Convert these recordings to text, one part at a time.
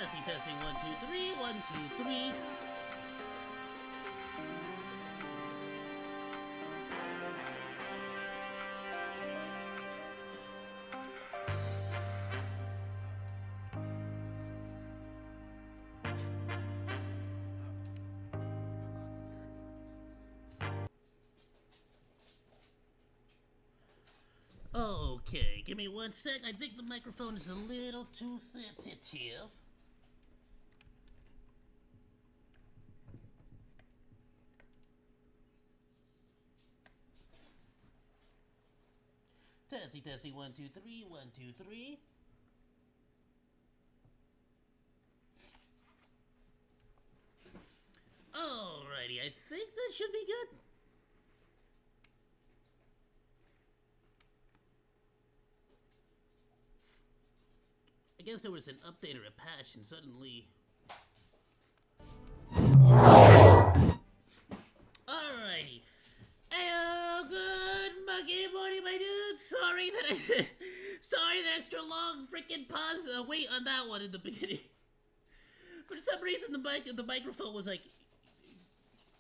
Testing, testing, 1, 2, 3, 1, 2, 3. Okay, give me 1 sec. I think the microphone is a little too sensitive. Testing, testing, 1, 2, 3, 1, 2, 3. Alrighty, I think that should be good. I guess there was an update or a patch and suddenly... Alrighty. Ayoo, good monkey morning, my dude. Sorry that extra long freaking pause wait on that one in the beginning. For some reason, the microphone was like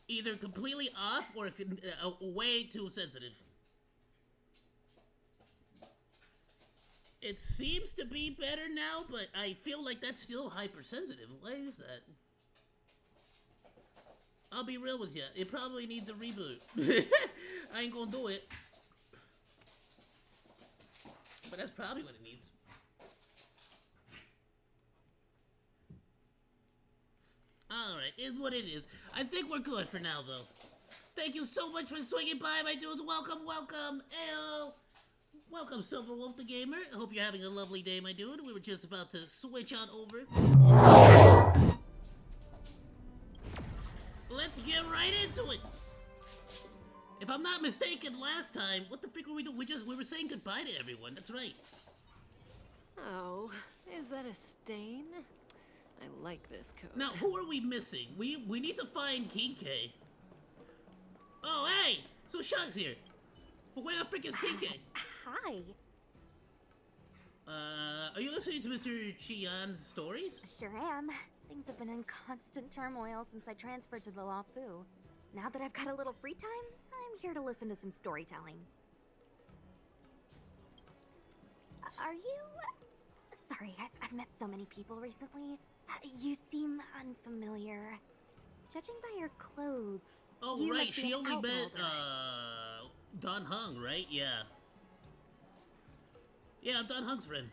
either completely off or way too sensitive. It seems to be better now, but I feel like that's still hypersensitive. Why is that? I'll be real with you. It probably needs a reboot. I ain't gonna do it. But that's probably what it needs. Alright, is what it is. I think we're good for now, though. Thank you so much for swinging by, my dudes. Welcome, welcome. Ayoo. Welcome, Silver Wolf the Gamer. I hope you're having a lovely day, my dude. We were just about to switch on over. Let's get right into it. If I'm not mistaken, last time, what the frick were we doing? We were saying goodbye to everyone. That's right. Oh, is that a stain? I like this coat. Now, who are we missing? We need to find King K. Oh, hey! So Shugs here. But where the frick is King K? Hi. Are you listening to Mr. Chian's stories? Sure am. Things have been in constant turmoil since I transferred to the Lafu. Now that I've got a little free time, I'm here to listen to some storytelling. Are you... Sorry, I've met so many people recently. You seem unfamiliar. Judging by your clothes... Oh, you right, must be she an only met, outworlder. Don Hung, right? Yeah. Yeah, I'm Don Hung's friend.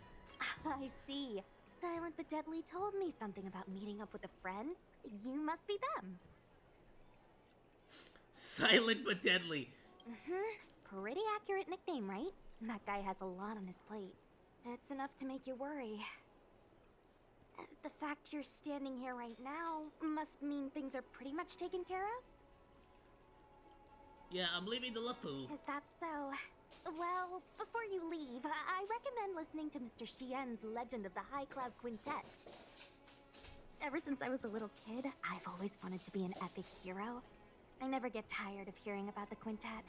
I see. Silent but Deadly told me something about meeting up with a friend. You must be them. Silent but deadly. Pretty accurate nickname, right? That guy has a lot on his plate. It's enough to make you worry. The fact you're standing here right now must mean things are pretty much taken care of? Yeah, I'm leaving the Lafu. Is that so? Well, before you leave, I recommend listening to Mr. Xian's Legend of the High Cloud Quintet. Ever since I was a little kid, I've always wanted to be an epic hero. I never get tired of hearing about the quintet.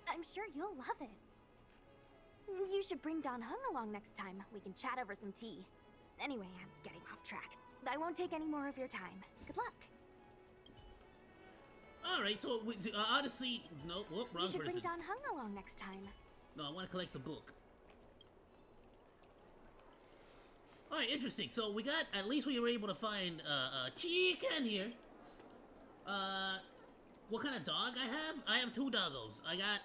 I'm sure you'll love it. You should bring Don Hung along next time. We can chat over some tea. Anyway, I'm getting off track. I won't take any more of your time. Good luck. Alright, so, honestly, no, whoop, wrong You should person. bring Don Hung along next time. No, I want to collect the book. Alright, interesting. So, we got, at least we were able to find, chicken here. What kind of dog I have? I have 2 doggos. I got,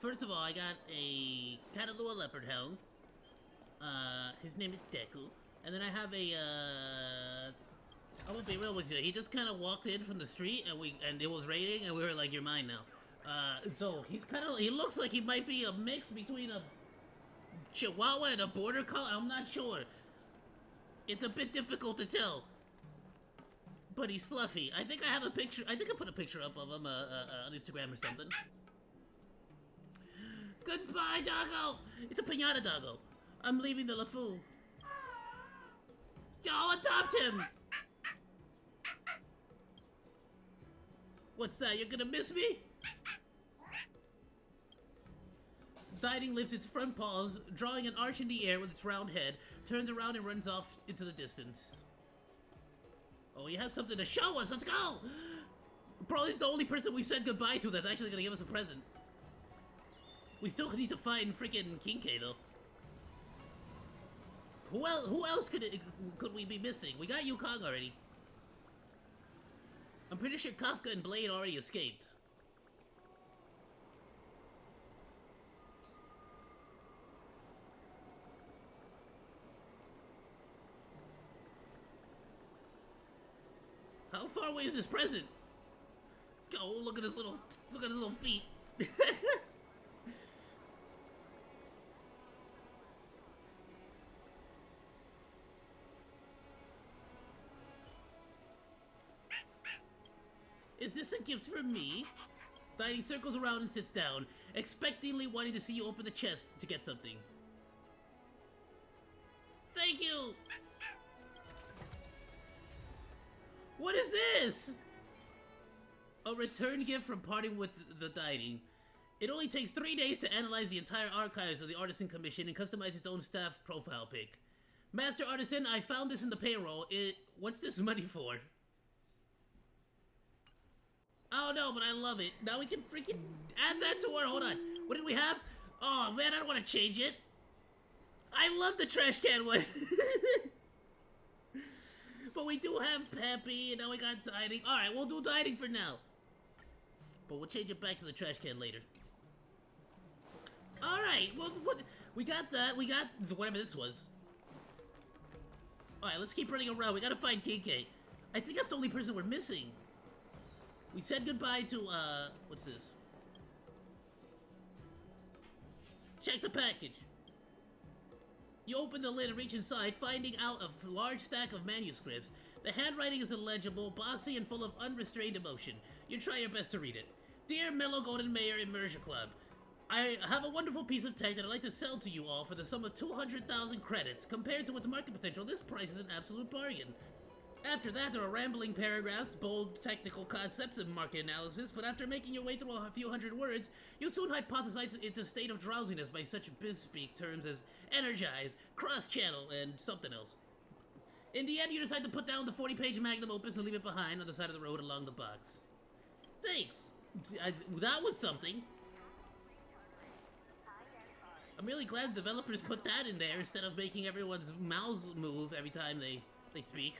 first of all, I got a Katalua leopard hound. His name is Deku. And then I have a, I'm gonna be real with you. He just kind of walked in from the street, and it was raining, and we were like, "You're mine now." So he looks like he might be a mix between a Chihuahua and a Border Collie. I'm not sure. It's a bit difficult to tell. But he's fluffy. I think I have a picture. I think I put a picture up of him on Instagram or something. Goodbye, doggo. It's a pinata doggo. I'm leaving the Lafu. Y'all adopt him. What's that? You're gonna miss me? Siding lifts its front paws, drawing an arch in the air with its round head, turns around and runs off into the distance. Oh, he has something to show us. Let's go! Probably the only person we've said goodbye to that's actually gonna give us a present. We still need to find freaking Kinke, though. Who else could we be missing? We got Yukong already. I'm pretty sure Kafka and Blade already escaped. How far away is this present? Oh, look at his little feet. Is this a gift for me? Tiny circles around and sits down, expectantly wanting to see you open the chest to get something. Thank you! What is this? A return gift from parting with the Dying. It only takes 3 days to analyze the entire archives of the Artisan Commission and customize its own staff profile pic. Master Artisan, I found this in the payroll. What's this money for? Oh no, but I love it. Now we can freaking add that to our, hold on. What did we have? Oh man, I don't want to change it. I love the trash can one. But we do have Peppy, and now we got Dining. Alright, we'll do Dining for now. But we'll change it back to the trash can later. Alright, well, we got that. We got whatever this was. Alright, let's keep running around. We gotta find Kinke. I think that's the only person we're missing. We said goodbye to, what's this? Check the package. You open the lid and reach inside, finding out a large stack of manuscripts. The handwriting is illegible, bossy, and full of unrestrained emotion. You try your best to read it. Dear Mellow Golden Mayor Immersion Club, I have a wonderful piece of tech that I'd like to sell to you all for the sum of 200,000 credits. Compared to its market potential, this price is an absolute bargain. After that, there are rambling paragraphs, bold technical concepts, and market analysis, but after making your way through a few hundred words, you'll soon hypothesize into a state of drowsiness by such biz-speak terms as energize, cross-channel, and something else. In the end, you decide to put down the 40-page magnum opus and leave it behind on the side of the road along the box. Thanks. That was something. I'm really glad developers put that in there instead of making everyone's mouths move every time they speak.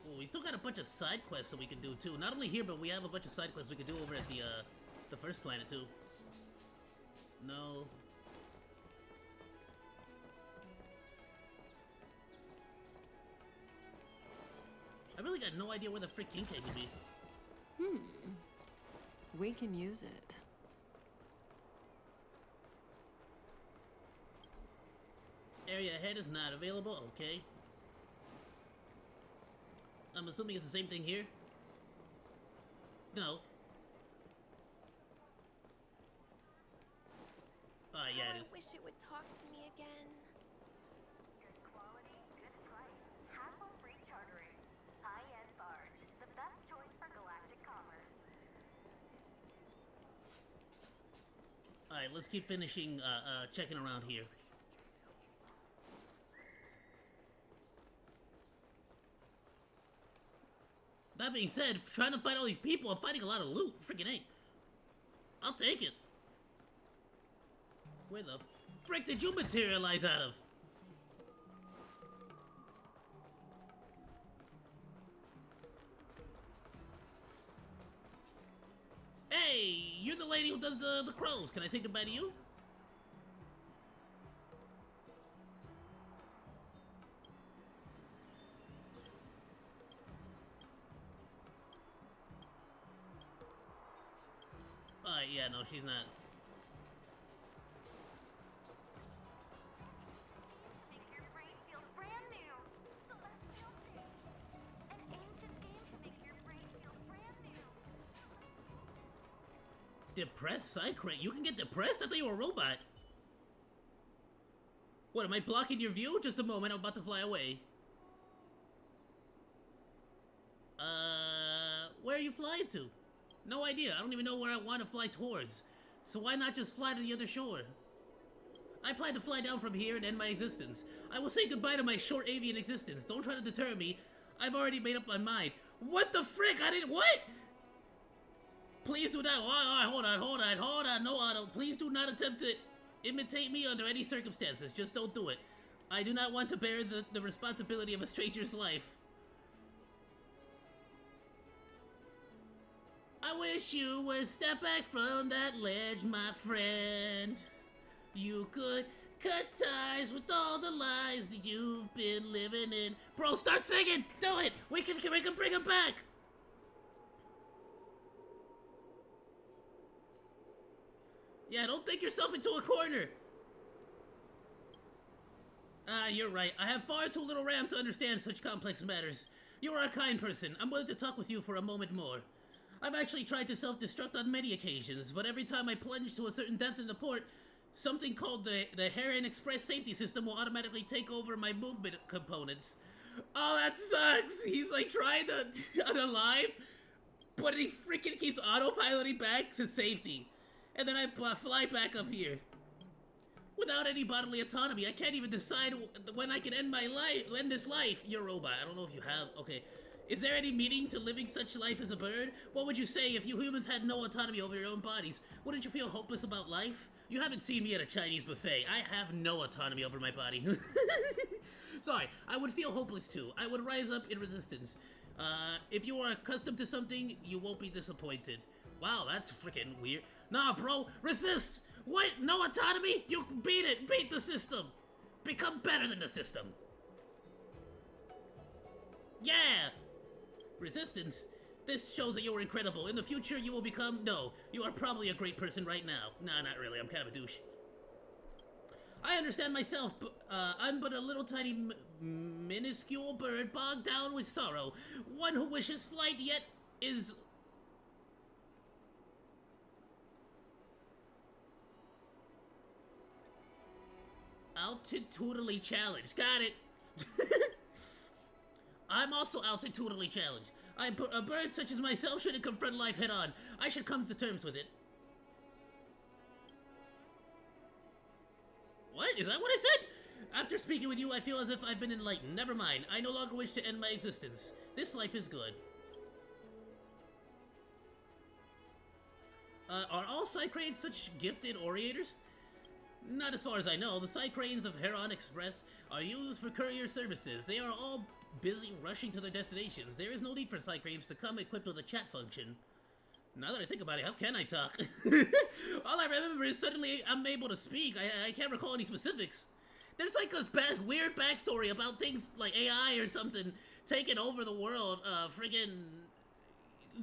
Oh, we still got a bunch of side quests that we can do too. Not only here, but we have a bunch of side quests we can do over at the first planet too. No. I really got no idea where the frick Kinke could be. We can use it. Area ahead is not available, okay. I'm assuming it's the same thing here? No. Yeah, it is. I wish it would talk to me again. Good quality, good price. Hassle free chartering. High-end barge. The best choice for galactic commerce. Alright, let's keep finishing, checking around here. That being said, trying to fight all these people, I'm fighting a lot of loot. Freaking A. I'll take it. Where the frick did you materialize out of? Hey, you're the lady who does the crows. Can I say goodbye to you? Yeah, no, she's not. Make your brain feel brand new. Celestial Day. An ancient game to make your brain feel brand new. Depressed Psych-Crate? You can get depressed? I thought you were a robot. What, am I blocking your view? Just a moment, I'm about to fly away. Where are you flying to? No idea. I don't even know where I want to fly towards. So why not just fly to the other shore? I plan to fly down from here and end my existence. I will say goodbye to my short avian existence. Don't try to deter me. I've already made up my mind. What the frick? I didn't... What? Please do not... Hold on. No, Otto. Please do not attempt to imitate me under any circumstances. Just don't do it. I do not want to bear the responsibility of a stranger's life. I wish you would step back from that ledge, my friend. You could cut ties with all the lies that you've been living in. Bro, start singing! Do it! We can bring him back! Yeah, don't think yourself into a corner! You're right. I have far too little RAM to understand such complex matters. You are a kind person. I'm willing to talk with you for a moment more. I've actually tried to self-destruct on many occasions, but every time I plunge to a certain depth in the port, something called the Heron Express safety system will automatically take over my movement components. Oh, that sucks! He's like trying to unalive, but he freaking keeps autopiloting back to safety. And then I fly back up here. Without any bodily autonomy, I can't even decide when I can end this life. You're a robot. I don't know if you have... Okay. Is there any meaning to living such life as a bird? What would you say if you humans had no autonomy over your own bodies? Wouldn't you feel hopeless about life? You haven't seen me at a Chinese buffet. I have no autonomy over my body. Sorry, I would feel hopeless too. I would rise up in resistance. If you are accustomed to something, you won't be disappointed. Wow, that's freaking weird. Nah, bro, resist! What? No autonomy? You beat it! Beat the system! Become better than the system! Yeah! Resistance? This shows that you were incredible. In the future, you will become... No, you are probably a great person right now. Nah, not really. I'm kind of a douche. I understand myself, but I'm but a little tiny minuscule bird bogged down with sorrow. One who wishes flight yet is... altitudinally challenged. Got it. I'm also altitudinally challenged. A bird such as myself shouldn't confront life head-on. I should come to terms with it. What? Is that what I said? After speaking with you, I feel as if I've been enlightened. Never mind. I no longer wish to end my existence. This life is good. Are all Psycranes such gifted orators? Not as far as I know. The Psycranes of Heron Express are used for courier services. They are all busy rushing to their destinations. There is no need for Psycranes to come equipped with a chat function. Now that I think about it, how can I talk? All I remember is suddenly I'm able to speak. I can't recall any specifics. There's like a weird backstory about things like AI or something taking over the world. Friggin'...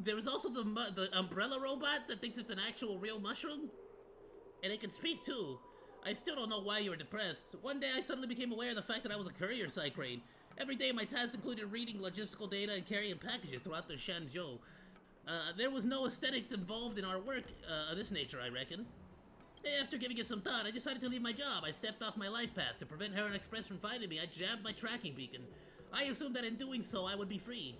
There was also the umbrella robot that thinks it's an actual real mushroom. And it can speak too. I still don't know why you were depressed. One day I suddenly became aware of the fact that I was a courier Psycrane. Every day my tasks included reading logistical data and carrying packages throughout the Shanzhou. There was no aesthetics involved in our work of this nature, I reckon. After giving it some thought, I decided to leave my job. I stepped off my life path. To prevent Heron Express from finding me, I jammed my tracking beacon. I assumed that in doing so, I would be free.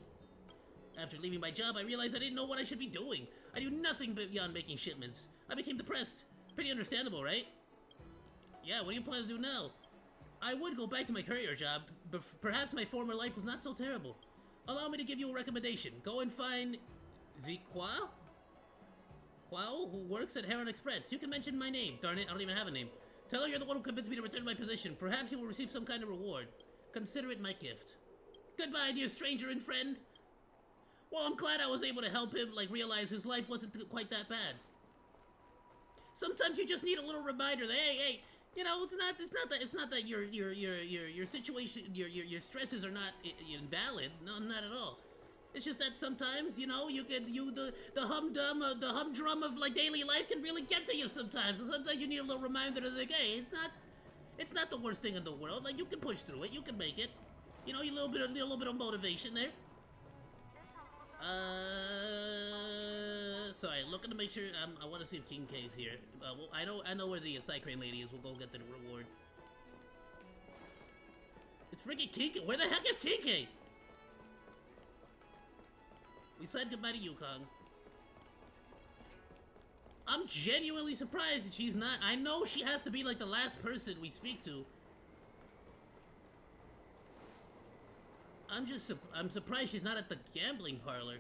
After leaving my job, I realized I didn't know what I should be doing. I do nothing beyond making shipments. I became depressed. Pretty understandable, right? Yeah, what do you plan to do now? I would go back to my courier job, but perhaps my former life was not so terrible. Allow me to give you a recommendation. Go and find Ziquao, who works at Heron Express. You can mention my name. Darn it, I don't even have a name. Tell her you're the one who convinced me to return to my position. Perhaps you will receive some kind of reward. Consider it my gift. Goodbye, dear stranger and friend. Well, I'm glad I was able to help him, realize his life wasn't quite that bad. Sometimes you just need a little reminder that, hey, you know, it's not that your situation, your stresses are not invalid. No, not at all. It's just that sometimes, you know, the humdrum of daily life can really get to you sometimes. So sometimes you need a little reminder that, hey, it's not the worst thing in the world. You can push through it. You can make it. You know, a little bit of motivation there. Sorry, looking to make sure. I want to see if King K's here. Well, I know where the Psycrane lady is. We'll go get the reward. It's freaking King K. Where the heck is King K? We said goodbye to Yukong. I'm genuinely surprised that she's not. I know she has to be like the last person we speak to. I'm surprised she's not at the gambling parlor.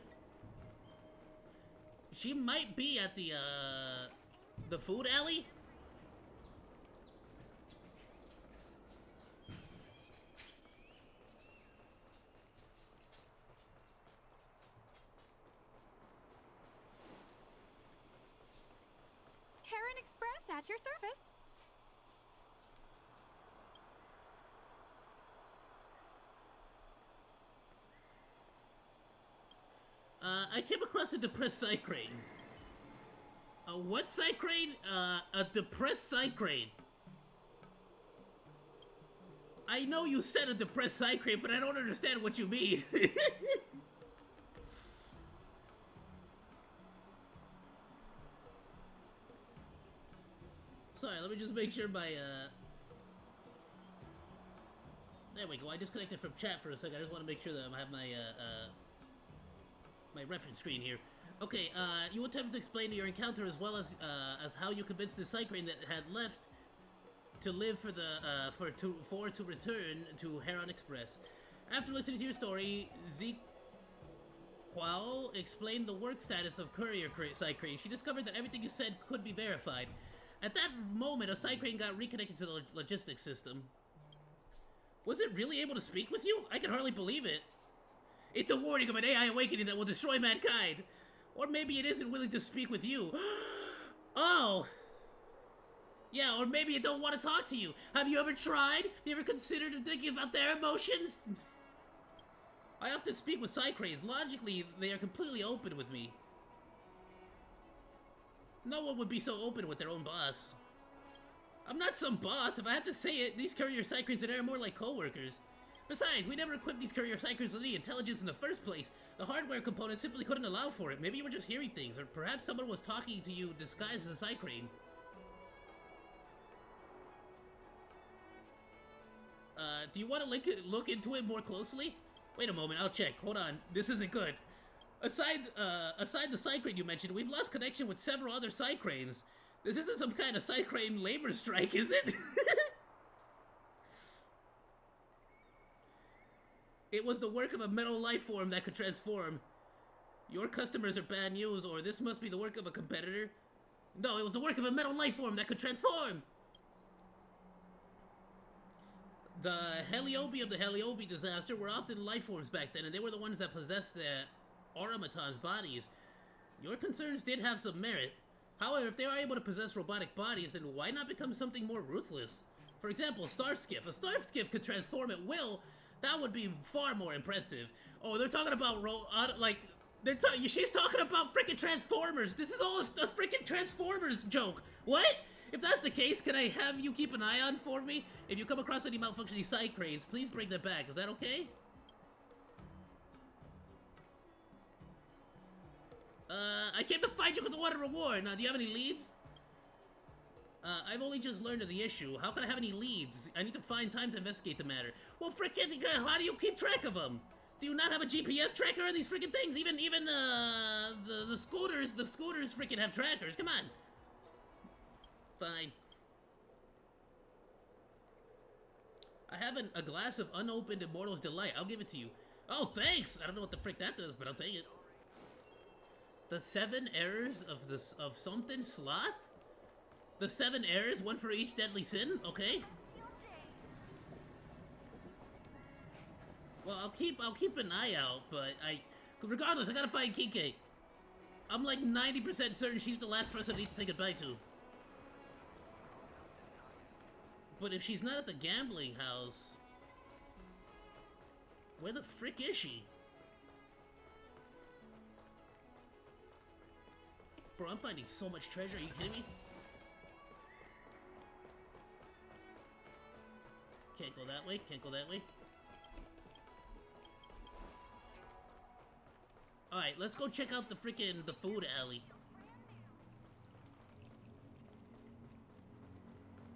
She might be at the food alley. Heron Express at your service. I came across a depressed cycrane. A what cycrane? A depressed cycrane. I know you said a depressed cycrane, but I don't understand what you mean. Sorry, let me just make sure my, There we go, I disconnected from chat for a second. I just want to make sure that I have my, my reference screen here. Okay, you attempted to explain your encounter as well as how you convinced the cycrane that had left to live for the, to return to Heron Express. After listening to your story, Kwao explained the work status of Courier Cycrane. She discovered that everything you said could be verified. At that moment, a cycrane got reconnected to the logistics system. Was it really able to speak with you? I can hardly believe it. It's a warning of an AI awakening that will destroy mankind. Or maybe it isn't willing to speak with you. Oh! Yeah, or maybe it don't want to talk to you. Have you ever tried? Have you ever considered thinking about their emotions? I often speak with cycranes. Logically, they are completely open with me. No one would be so open with their own boss. I'm not some boss. If I had to say it, these courier cycranes are more like co-workers. Besides, we never equipped these courier cycranes with any intelligence in the first place. The hardware component simply couldn't allow for it. Maybe you were just hearing things, or perhaps someone was talking to you disguised as a cycrane. Do you want to look into it more closely? Wait a moment, I'll check. Hold on, this isn't good. Aside the cycrane you mentioned, we've lost connection with several other cycranes. This isn't some kind of cycrane labor strike, is it? It was the work of a metal life form that could transform. Your customers are bad news, or this must be the work of a competitor. No, it was the work of a metal life form that could transform! The Heliobi of the Heliobi disaster were often life forms back then, and they were the ones that possessed the automatons' bodies. Your concerns did have some merit. However, if they are able to possess robotic bodies, then why not become something more ruthless? For example, Starskiff. A Starskiff could transform at will. That would be far more impressive. Oh, they're talking about she's talking about freaking Transformers. This is all a freaking Transformers joke. What? If that's the case, can I have you keep an eye on for me? If you come across any malfunctioning cycranes, please bring them back. Is that okay? I came to find you because I want a reward. Now, do you have any leads? I've only just learned of the issue. How can I have any leads? I need to find time to investigate the matter. Well, frickin', how do you keep track of them? Do you not have a GPS tracker on these freaking things? Even the scooters freaking have trackers. Come on. Fine. I have a glass of unopened Immortal's Delight. I'll give it to you. Oh, thanks! I don't know what the frick that does, but I'll take it. The 7 errors of something sloth? The 7 errors, one for each deadly sin? Okay. Well, I'll keep an eye out, but regardless, I gotta find Kike. I'm like 90% certain she's the last person I need to say goodbye to. But if she's not at the gambling house, where the frick is she? Bro, I'm finding so much treasure, are you kidding me? Can't go that way, can't go that way. Alright, let's go check out the food alley.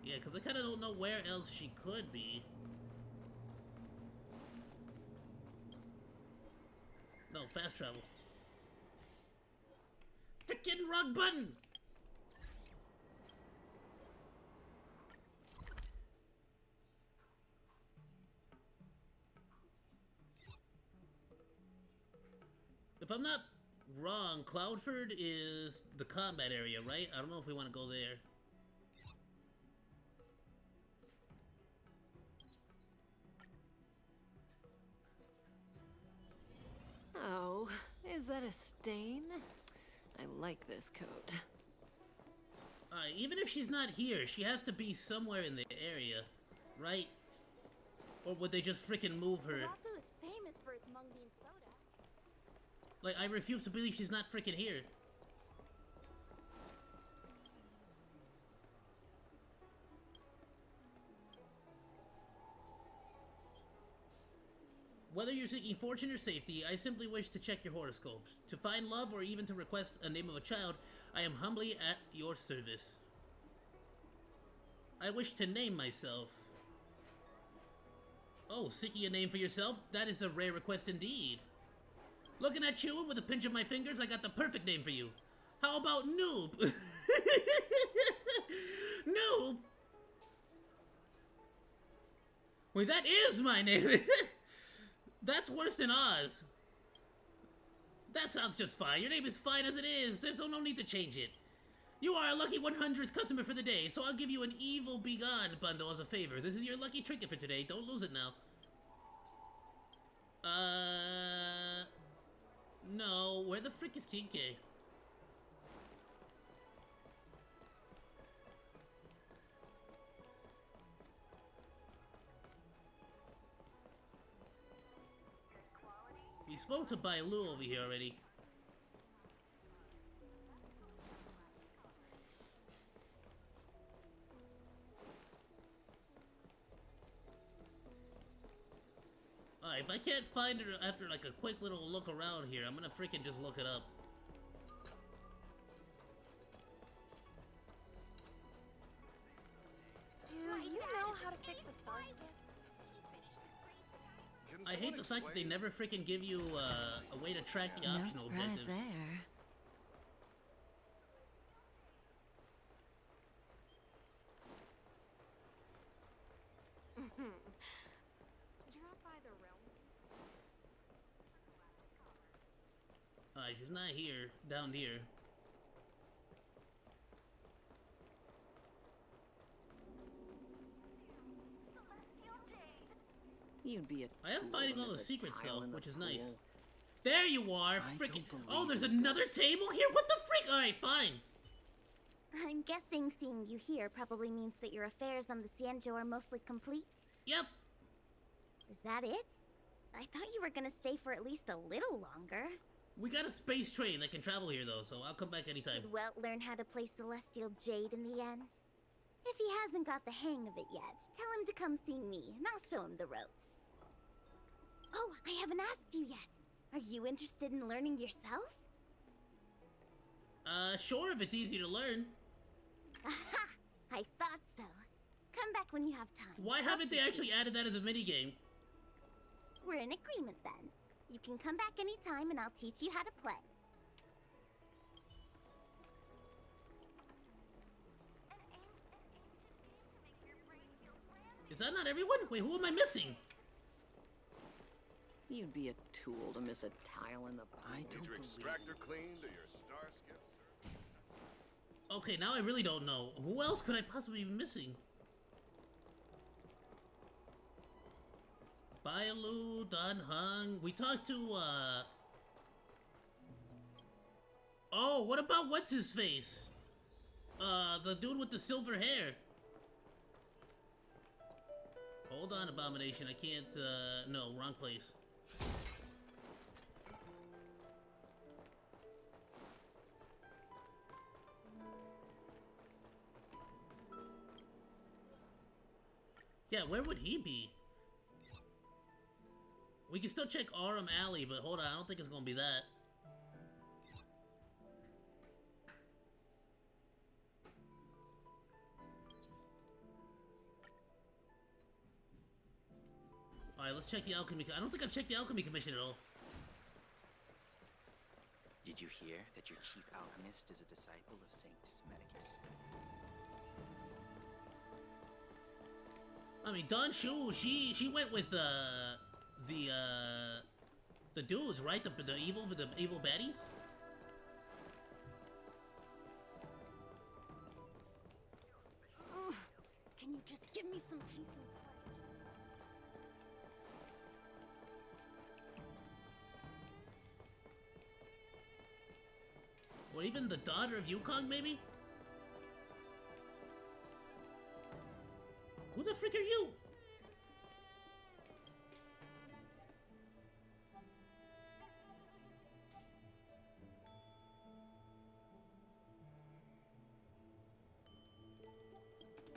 Yeah, because I kind of don't know where else she could be. No, fast travel. Frickin' wrong button! If I'm not wrong, Cloudford is the combat area, right? I don't know if we want to go there. Oh, is that a stain? I like this coat. Even if she's not here, she has to be somewhere in the area, right? Or would they just freaking move her? Rafu is famous for its mung bean soda. Like, I refuse to believe she's not freaking here. Whether you're seeking fortune or safety, I simply wish to check your horoscopes. To find love or even to request a name of a child, I am humbly at your service. I wish to name myself. Oh, seeking a name for yourself? That is a rare request indeed. Looking at you and with a pinch of my fingers, I got the perfect name for you. How about Noob? Noob? Wait, that is my name. That's worse than Oz. That sounds just fine. Your name is fine as it is. There's no need to change it. You are a lucky 100th customer for the day, so I'll give you an Evil Begone bundle as a favor. This is your lucky trinket for today. Don't lose it now. No. Where the frick is Kinke? We spoke to Ayoo over here already. Alright, if I can't find her after like a quick little look around here, I'm gonna freaking just look it up. Do you know how to fix a star skip? I hate the fact that they never freaking give you a way to track the optional no surprise objectives. there. Drop by the realm. Alright, she's not here. Down here. You'd be a I am tool finding and all the there's a secrets tile though, in the which is nice. pool. There you are! I Freaking. don't Oh, believe there's in another ghosts. table here? What the freak? Alright, fine. I'm guessing seeing you here probably means that your affairs on the Xianzhou are mostly complete. Yep. Is that it? I thought you were gonna stay for at least a little longer. We got a space train that can travel here though, so I'll come back anytime. Did Welt learn how to play Celestial Jade in the end? If he hasn't got the hang of it yet, tell him to come see me, and I'll show him the ropes. Oh, I haven't asked you yet. Are you interested in learning yourself? Sure, if it's easy to learn. Aha! I thought so. Come back when you have time. Why I'll haven't they teach actually you. added that as a minigame? We're in agreement then. You can come back anytime and I'll teach you how to play. Is that not everyone? Wait, who am I missing? You'd be a tool to miss a tile in the pool. I Need don't your believe extractor cleaned or your star skips? Okay, now I really don't know. Who else could I possibly be missing? Ayoo, Dan Hung. We talked to, Oh, what about what's his face? The dude with the silver hair. Hold on, Abomination. I can't, no, wrong place. Yeah, where would he be? We can still check Aram Alley, but hold on, I don't think it's gonna be that. Alright, let's check the Alchemy. I don't think I've checked the Alchemy Commission at all. Did you hear that your chief alchemist is a disciple of Sanctus Medicus? I mean, Don Shu, she went with, The dudes, right? The evil baddies? Ugh, can you just give me some peace and quiet? Or even the daughter of Yukong, maybe? Who the frick are you?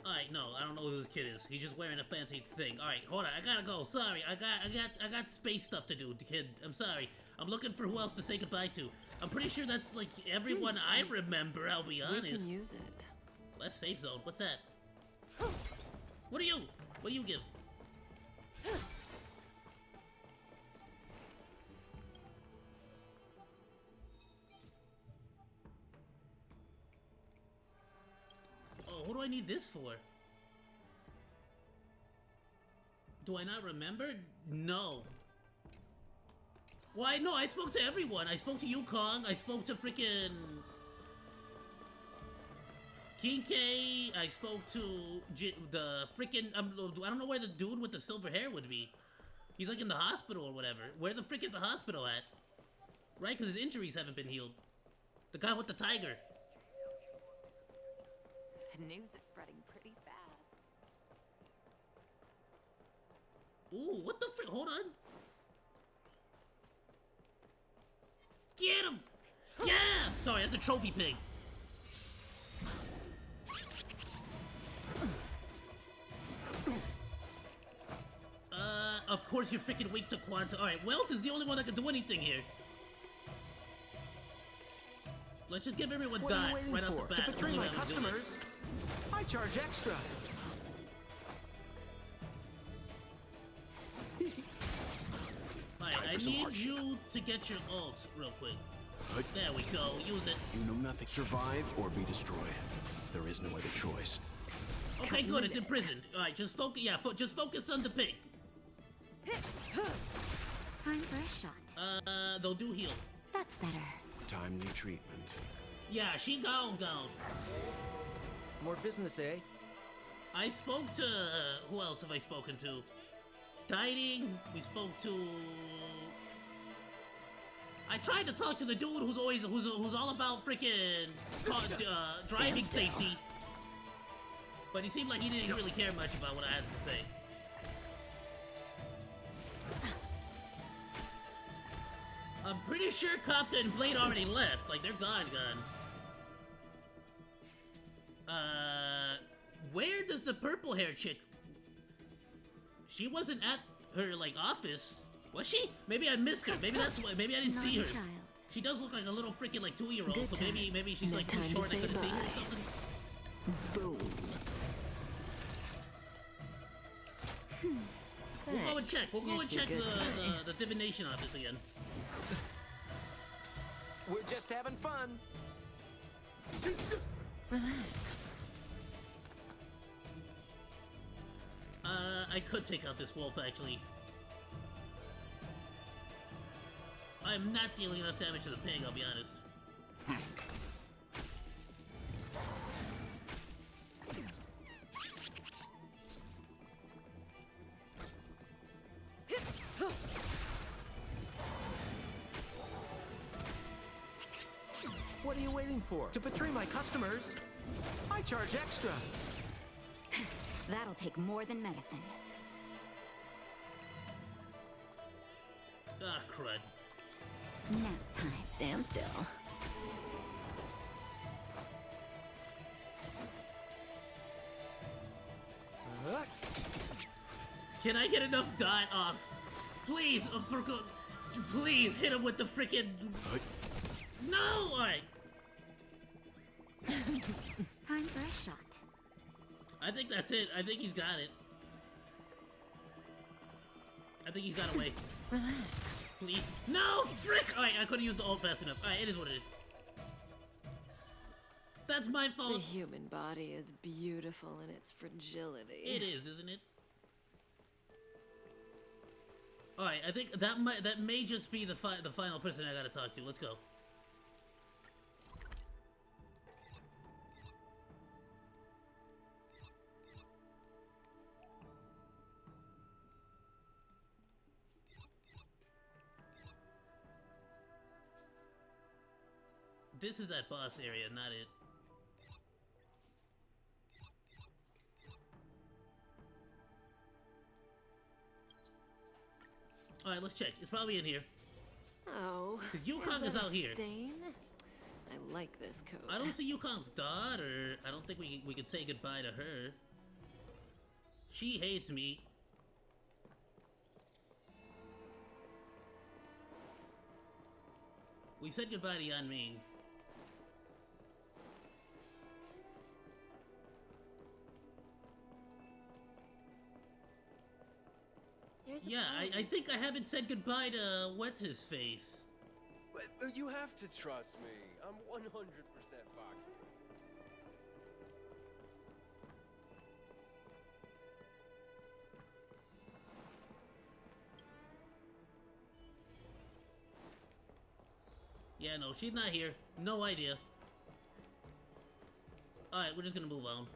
Alright, no, I don't know who this kid is. He's just wearing a fancy thing. Alright, hold on, I gotta go. Sorry, I got space stuff to do, kid. I'm sorry. I'm looking for who else to say goodbye to. I'm pretty sure that's like everyone I remember, I'll be honest. We can use it. Left safe zone, what's that? What do you give? Oh, what do I need this for? Do I not remember? No. Why, no, I spoke to everyone. I spoke to Yukong, I spoke to freaking Kinke, I spoke to the freaking, I don't know where the dude with the silver hair would be. He's like in the hospital or whatever. Where the frick is the hospital at? Right, because his injuries haven't been healed. The guy with the tiger. The news is spreading pretty fast. Ooh, what the frick? Hold on. Get him! Yeah! Sorry, that's a trophy pig. Of course you're freaking weak to Quanta. Alright, Welt is the only one that can do anything here. Let's just give everyone What are dot you right waiting off the for? bat. To betray Only my way I'm gonna do it. customers, I charge extra. Alright, I need you to get your ult real quick. There we go, use it. You know nothing. Survive or be destroyed. There is no other choice. Okay, good, it's imprisoned. Alright, just focus, yeah, just focus on the pig. Time for a shot. They'll do heal. That's better. Timely treatment. Yeah, she gone. More business, eh? I spoke to, who else have I spoken to? Dieting, we spoke to... I tried to talk to the dude who's all about freaking driving safety. But he seemed like he didn't really care much about what I had to say. I'm pretty sure Kafka and Blade already left. Like, they're gone. Where does the purple hair chick... She wasn't at her, like, office. Was she? Maybe I missed her. Maybe that's why. Maybe I didn't see her. Child. She does look like a little freaking, like, 2-year-old. Good So maybe times. she's, No like, too time to short and I say couldn't see her or bye. something. Boom. We'll go and check. We'll go You're and too check good today. the divination office again. We're just having fun. Relax. I could take out this wolf, actually. I'm not dealing enough damage to the pig, I'll be honest. What are you waiting for? To betray my customers, I charge extra. That'll take more than medicine. Ah, crud. Nap time. Stand still. Can I get enough dot off? Please, please hit him with the freaking. No! Alright. Time for a shot. I think that's it. I think he's got it. I think he's got away. Relax. Please. No! Frick! Alright, I couldn't use the ult fast enough. Alright, it is what it is. That's my The fault. human body is beautiful in its fragility. It is, isn't it? All right, I think that may just be the final person I gotta talk to. Let's go. This is that boss area, not it. Alright, let's check. It's probably in here. Oh. Because Yukong is out here. Stain? I like this coat. I don't see Yukong's daughter. I don't think we could say goodbye to her. She hates me. We said goodbye to Yan Ming. Yeah, I think I haven't said goodbye to what's his face. But you have to trust me. I'm 100% Foxy. Yeah, no, she's not here. No idea. Alright, we're just gonna move on.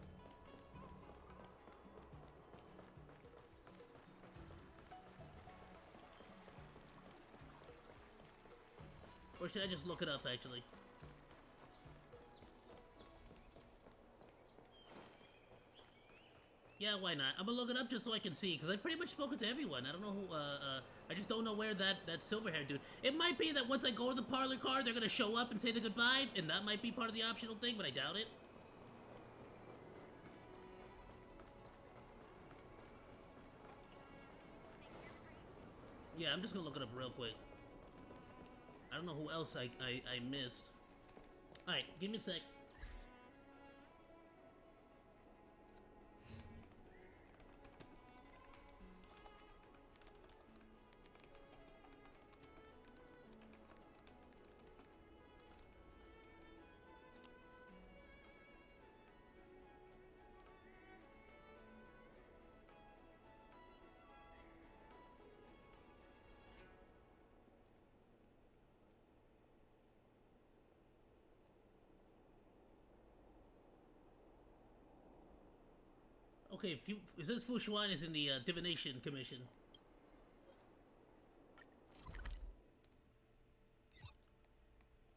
Or should I just look it up, actually? Yeah, why not? I'm gonna look it up just so I can see, because I've pretty much spoken to everyone. I don't know who, I just don't know where that silver-haired dude... It might be that once I go to the parlor car, they're gonna show up and say the goodbye, and that might be part of the optional thing, but I doubt it. Yeah, I'm just gonna look it up real quick. I don't know who else I missed. Alright, give me a sec. Okay, it says Fu Xuan is in the Divination Commission.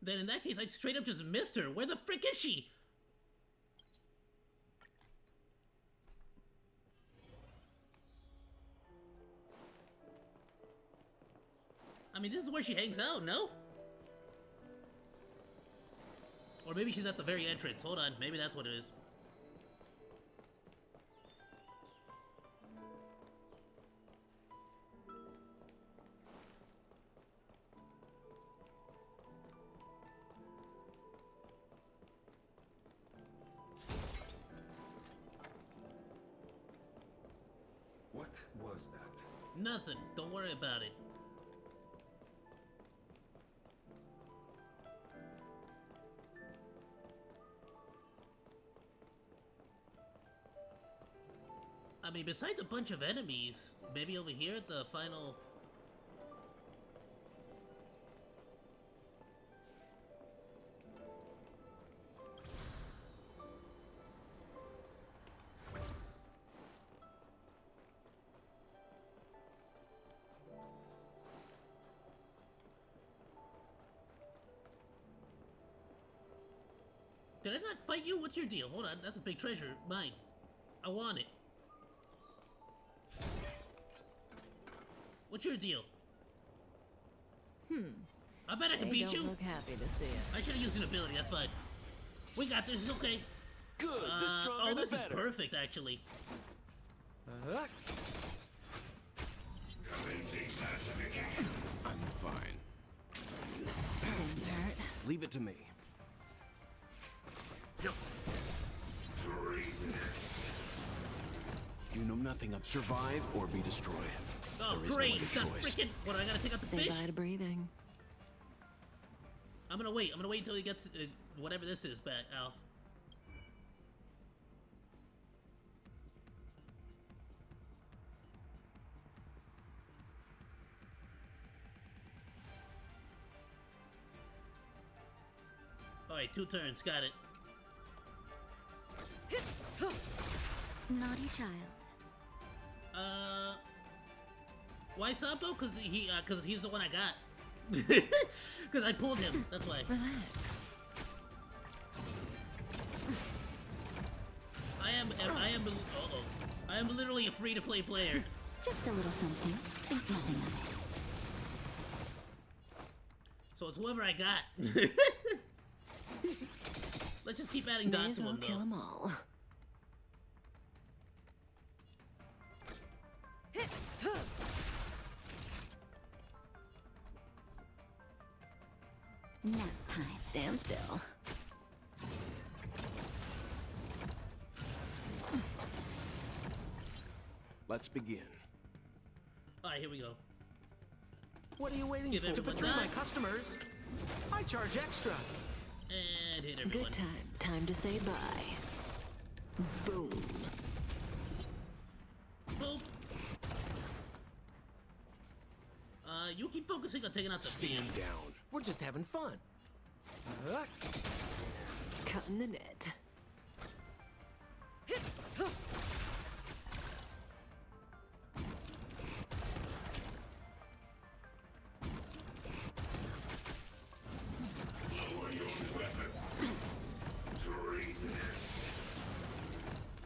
Then in that case, I'd straight up just missed her. Where the frick is she? I mean, this is where she hangs out, no? Or maybe she's at the very entrance. Hold on, maybe that's what it is. What was that? Nothing. Don't worry about it. I mean, besides a bunch of enemies, maybe over here at the final... Did I not fight you? What's your deal? Hold on, that's a big treasure. Mine. I want it. What's your deal? I bet I can beat you. Don't look happy to see it. I should have used an ability, that's fine. We got this, it's okay. Good, the stronger oh, this the is better. perfect, actually. I'm fine. Didn't hurt. Leave it to me. You know nothing of survive or be destroyed. Oh, There is great! no It's other not choice. freaking... What, I gotta take out the Say fish? bye to breathing. I'm gonna wait until he gets whatever this is back, Alf. Alright, 2 turns, got it. Naughty child. Why Sapo? Cause he's the one I got. Cause I pulled him, that's why. Relax. I am literally a free-to-play player. Just a little something. Think nothing of it. So it's whoever I got. Let's just keep adding May dots as to well him, kill though. them all. Nap time. Stand still. Let's begin. Alright, here we go. What are you waiting Give for? To everyone betray my that. customers? I charge extra. And hit everyone. Good times. Time to say bye. Boom. Boop. You keep focusing on taking out the Stand down. We're just having fun. Cutting the net.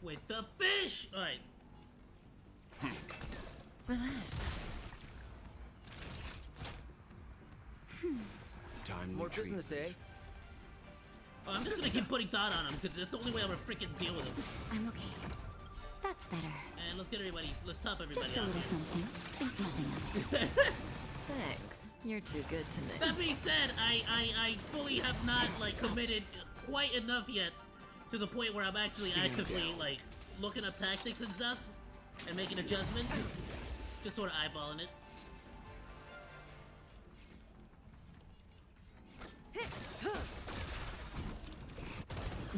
With the fish! Alright. Relax. Time More retreat. business, eh? Oh, I'm just gonna keep putting dot on him, because that's the only way I'm gonna freaking deal with him. I'm okay. That's better. And let's get everybody, let's top everybody Just a out little here. something. Think nothing of it. Thanks. You're too good to me. That being said, I fully have not, like, committed quite enough yet to the point where I'm actually Stand actively, down. like, looking up tactics and stuff and making adjustments. Just sort of eyeballing it.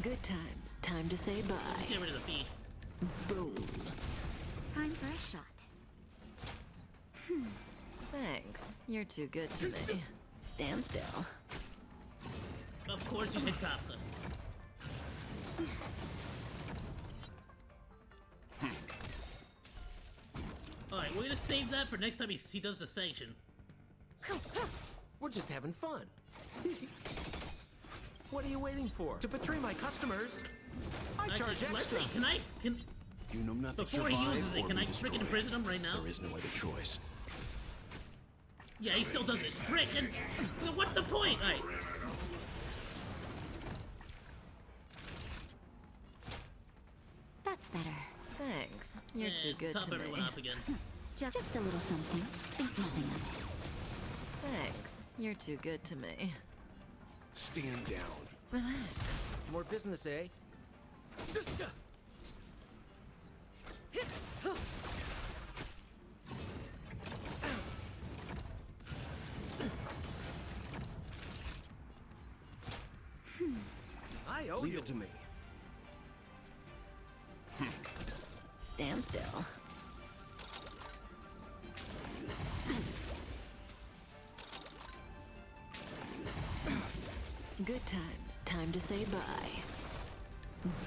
Good times. Time to say bye. Get rid of the fish. Boom. Time for a shot. Thanks. You're too good to me. Stand still. Of course you hit Kafka. Alright, we're gonna save that for next time he does the sanction. We're just having fun. What are you waiting for? To betray my customers? I charge Actually, let's extra. see, can You know nothing. before he Survive uses it, or can be I destroyed. freaking imprison him right now? There is no other choice. Yeah, he still does it. Frickin'! What's the point? Alright. That's better. Thanks. You're too And good top to everyone me. off again. Just a little something. Think nothing of it. Thanks. You're too good to me. Stand down. Relax. More business, eh? I owe Leave you. it to me. Stand still. Good times. Time to say bye.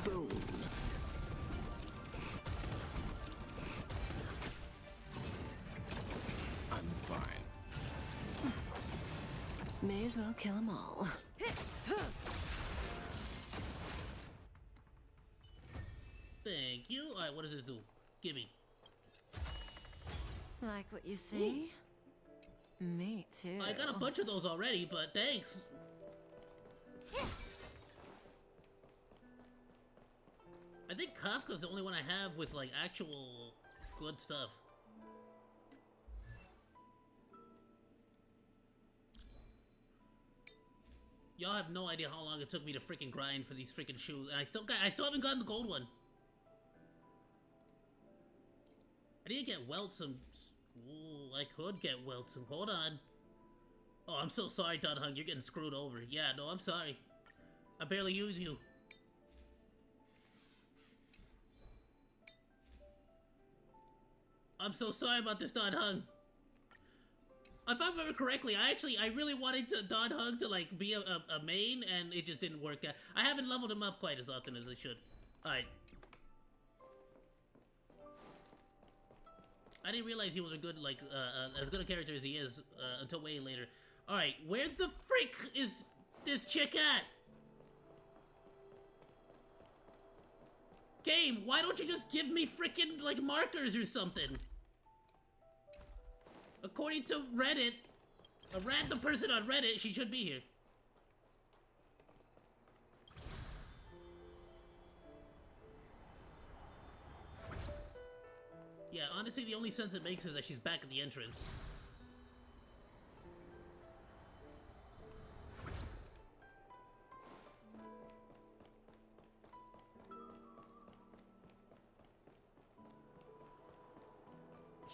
Boom. I'm fine. May as well kill them all. Thank you. Alright, what does this do? Gimme. Like what you see? Me too. I got a bunch of those already, but thanks. I think Kafka's the only one I have with, like, actual good stuff. Y'all have no idea how long it took me to freaking grind for these freaking shoes, and I still haven't gotten the gold one. I need to get Weltsome. Ooh, I could get Weltsome. Hold on. Oh, I'm so sorry, Dot Hung. You're getting screwed over. Yeah, no, I'm sorry. I barely use you. I'm so sorry about this, Dot Hung. If I remember correctly, I really wanted to Don Hug to like be a main, and it just didn't work out. I haven't leveled him up quite as often as I should. Alright. I didn't realize he was a good, like, as good a character as he is, until way later. Alright, where the freak is this chick at? Game, why don't you just give me freaking, like, markers or something? According to Reddit, a random person on Reddit, she should be here. Yeah, honestly, the only sense it makes is that she's back at the entrance.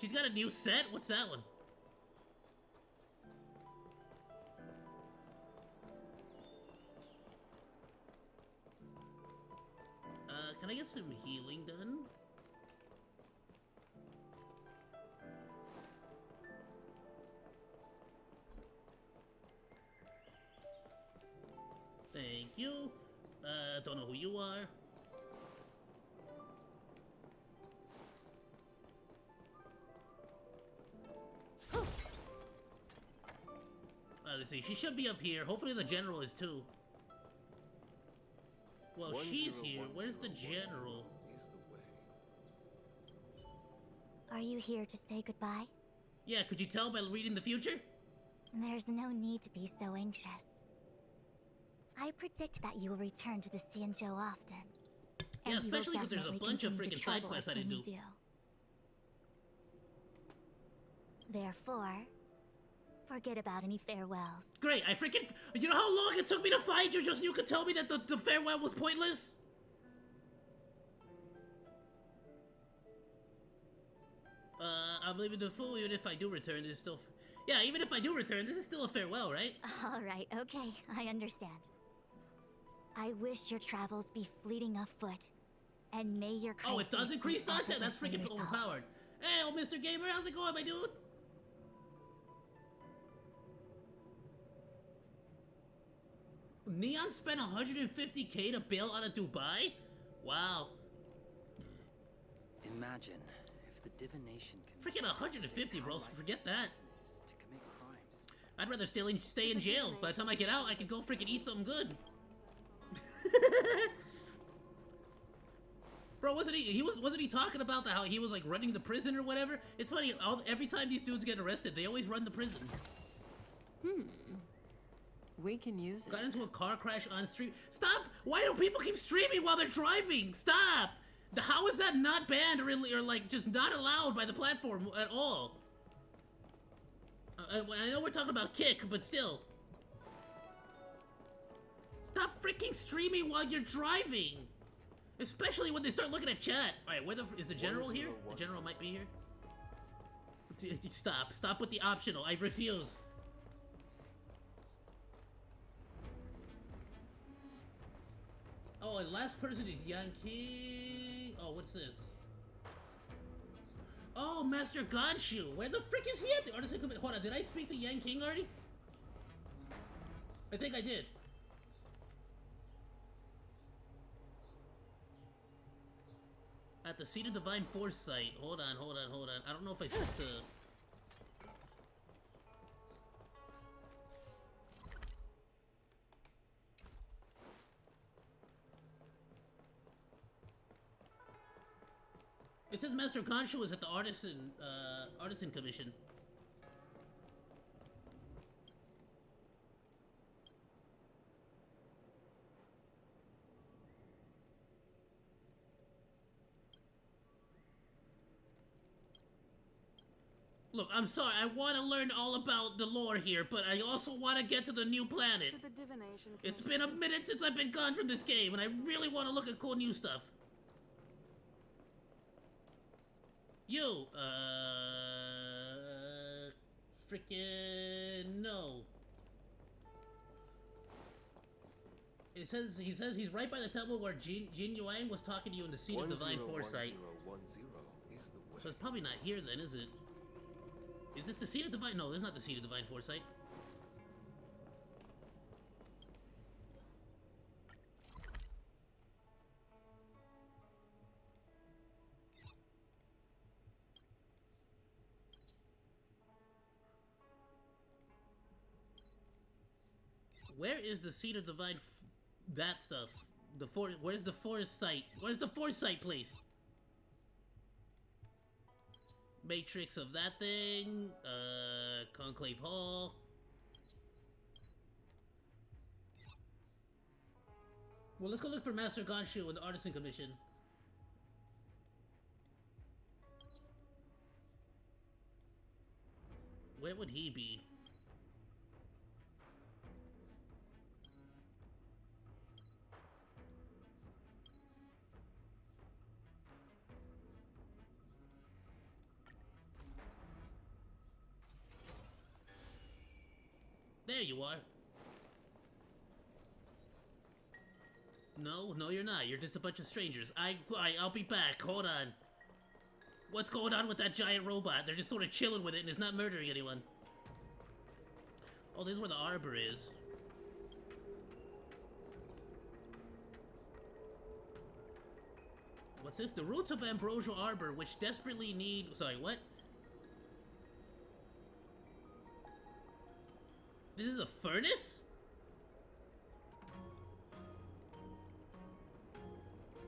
She's got a new set? What's that one? Can I get some healing done? Thank you. Don't know who you are. Let's see. She should be up here. Hopefully the general is too. Well, she's here. Where's the general? Are you here to say goodbye? Yeah, could you tell by reading the future? There's no need to be so anxious. I predict that you will return to the Xianzhou often. Yeah, And especially because there's a bunch of freaking freaking side quests I didn't do. Therefore, forget about any farewells. Great, I freaking... You know how long it took me to find you just so you could tell me that the farewell was pointless? I'm leaving the fool even if I do return, this is still... Yeah, even if I do return, this is still a farewell, right? Alright, okay, I understand. I wish your travels be fleeting of foot. And may your Oh, it does crises increase be content? That's effortlessly freaking resolved. overpowered. Hey, old Mr. Gamer, how's it going, my dude? Neon spent 150k to bail out of Dubai? Wow. Imagine if the divination can Freaking 150, bro. Forget that. to commit crimes. I'd rather stay in jail. By the time I get out, I can go freaking eat something good. Bro, wasn't he talking about how he was like running the prison or whatever? It's funny, every time these dudes get arrested, they always run the prison. We can use it. Got into a car crash on stream. Stop! Why do people keep streaming while they're driving? Stop! How is that not banned or like just not allowed by the platform at all? I know we're talking about Kick, but still. Stop freaking streaming while you're driving! Especially when they start looking at chat. Alright, is the general here? The general might be here. Stop with the optional. I refuse. Oh, and last person is Yankee. Oh, what's this? Oh, Master Godshoe. Where the frick is he at? The artisan commit. Hold on, did I speak to Yang King already? I think I did. At the Seat of Divine Foresight. Hold on. I don't know if I spoke to... It says Master Khonshu is at the Artisan Commission. Look, I'm sorry, I want to learn all about the lore here, but I also want to get to the new planet. To the divination. It's been a minute since I've been gone from this game, and I really want to look at cool new stuff. You, freaking no. He says he's right by the temple where Jin Yuang was talking to you in the Seat of Divine Foresight. So it's probably not here then, is it? Is this the Seed of Divine? No, this is not the Seed of Divine Foresight. Where is the Seed of Divine that stuff? Where's the Foresight? Where's the Foresight place? Matrix of that thing, Conclave Hall. Well, let's go look for Master Ganshu and the Artisan Commission. Where would he be? There you are. No, you're not. You're just a bunch of strangers. I'll be back. Hold on. What's going on with that giant robot? They're just sort of chilling with it and it's not murdering anyone. Oh, this is where the arbor is. What's this? The roots of ambrosial arbor, which desperately need... Sorry, what? This is a furnace?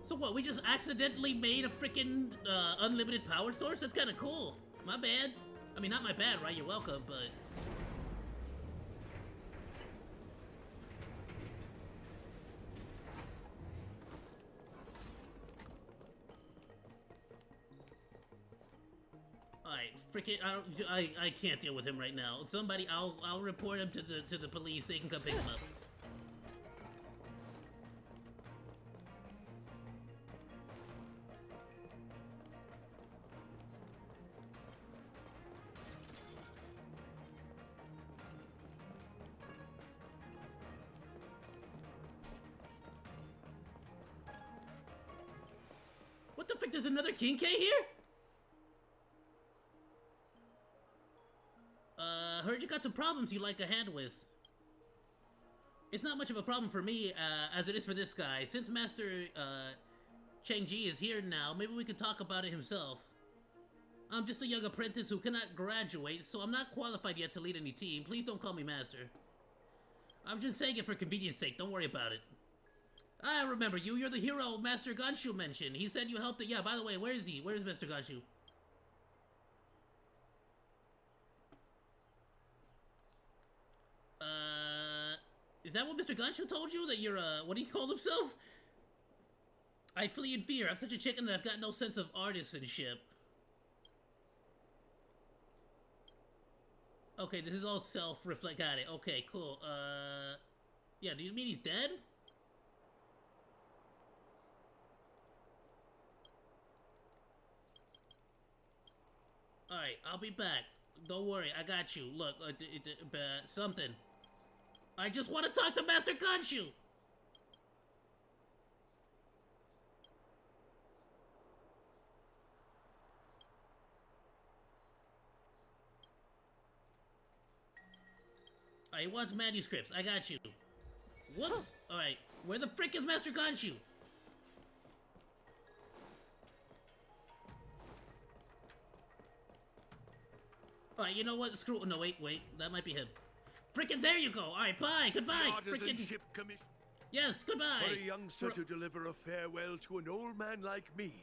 So what, we just accidentally made a freaking unlimited power source? That's kind of cool. My bad. I mean, not my bad, right? You're welcome, but... Alright, freaking, I can't deal with him right now. Somebody, I'll report him to the police. They can come pick him up. What the frick, there's another King K here? Heard you got some problems you like a hand with. It's not much of a problem for me, as it is for this guy. Since Master, Cheng-Ji is here now, maybe we could talk about it himself. I'm just a young apprentice who cannot graduate, so I'm not qualified yet to lead any team. Please don't call me Master. I'm just saying it for convenience sake, don't worry about it. I remember you, you're the hero Master Ganshu mentioned. He said you helped it. Yeah, by the way, where is he? Where is Master Ganshu? Is that what Mr. Ganshu told you? That you're, what do you call himself? I flee in fear. I'm such a chicken that I've got no sense of artisanship. Okay, this is all self-reflect. Got it. Okay, cool. Yeah, do you mean he's dead? Alright, I'll be back. Don't worry, I got you. Look, something. I just want to talk to Master Ganshu! He wants manuscripts. I got you. Whoops! Alright, where the frick is Master Ganshu? Alright, you know what? Screw... No, wait. That might be him. Frickin' there you go! Alright, bye! Goodbye! Artisanship Commission. Yes, goodbye! For a youngster to deliver a farewell to an old man like me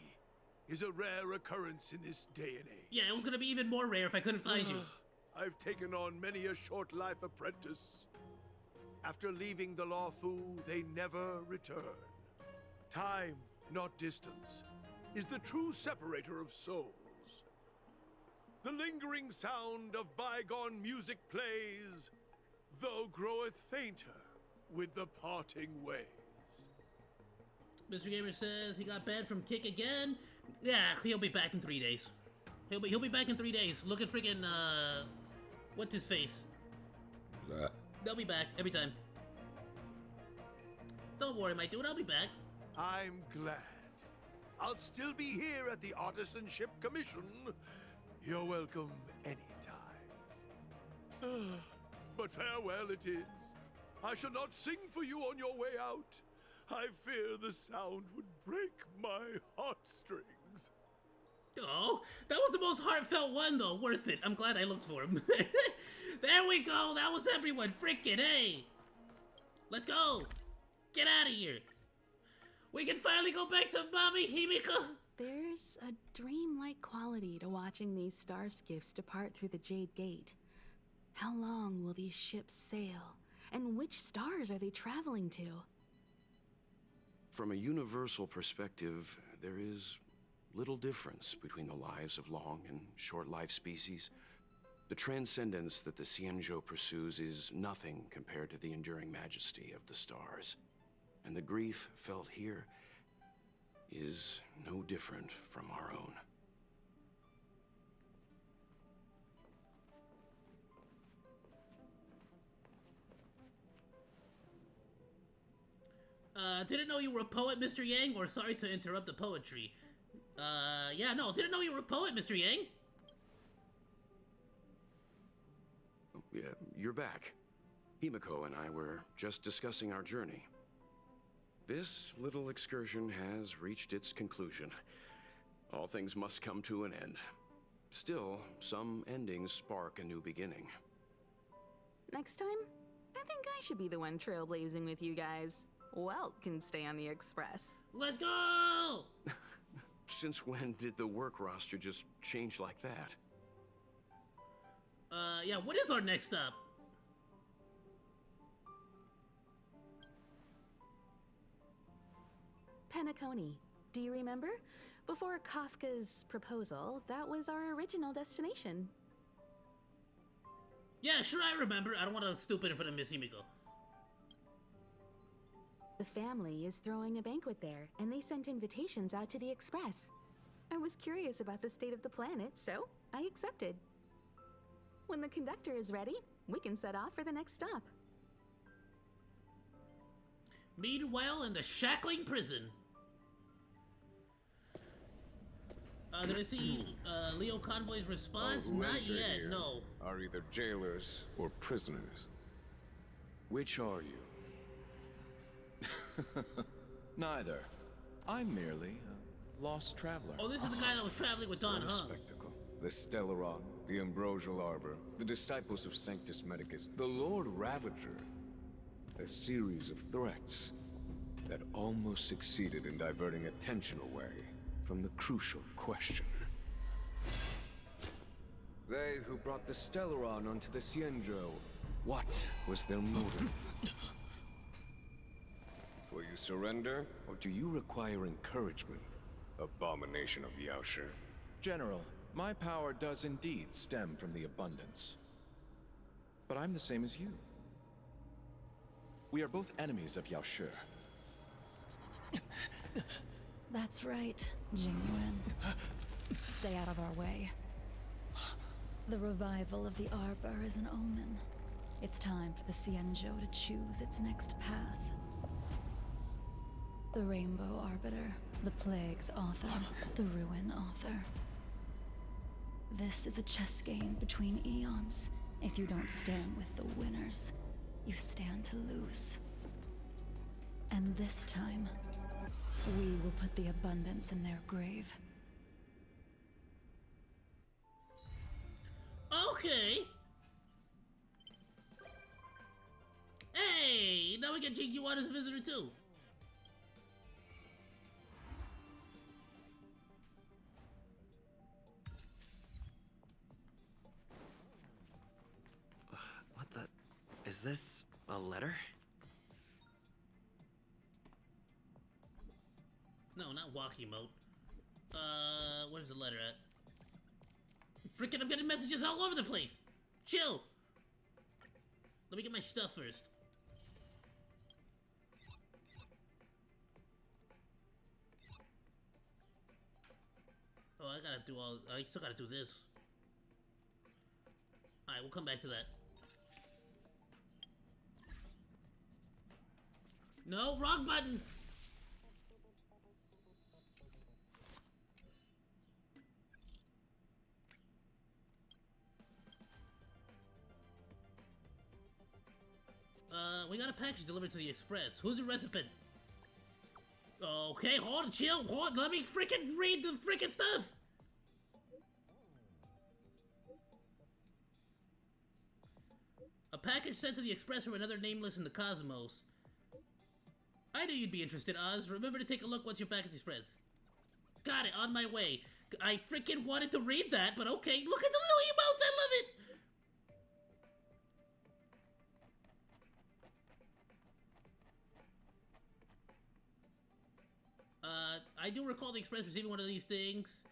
is a rare occurrence in this day and age. Yeah, it was gonna be even more rare if I couldn't find you. I've taken on many a short-life apprentice. After leaving the Law Fu, they never return. Time, not distance, is the true separator of souls. The lingering sound of bygone music plays, though groweth fainter with the parting ways. Mr. Gamer says he got banned from Kick again. Yeah, he'll be back in 3 days. He'll be back in 3 days. Look at freaking what's his face? They'll be back every time. Don't worry, my dude. I'll be back. I'm glad. I'll still be here at the Artisanship Commission. You're welcome anytime. But farewell it is. I shall not sing for you on your way out. I fear the sound would break my heartstrings. Oh, that was the most heartfelt one, though. Worth it. I'm glad I looked for him. There we go. That was everyone. Frickin' hey. Let's go. Get out of here. We can finally go back to Mommy Himiko. There's a dreamlike quality to watching these star skiffs depart through the Jade Gate. How long will these ships sail? And which stars are they traveling to? From a universal perspective, there is little difference between the lives of long and short-lived species. The transcendence that the Xianzhou pursues is nothing compared to the enduring majesty of the stars. And the grief felt here is no different from our own. Didn't know you were a poet, Mr. Yang, or sorry to interrupt the poetry. Yeah, no, didn't know you were a poet, Mr. Yang. Yeah, you're back. Himiko and I were just discussing our journey. This little excursion has reached its conclusion. All things must come to an end. Still, some endings spark a new beginning. Next time, I think I should be the one trailblazing with you guys. Welt can stay on the Express. Let's go! Since when did the work roster just change like that? Yeah, what is our next stop? Penacony. Do you remember? Before Kafka's proposal, that was our original destination. Yeah, sure, I remember. I don't want to stupid in front of Miss Himiko. The family is throwing a banquet there, and they sent invitations out to the Express. I was curious about the state of the planet, so I accepted. When the conductor is ready, we can set off for the next stop. Meanwhile, in the shackling prison. Did I see Leo Convoy's response? All who Not enter yet, here no. Are either jailers or prisoners. Which are you? Neither. I'm merely a lost traveler. Oh, this is the guy that was traveling with Don, What a huh? spectacle. The Stellaron, the Ambrosial Arbor, the disciples of Sanctus Medicus, the Lord Ravager. A series of threats that almost succeeded in diverting attention away from the crucial question. They who brought the Stellaron onto the Xianzhou, what was their motive? Will you surrender, or do you require encouragement? Abomination of Yaoshi. General, my power does indeed stem from the abundance. But I'm the same as you. We are both enemies of Yaoshi. That's right, Jingwen. Stay out of our way. The revival of the Arbor is an omen. It's time for the Xianzhou to choose its next path. The Rainbow Arbiter, the Plague's author, the Ruin author. This is a chess game between eons. If you don't stand with the winners, you stand to lose. And this time, we will put the abundance in their grave. Okay. Hey, now we get GQ1 as a visitor too. What the? Is this a letter? No, not walkie mode. Where's the letter at? Freaking, I'm getting messages all over the place. Chill. Let me get my stuff first. Oh, I still gotta do this. Alright, we'll come back to that. No, wrong button! We got a package delivered to the Express. Who's the recipient? Okay, hold on, chill, hold on. Let me freaking read the freaking stuff. A package sent to the Express from another nameless in the cosmos. I knew you'd be interested, Oz. Remember to take a look once you're back at the Express. Got it, on my way. I freaking wanted to read that, but okay. Look at the little emotes, I love it! I do recall the Express receiving one of these things.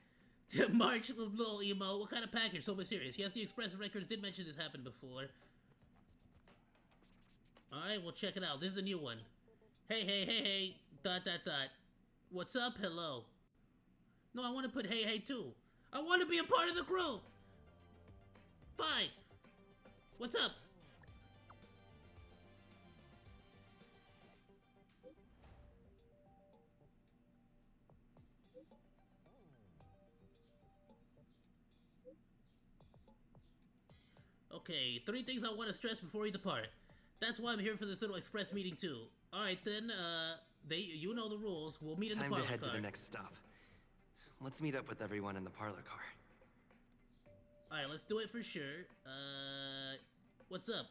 March, little emo. What kind of package? So mysterious. Yes, the Express records did mention this happened before. Alright, we'll check it out. This is the new one. Hey, hey, hey, hey. ... What's up? Hello. No, I want to put hey, hey, too. I want to be a part of the group. Fine. What's up? Okay, 3 things I want to stress before we depart. That's why I'm here for this little Express meeting too. Alright then, you know the rules. We'll meet in the parlor car. Time to head to the next stop. Let's meet up with everyone in the parlor car. Alright, let's do it for sure. What's up?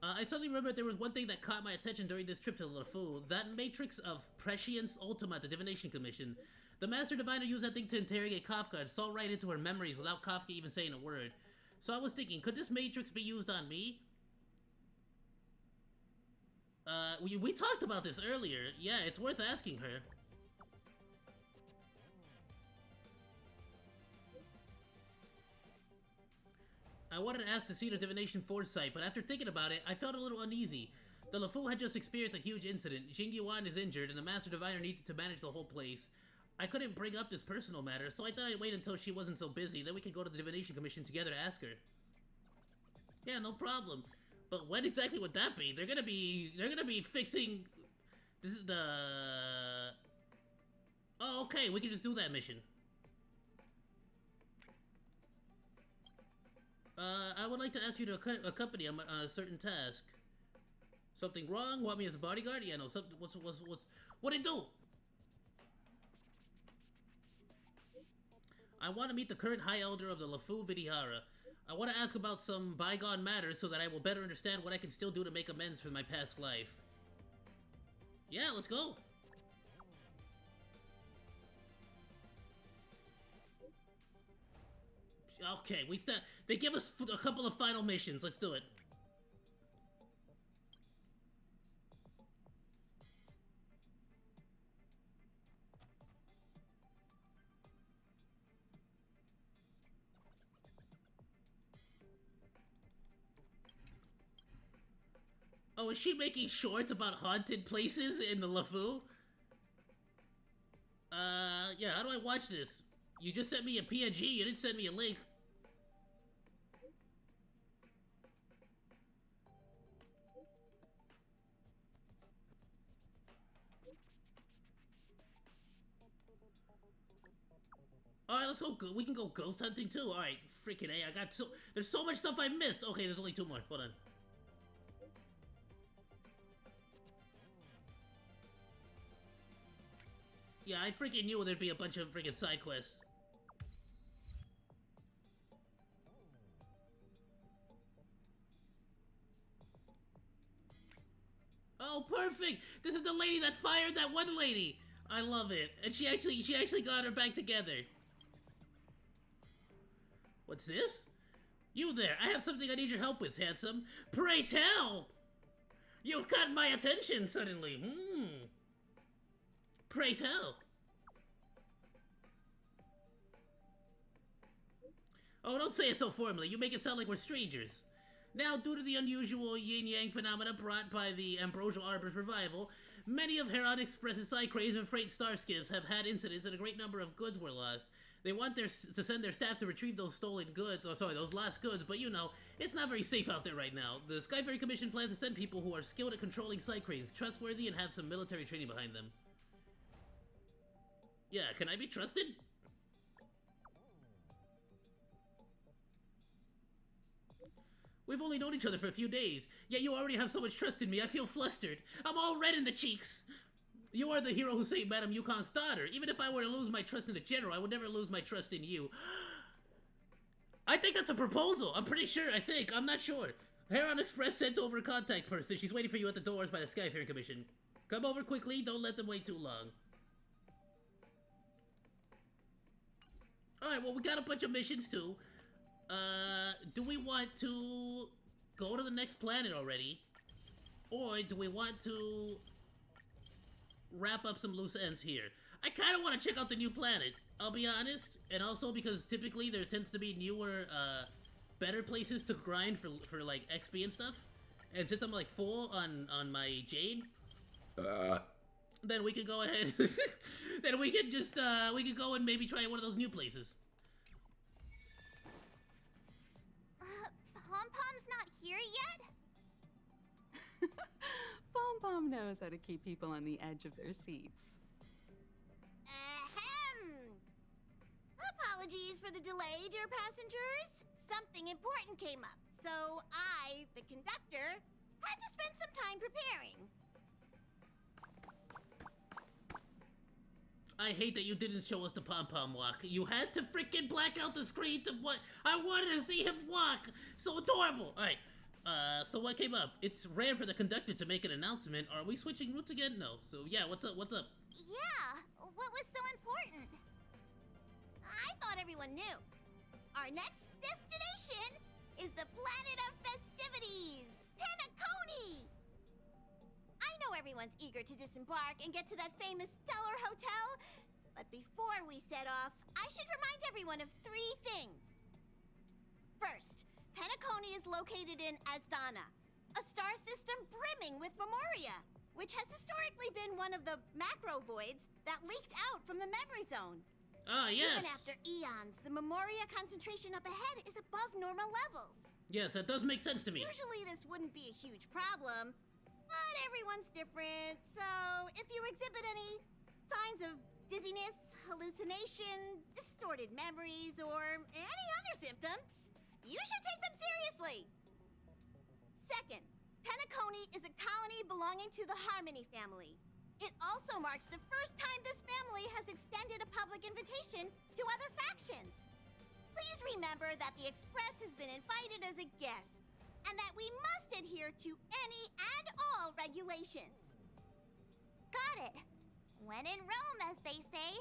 I suddenly remembered there was one thing that caught my attention during this trip to LeFou. That matrix of prescience ultima at the Divination Commission. The Master Diviner used that thing to interrogate Kafka and saw right into her memories without Kafka even saying a word. So I was thinking, could this matrix be used on me? We talked about this earlier. Yeah, it's worth asking her. I wanted to ask to see the Divination Foresight, but after thinking about it, I felt a little uneasy. The LeFou had just experienced a huge incident. Jing Yuan is injured, and the Master Diviner needs to manage the whole place. I couldn't bring up this personal matter, so I thought I'd wait until she wasn't so busy, then we could go to the Divination Commission together to ask her. Yeah, no problem. But when exactly would that be? They're gonna be fixing... This is the... Oh, okay, we can just do that mission. I would like to ask you to accompany on a certain task. Something wrong? Want me as a bodyguard? Yeah, no, something... What'd it do? I want to meet the current High Elder of the LeFou Vidihara. I want to ask about some bygone matters so that I will better understand what I can still do to make amends for my past life. Yeah, let's go. Okay, they give us a couple of final missions. Let's do it. Oh, is she making shorts about haunted places in the LeFou? Yeah, how do I watch this? You just sent me a PNG, you didn't send me a link. Alright, let's go. We can go ghost hunting too. Alright, freaking A. There's so much stuff I missed. Okay, there's only 2 more. Hold on. Yeah, I freaking knew there'd be a bunch of freaking side quests. Oh, perfect! This is the lady that fired that one lady! I love it. And she actually got her back together. What's this? You there, I have something I need your help with, handsome. Pray tell! You've caught my attention suddenly. Pray tell. Oh, don't say it so formally. You make it sound like we're strangers. Now, due to the unusual yin-yang phenomena brought by the Ambrosial Arbor's revival, many of Heron Express's cycranes and freight starskips have had incidents and a great number of goods were lost. They want to send their staff to retrieve those stolen goods, those lost goods, but you know, it's not very safe out there right now. The Skyferry Commission plans to send people who are skilled at controlling cycranes, trustworthy, and have some military training behind them. Yeah, can I be trusted? We've only known each other for a few days, yet you already have so much trust in me, I feel flustered. I'm all red in the cheeks. You are the hero who saved Madame Yukong's daughter. Even if I were to lose my trust in the general, I would never lose my trust in you. I think that's a proposal. I'm pretty sure, I'm not sure. Heron Express sent over a contact person. She's waiting for you at the doors by the Skyfaring Commission. Come over quickly, don't let them wait too long. Alright, well, we got a bunch of missions, too. Do we want to go to the next planet already? Or do we want to wrap up some loose ends here? I kind of want to check out the new planet, I'll be honest. And also because typically there tends to be newer, better places to grind for like, XP and stuff. And since I'm, like, full on my Jade, then we can go ahead. Then we can just, we can go and maybe try one of those new places. Pom-Pom's not here yet? Pom Pom knows how to keep people on the edge of their seats. Ahem! Apologies for the delay, dear passengers. Something important came up, so I, the conductor, had to spend some time preparing. I hate that you didn't show us the pom-pom walk. You had to freaking black out the screen to what? I wanted to see him walk. So adorable. All right. So what came up? It's rare for the conductor to make an announcement. Are we switching routes again? No. So yeah, what's up? What's up? Yeah, what was so important? I thought everyone knew. Our next destination is the planet of festivities, Penacony. I know everyone's eager to disembark and get to that famous Stellar Hotel, but before we set off, I should remind everyone of 3 things. First, Penacony is located in Asdana, a star system brimming with Memoria, which has historically been one of the macro voids that leaked out from the memory zone. Ah, yes. Even after eons, the Memoria concentration up ahead is above normal levels. Yes, that does make sense to me. Usually this wouldn't be a huge problem, but everyone's different, so if you exhibit any signs of dizziness, hallucination, distorted memories, or any other symptoms, you should take them seriously. Second, Penacony is a colony belonging to the Harmony family. It also marks the first time this family has extended a public invitation to other factions. Please remember that the Express has been invited as a guest, and that we must adhere to any and all regulations. Got it. When in Rome, as they say.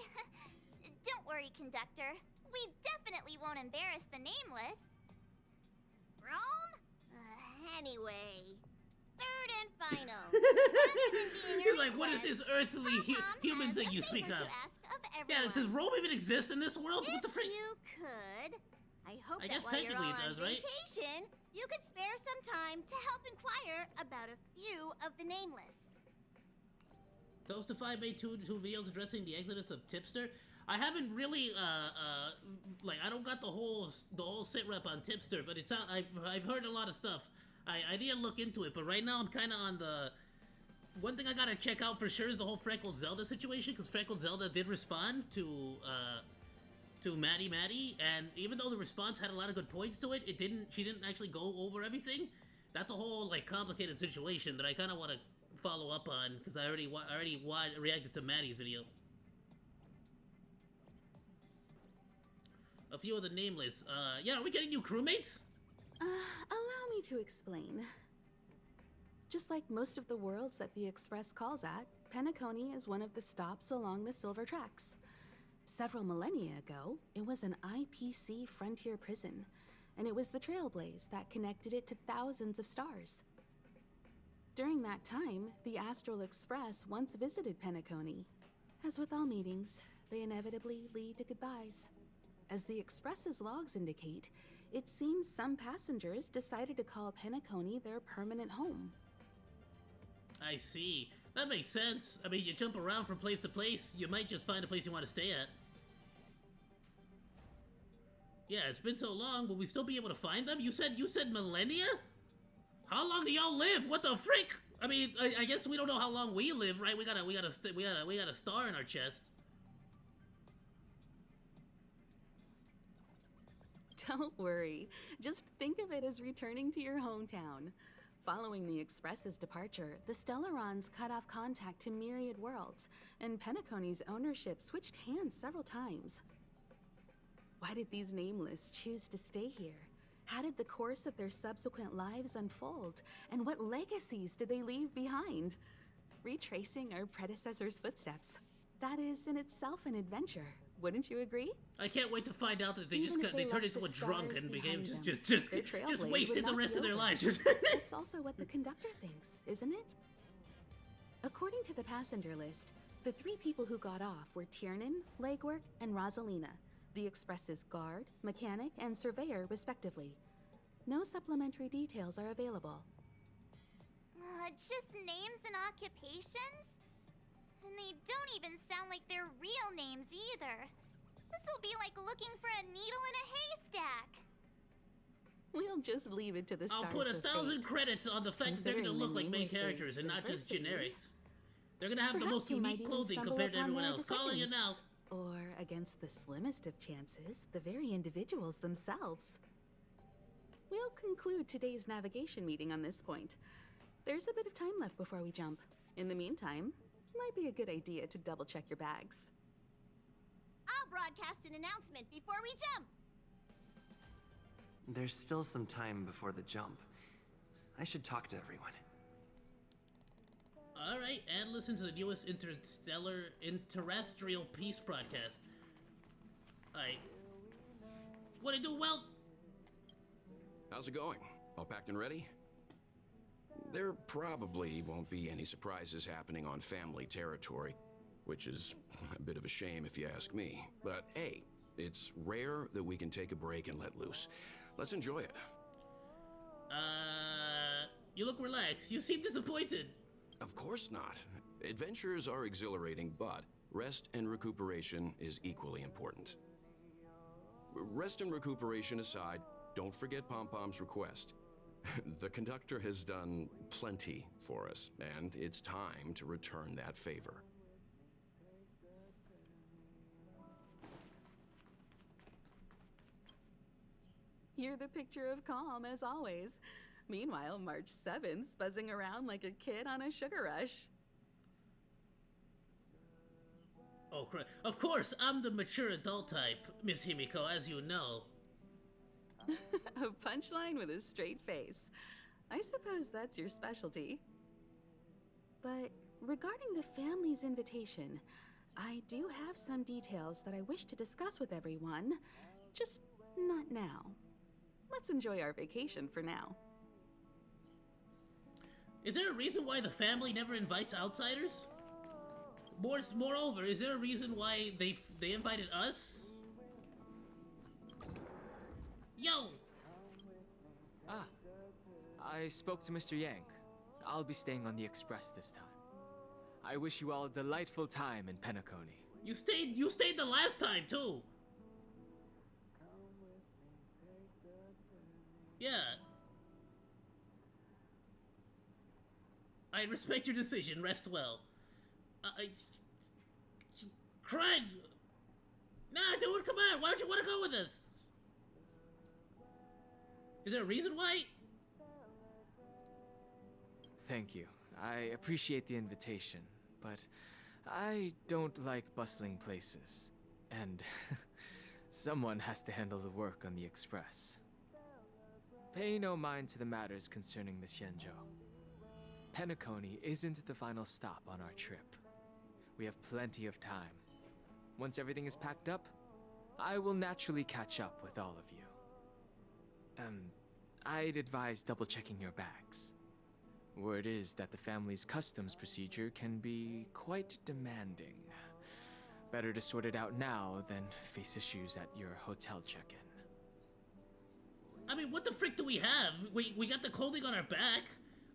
Don't worry, conductor. We definitely won't embarrass the nameless. Rome? Anyway, third and final. You're like, what is this earthly human thing you speak of? Yeah, does Rome even exist in this world? What the frick? You could. I hope I that guess while you're technically all it on does, right? vacation, you could spare some time to help inquire about a few of the nameless. Toastify made two videos addressing the exodus of Tipster. I haven't really, like, I don't got the whole sit rep on Tipster, but it's I've heard a lot of stuff. I need to look into it, but right now I'm kind of on the... One thing I gotta check out for sure is the whole Freckled Zelda situation, because Freckled Zelda did respond to Maddie, and even though the response had a lot of good points to it, she didn't actually go over everything. That's a whole, like, complicated situation that I kind of want to follow up on, because I already reacted to Maddie's video. A few of the nameless. Yeah, are we getting new crewmates? Allow me to explain. Just like most of the worlds that the Express calls at, Penacony is one of the stops along the Silver Tracks. Several millennia ago, it was an IPC frontier prison, and it was the Trailblaze that connected it to thousands of stars. During that time, the Astral Express once visited Penacony. As with all meetings, they inevitably lead to goodbyes. As the Express's logs indicate, it seems some passengers decided to call Penacony their permanent home. I see. That makes sense. I mean, you jump around from place to place, you might just find a place you want to stay at. Yeah, it's been so long, will we still be able to find them? You said millennia? How long do y'all live? What the frick? I mean, I guess we don't know how long we live, right? We got a star in our chest. Don't worry. Just think of it as returning to your hometown. Following the Express's departure, the Stellarons cut off contact to myriad worlds, and Penacony's ownership switched hands several times. Why did these Nameless choose to stay here? How did the course of their subsequent lives unfold? And what legacies did they leave behind? Retracing our predecessors' footsteps. That is in itself an adventure, wouldn't you agree? I can't wait to find out that they Even just if they turned left into a the drunk stars and became behind them, just their trailblaze wasted would the not rest be of their over. lives. That's also what the conductor thinks, isn't it? According to the passenger list, the 3 people who got off were Tiernan, Legwork, and Rosalina, the Express's guard, mechanic, and surveyor, respectively. No supplementary details are available. Just names and occupations? And they don't even sound like their real names either. This'll be like looking for a needle in a haystack. We'll just leave it to the stars I'll put of 1,000 fate. credits on the fact that they're gonna Considering look the like main Nameless's characters and not just diversity, generics. They're gonna have the perhaps most we might unique even clothing stumble compared to upon everyone their else. Calling it now. descendants. Or, against the slimmest of chances, the very individuals themselves. We'll conclude today's navigation meeting on this point. There's a bit of time left before we jump. In the meantime, might be a good idea to double-check your bags. I'll broadcast an announcement before we jump. There's still some time before the jump. I should talk to everyone. Alright, and listen to the newest interterrestrial peace broadcast. Alright. What do you do, Well? How's it going? All packed and ready? There probably won't be any surprises happening on family territory, which is a bit of a shame if you ask me. But hey, it's rare that we can take a break and let loose. Let's enjoy it. You look relaxed. You seem disappointed. Of course not. Adventures are exhilarating, but rest and recuperation is equally important. Rest and recuperation aside, don't forget Pom-Pom's request. The conductor has done plenty for us, and it's time to return that favor. You're the picture of calm, as always. Meanwhile, March 7th's buzzing around like a kid on a sugar rush. Oh, crap. Of course, I'm the mature adult type, Miss Himiko, as you know. A punchline with a straight face. I suppose that's your specialty. But regarding the family's invitation, I do have some details that I wish to discuss with everyone, just not now. Let's enjoy our vacation for now. Is there a reason why the family never invites outsiders? Moreover, is there a reason why they invited us? Yo! Ah, I spoke to Mr. Yang. I'll be staying on the Express this time. I wish you all a delightful time in Penacony. You stayed the last time too. Yeah. I respect your decision. Rest well. Craig! Nah, dude, come on. Why don't you want to go with us? Is there a reason why? Thank you. I appreciate the invitation, but I don't like bustling places. And someone has to handle the work on the Express. Pay no mind to the matters concerning the Xianzhou. Penacony isn't the final stop on our trip. We have plenty of time. Once everything is packed up, I will naturally catch up with all of you. I'd advise double-checking your bags. Word is that the family's customs procedure can be quite demanding. Better to sort it out now than face issues at your hotel check-in. I mean, what the frick do we have? We got the clothing on our back.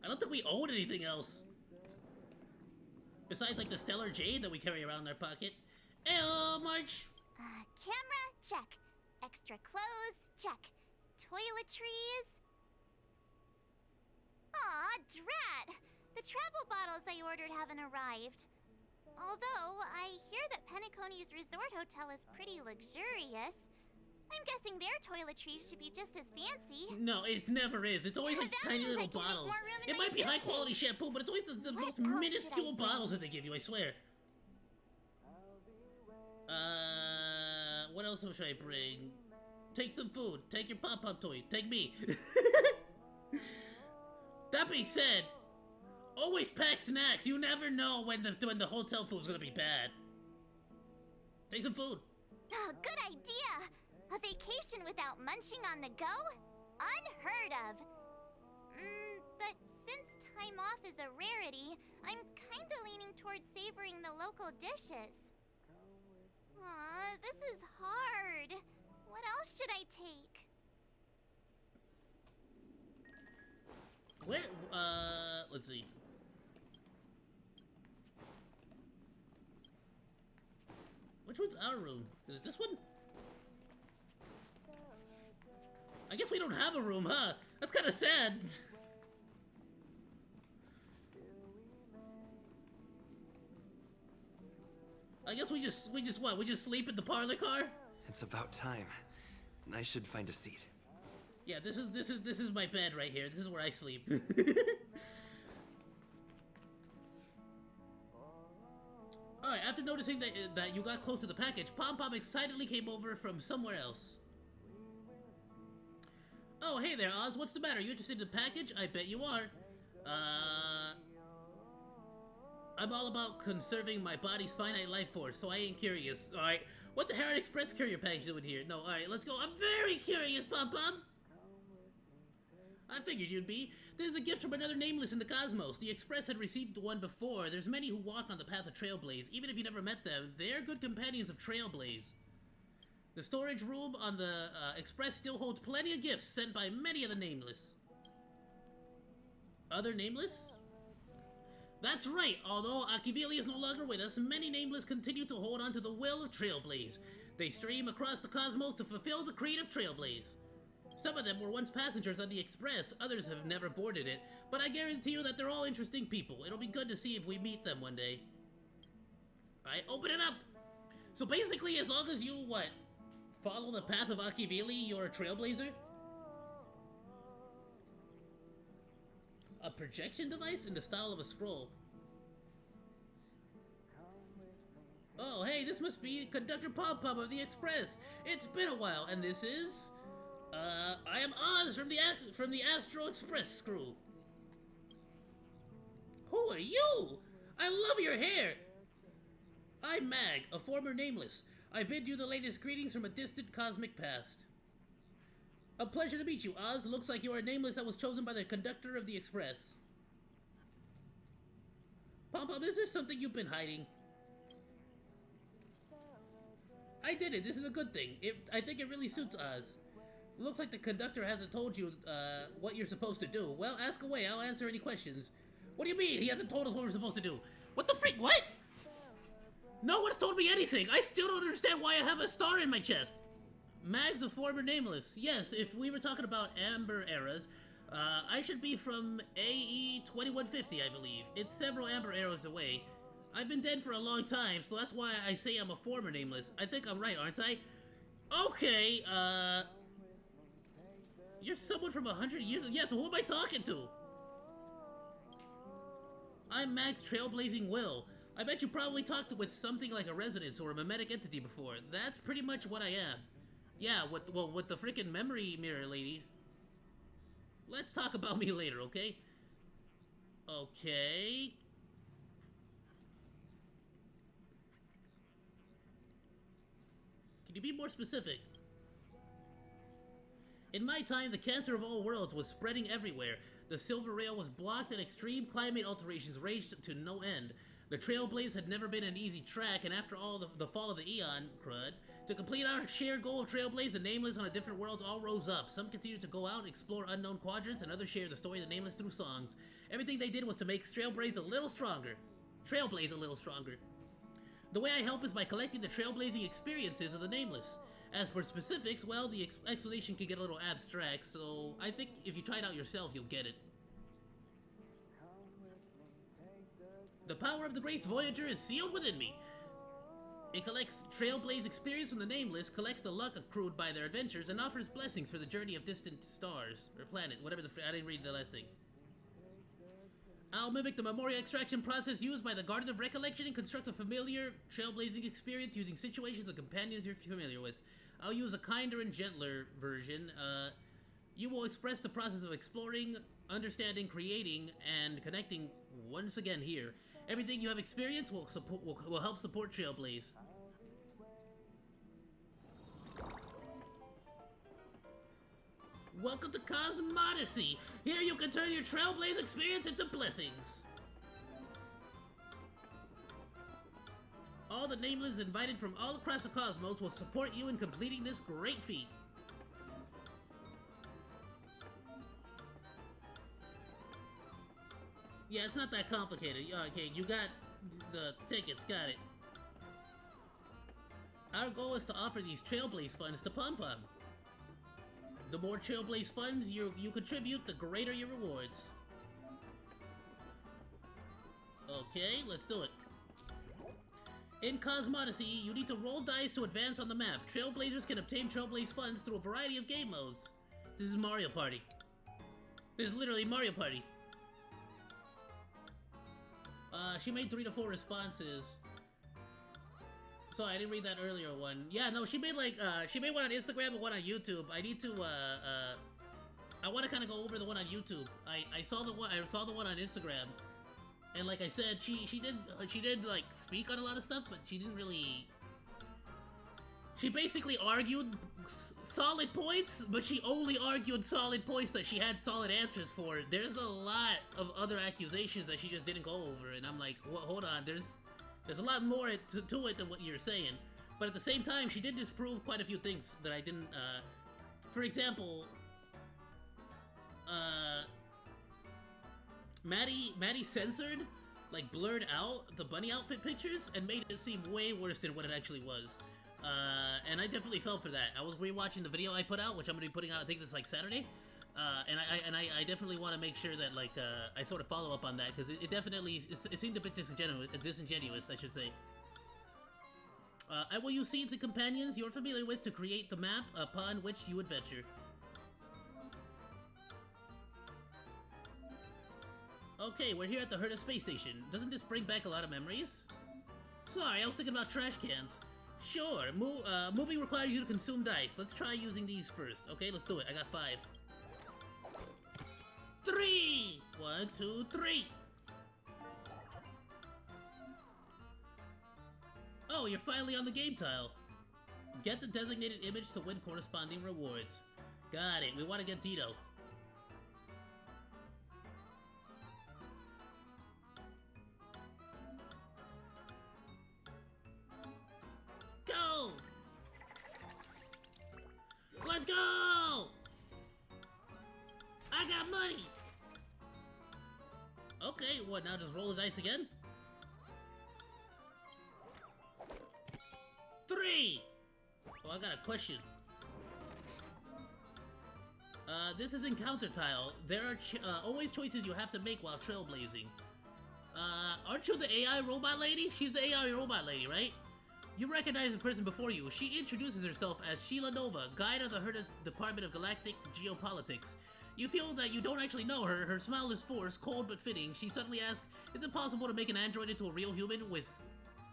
I don't think we own anything else. Besides, like, the stellar jade that we carry around in our pocket. Ayo, March! Camera, check. Extra clothes, check. Toiletries. Aw, drat! The travel bottles I ordered haven't arrived. Although, I hear that Penacony's resort hotel is pretty luxurious. I'm guessing their toiletries should be just as fancy. No, it never is. It's always like That tiny means I little can make bottles. more room in It my might be high suitcase. quality shampoo, but it's always the most else should I minuscule bring? bottles that they give you, I swear. What else should I bring? Take some food. Take your pop-up toy. Take me. That being said, always pack snacks. You never know when the hotel food's gonna be bad. Take some food. Oh, good idea! A vacation without munching on the go? Unheard of. But since time off is a rarity, I'm kinda leaning towards savoring the local dishes. Aw, this is hard. What else should I take? Where, let's see. Which one's our room? Is it this one? I guess we don't have a room, huh? That's kind of sad. I guess we just what? We just sleep in the parlor car? It's about time. I should find a seat. Yeah, this is my bed right here. This is where I sleep. Alright, after noticing that you got close to the package, Pom Pom excitedly came over from somewhere else. Oh, hey there, Oz. What's the matter? You interested in the package? I bet you are. I'm all about conserving my body's finite life force, so I ain't curious. Alright, what the Heron Express courier package doing here? No, alright, let's go. I'm very curious, Pom Pom. I figured you'd be. This is a gift from another nameless in the cosmos. The Express had received one before. There's many who walk on the path of Trailblaze. Even if you never met them, they're good companions of Trailblaze. The storage room on the Express still holds plenty of gifts sent by many of the nameless. Other nameless? That's right. Although Akivili is no longer with us, many nameless continue to hold on to the will of Trailblaze. They stream across the cosmos to fulfill the creed of Trailblaze. Some of them were once passengers on the Express, others have never boarded it, but I guarantee you that they're all interesting people. It'll be good to see if we meet them one day. Alright, open it up! So basically, as long as you, what, follow the path of Akivili, you're a Trailblazer? A projection device in the style of a scroll. Oh, hey, this must be Conductor Pom Pom of the Express. It's been a while, and this is... I am Oz from the Astro Express crew. Who are you? I love your hair. I'm Mag, a former nameless. I bid you the latest greetings from a distant cosmic past. A pleasure to meet you, Oz. Looks like you are a nameless that was chosen by the conductor of the Express. Pom Pom, is there something you've been hiding? I did it. This is a good thing. I think it really suits Oz. Looks like the conductor hasn't told you, what you're supposed to do. Well, ask away. I'll answer any questions. What do you mean? He hasn't told us what we're supposed to do. What the freak? What? No one's told me anything. I still don't understand why I have a star in my chest. Mag's a former nameless. Yes, if we were talking about Amber eras, I should be from AE 2150, I believe. It's several Amber eras away. I've been dead for a long time, so that's why I say I'm a former nameless. I think I'm right, aren't I? Okay, you're someone from 100 years ago? Yeah, so who am I talking to? I'm Mag's Trailblazing Will. I bet you probably talked with something like a resonance or a mimetic entity before. That's pretty much what I am. Yeah, with the freaking memory mirror lady. Let's talk about me later, okay? Okay. Can you be more specific? In my time, the cancer of all worlds was spreading everywhere. The Silver Rail was blocked and extreme climate alterations raged to no end. The Trailblaze had never been an easy track, and after all the fall of the Eon, crud, to complete our shared goal of Trailblaze, the Nameless on a different worlds all rose up. Some continued to go out and explore unknown quadrants, and others shared the story of the Nameless through songs. Everything they did was to make Trailblaze a little stronger. Trailblaze a little stronger. The way I help is by collecting the trailblazing experiences of the Nameless. As for specifics, well, the explanation can get a little abstract, so I think if you try it out yourself, you'll get it. The power of the Graced Voyager is sealed within me. It collects Trailblaze experience from the nameless, collects the luck accrued by their adventures, and offers blessings for the journey of distant stars or planets. Whatever I didn't read the last thing. I'll mimic the memoria extraction process used by the Garden of Recollection and construct a familiar trailblazing experience using situations and companions you're familiar with. I'll use a kinder and gentler version. You will express the process of exploring, understanding, creating, and connecting once again here. Everything you have experienced will help support Trailblaze. Welcome to Cosmodicy! Here you can turn your Trailblaze experience into blessings! All the nameless invited from all across the cosmos will support you in completing this great feat. Yeah, it's not that complicated. Okay, you got the tickets, got it. Our goal is to offer these Trailblaze funds to Pom Pom. The more Trailblaze funds you contribute, the greater your rewards. Okay, let's do it. In Cosmodicy, you need to roll dice to advance on the map. Trailblazers can obtain Trailblaze funds through a variety of game modes. This is Mario Party. This is literally Mario Party. She made 3 to 4 responses. So I didn't read that earlier one. Yeah, no, she made like, she made one on Instagram and one on YouTube. I need to, I want to kind of go over the one on YouTube. I saw the one on Instagram. And like I said, she did like speak on a lot of stuff, but she didn't really... She basically argued solid points, but she only argued solid points that she had solid answers for. There's a lot of other accusations that she just didn't go over, and I'm like, well, hold on, there's a lot more to it than what you're saying. But at the same time, she did disprove quite a few things that I didn't, for example, Maddie censored, like blurred out the bunny outfit pictures and made it seem way worse than what it actually was. And I definitely fell for that. I was rewatching the video I put out, which I'm gonna be putting out, I think it's like Saturday. And I definitely want to make sure that like I sort of follow up on that, because it definitely it seemed a bit disingenuous, I should say. I will use seeds and companions you're familiar with to create the map upon which you adventure. Okay, we're here at the Herta space station. Doesn't this bring back a lot of memories? Sorry, I was thinking about trash cans. Sure, moving requires you to consume dice. Let's try using these first. Okay, let's do it. I got 5. 3! 1, 2, 3! Oh, you're finally on the game tile. Get the designated image to win corresponding rewards. Got it. We want to get Dito. Go! Let's go! I got money! Okay, what, now just roll the dice again? 3! Oh, I got a question. This is encounter tile. There are always choices you have to make while trailblazing. Aren't you the AI robot lady? She's the AI robot lady, right? You recognize the person before you. She introduces herself as Sheila Nova, guide of the Herta Department of Galactic Geopolitics. You feel that you don't actually know her. Her smile is forced, cold but fitting. She suddenly asks, is it possible to make an android into a real human with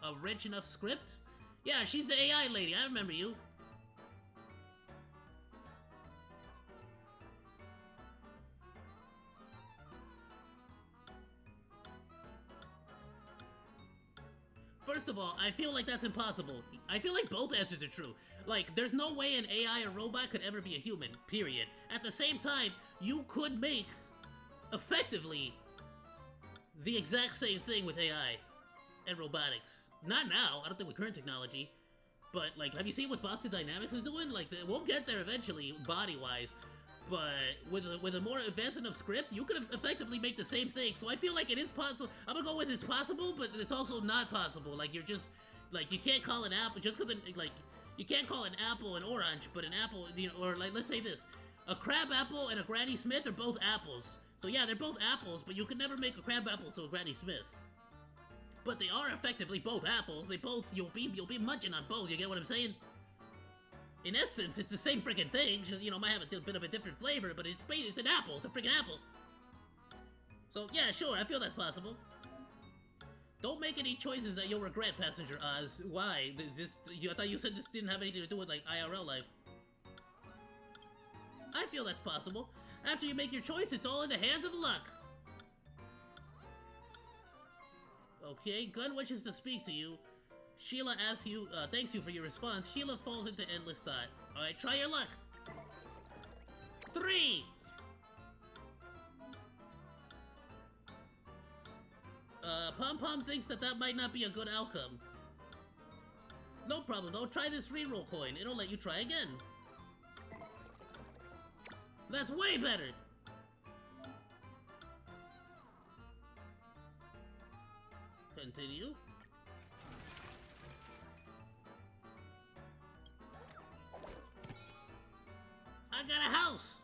a rich enough script? Yeah, she's the AI lady. I remember you. First of all, I feel like that's impossible. I feel like both answers are true. Like, there's no way an AI or robot could ever be a human, period. At the same time, you could make, effectively, the exact same thing with AI and robotics. Not now, I don't think with current technology, but, like, have you seen what Boston Dynamics is doing? Like, we'll get there eventually, body-wise, but with a more advanced enough script, you could effectively make the same thing. So I feel like it is possible. I'm gonna go with it's possible, but it's also not possible. Like, you're just, like, you can't call an apple, just because, like, you can't call an apple an orange, but an apple, you know, or, like, let's say this. A crab apple and a Granny Smith are both apples. So yeah, they're both apples, but you could never make a crab apple to a Granny Smith. but they are effectively both apples. They both, you'll be munching on both, you get what I'm saying? In essence, it's the same freaking thing, just, you know, might have a bit of a different flavor, but it's an apple, it's a freaking apple. So, yeah, sure, I feel that's possible. Don't make any choices that you'll regret, Passenger Oz. Why? I thought you said this didn't have anything to do with, like, IRL life. I feel that's possible. After you make your choice, it's all in the hands of luck. Okay, Gun wishes to speak to you. Sheila asks you, thanks you for your response. Sheila falls into endless thought. Alright, try your luck. 3! Pom Pom thinks that might not be a good outcome. No problem though, try this reroll coin. It'll let you try again. That's way better! Continue. I got a house!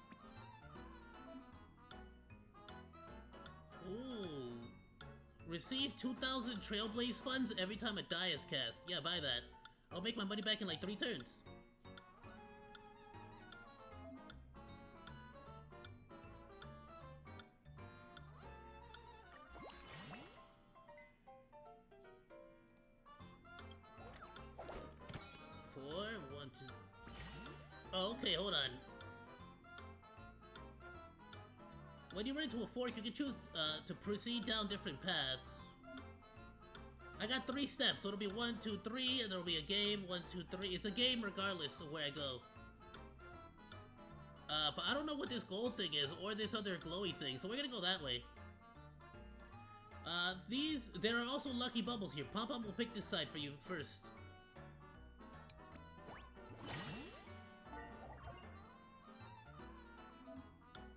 Ooh. Receive 2,000 Trailblaze funds every time a die is cast. Yeah, buy that. I'll make my money back in like 3 turns. Oh, okay, hold on. When you run into a fork, you can choose to proceed down different paths. I got 3 steps, so it'll be 1, 2, 3, and there'll be a game. 1, 2, 3. It's a game regardless of where I go. But I don't know what this gold thing is, or this other glowy thing, so we're gonna go that way. There are also lucky bubbles here. Pom Pom will pick this side for you first.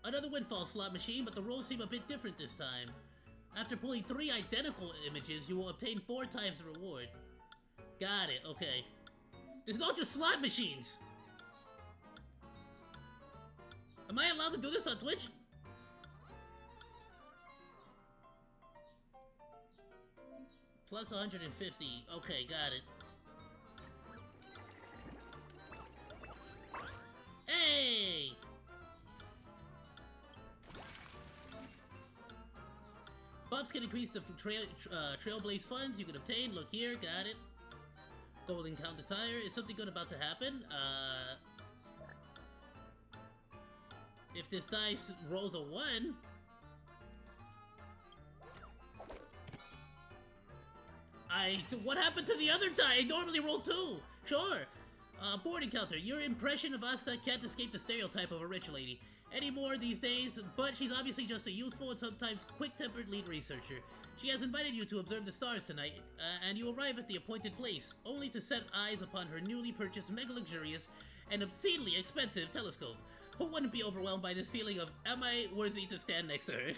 Another windfall slot machine, but the rolls seem a bit different this time. After pulling 3 identical images, you will obtain 4 times the reward. Got it, okay. This is all just slot machines! Am I allowed to do this on Twitch? Plus 150. Okay, got it. Hey! Buffs can increase the Trailblaze funds you can obtain. Look here, got it. Golden counter tire. Is something good about to happen? If this dice rolls a 1... What happened to the other die? I normally roll 2. Sure. Boarding counter. Your impression of Asta can't escape the stereotype of a rich lady anymore these days, but she's obviously just a youthful and sometimes quick-tempered lead researcher. She has invited you to observe the stars tonight, and you arrive at the appointed place, only to set eyes upon her newly purchased mega-luxurious and obscenely expensive telescope. Who wouldn't be overwhelmed by this feeling of, am I worthy to stand next to her?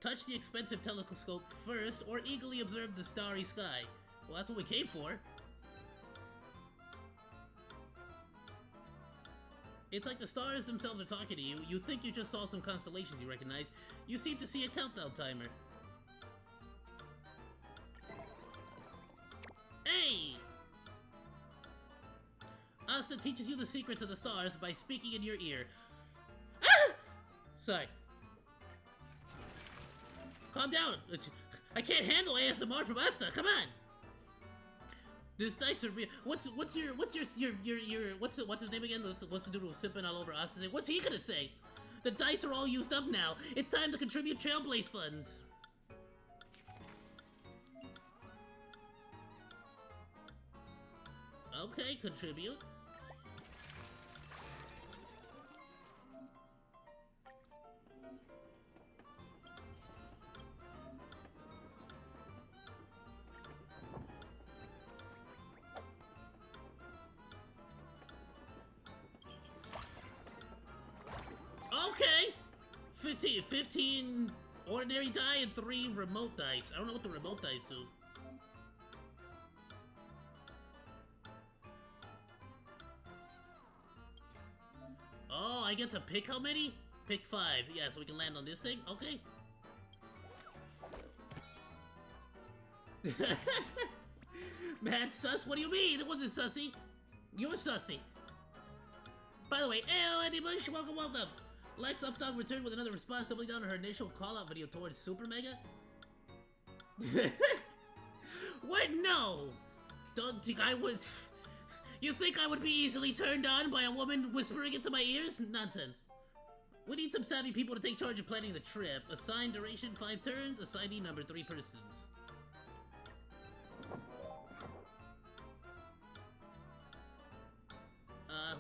Touch the expensive telescope first, or eagerly observe the starry sky. Well, that's what we came for. It's like the stars themselves are talking to you. You think you just saw some constellations you recognize. You seem to see a countdown timer. Hey! Asta teaches you the secrets of the stars by speaking in your ear. Ah! Sorry. Calm down. I can't handle ASMR from Asta. Come on. This dice are real. What's his name again? What's the dude who's sipping all over Asta? What's he gonna say? The dice are all used up now. It's time to contribute Trailblaze funds. Okay, contribute. Okay! 15 ordinary die and 3 remote dice. I don't know what the remote dice do. Oh, I get to pick how many? Pick 5. Yeah, so we can land on this thing? Okay. Man, sus? What do you mean? It wasn't sussy. You're sussy. By the way, Ayo, Andy Bush, welcome, welcome. Lex Updog returned with another response, doubling down on her initial call-out video towards Super Mega. What? No! Don't think I would... You think I would be easily turned on by a woman whispering into my ears? Nonsense. We need some savvy people to take charge of planning the trip. Assigned duration 5 turns, assignee number 3 persons.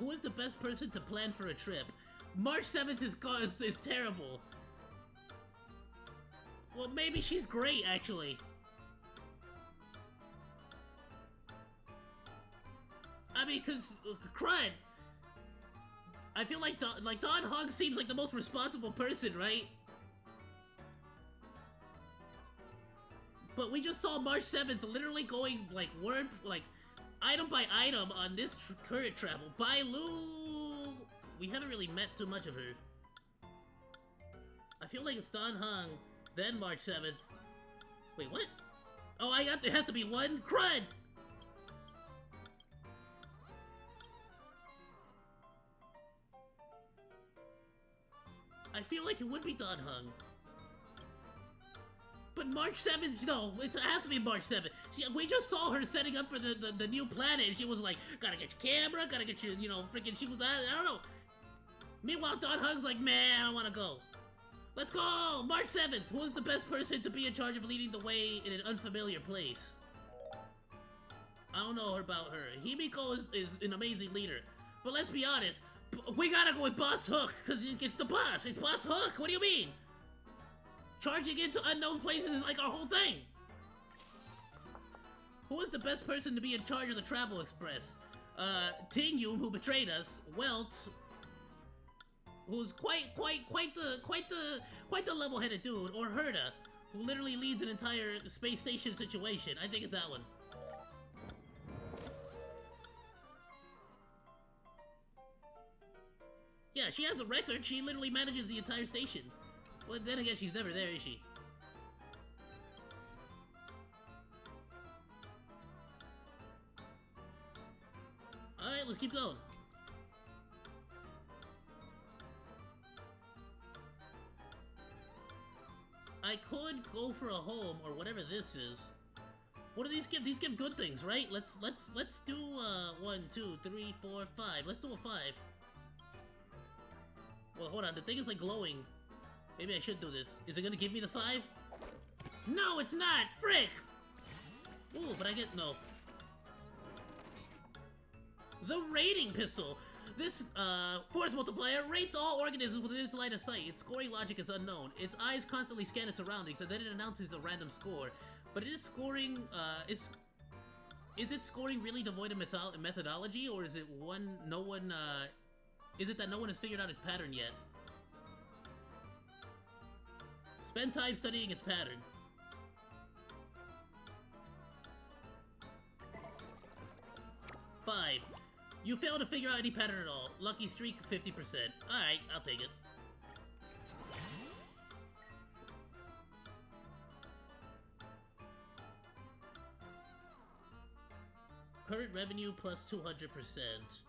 Who is the best person to plan for a trip? March 7th is terrible. Well, maybe she's great, actually. I mean, cause crud. I feel like Don Hog seems like the most responsible person, right? But we just saw March 7th literally going like item by item on this current travel. Bai Lu, we haven't really met too much of her. I feel like it's Don Hong, then March 7th. Wait, what? Oh, it has to be one? Crud! I feel like it would be Don Hung. But March 7th, no, it has to be March 7th. We just saw her setting up for the new planet, and she was like, gotta get your camera, gotta get your, you know, freaking, she was, I don't know. Meanwhile, Don Hung's like, man, I don't wanna go. Let's go! March 7th, who is the best person to be in charge of leading the way in an unfamiliar place? I don't know about her. Himiko is an amazing leader. But let's be honest, we gotta go with Boss Hook, because it's the boss. It's Boss Hook, what do you mean? Charging into unknown places is like our whole thing. Who is the best person to be in charge of the Travel Express? Tingyum, who betrayed us. Welt, who's quite the level-headed dude. Or Herda, who literally leads an entire space station situation. I think it's that one. Yeah, she has a record. She literally manages the entire station. Well, then again, she's never there, is she? Alright, let's keep going. I could go for a home, or whatever this is. What do these give? These give good things, right? Let's do, 1, 2, 3, 4, 5. Let's do a 5. Well, hold on, the thing is like glowing. Maybe I should do this. Is it gonna give me the 5? No, it's not! Frick! Ooh, but I get no. The rating pistol. This, force multiplier rates all organisms within its line of sight. Its scoring logic is unknown. Its eyes constantly scan its surroundings, and then it announces a random score. But it is scoring, is it scoring really devoid of methodology, or is it is it that no one has figured out its pattern yet? Spend time studying its pattern. Five. You fail to figure out any pattern at all. Lucky streak, 50%. Alright, I'll take it. Current revenue plus 200%.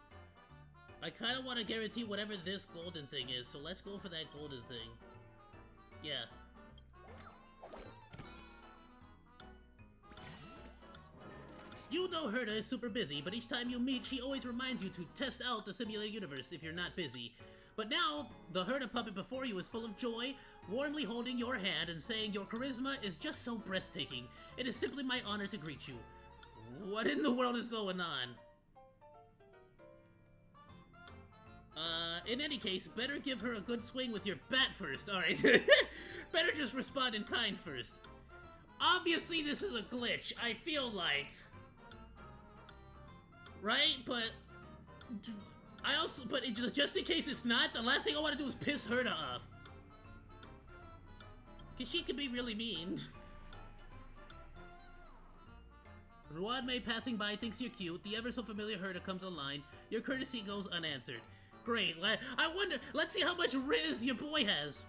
I kind of want to guarantee whatever this golden thing is, so let's go for that golden thing. Yeah. You know Herda is super busy, but each time you meet, she always reminds you to test out the simulated universe if you're not busy. But now, the Herda puppet before you is full of joy, warmly holding your hand and saying your charisma is just so breathtaking. It is simply my honor to greet you. What in the world is going on? In any case, better give her a good swing with your bat first, alright? Better just respond in kind first. Obviously this is a glitch, I feel like. Right? But just in case it's not, the last thing I want to do is piss Herda off. Cause she could be really mean. Ruan May passing by thinks you're cute. The ever so familiar Herda comes online. Your courtesy goes unanswered. Great. I wonder, let's see how much Riz your boy has.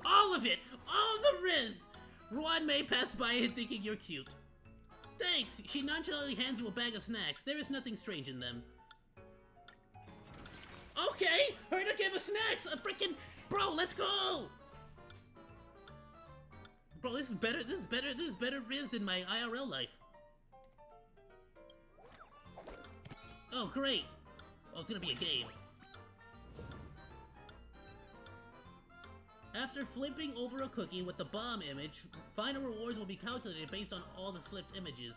All of it! All the Riz! Ruan May passed by it thinking you're cute. Thanks! She nonchalantly hands you a bag of snacks. There is nothing strange in them. Okay! Her to give us snacks! A freaking... Bro, let's go! Bro, this is better Riz than my IRL life. Oh, great! Oh, it's gonna be a game. After flipping over a cookie with the bomb image, final rewards will be calculated based on all the flipped images.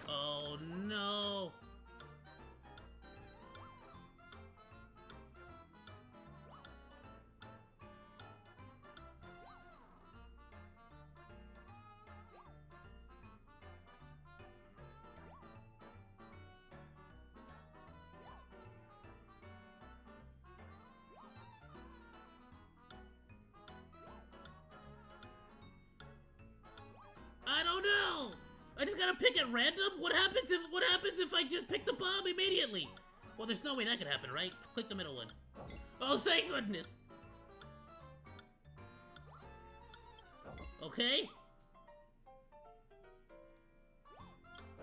Oh no! I don't know! I just gotta pick at random? What happens if I just pick the bomb immediately? Well, there's no way that could happen, right? Click the middle one. Oh, thank goodness! Okay.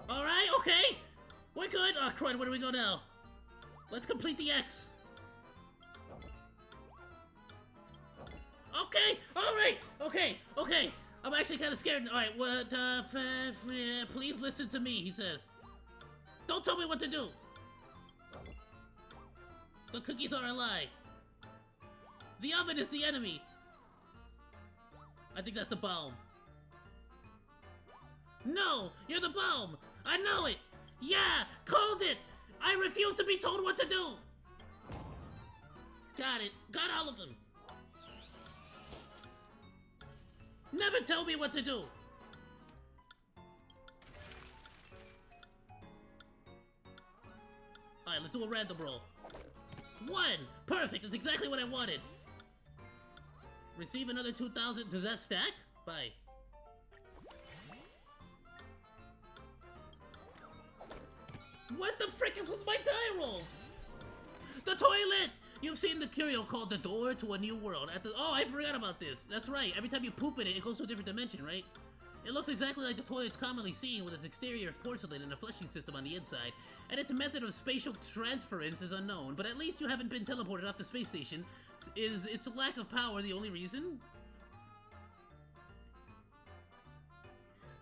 Alright, okay! We're good! Oh, crud, where do we go now? Let's complete the X. Okay! Alright! Okay! I'm actually kind of scared. Alright, what, please listen to me, he says. Don't tell me what to do! The cookies are a lie. The oven is the enemy. I think that's the bomb. No! You're the bomb! I know it! Yeah! Called it! I refuse to be told what to do! Got it. Got all of them. Never tell me what to do! Alright, let's do a random roll. 1! Perfect! That's exactly what I wanted! Receive another 2,000. Does that stack? Bye. What the frick is with my die rolls? The toilet! You've seen the curio called The Door to a New World. Oh, I forgot about this. That's right. Every time you poop in it, it goes to a different dimension, right? It looks exactly like the toilets commonly seen, with its exterior of porcelain and a flushing system on the inside. And its method of spatial transference is unknown, but at least you haven't been teleported off the space station. Is its lack of power the only reason?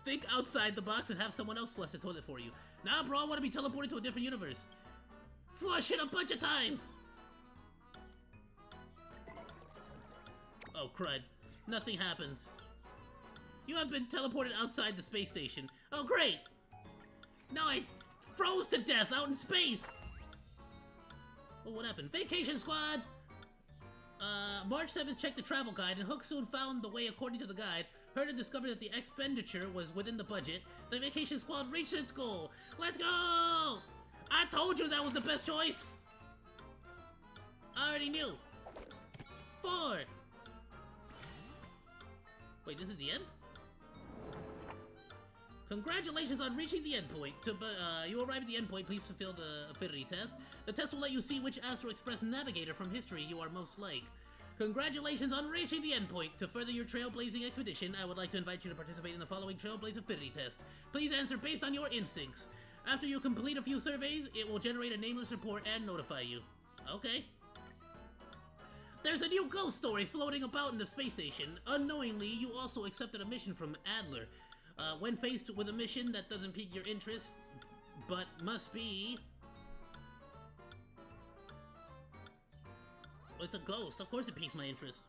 Think outside the box and have someone else flush the toilet for you. Nah, bro, I want to be teleported to a different universe. Flush it a bunch of times! Oh, crud. Nothing happens. You have been teleported outside the space station. Oh, great! Now I froze to death out in space! Oh, what happened? Vacation squad! March 7th checked the travel guide, and Hook soon found the way according to the guide. Heard and discovered that the expenditure was within the budget. The vacation squad reached its goal. Let's go! I told you that was the best choice! I already knew. 4! Wait, this is the end? Congratulations on reaching the endpoint. You arrive at the endpoint, please fulfill the affinity test. The test will let you see which Astro Express navigator from history you are most like. Congratulations on reaching the endpoint. To further your trailblazing expedition, I would like to invite you to participate in the following Trailblaze affinity test. Please answer based on your instincts. After you complete a few surveys, it will generate a nameless report and notify you. Okay. There's a new ghost story floating about in the space station. Unknowingly, you also accepted a mission from Adler. When faced with a mission that doesn't pique your interest, but must be... Well, it's a ghost. Of course it piques my interest.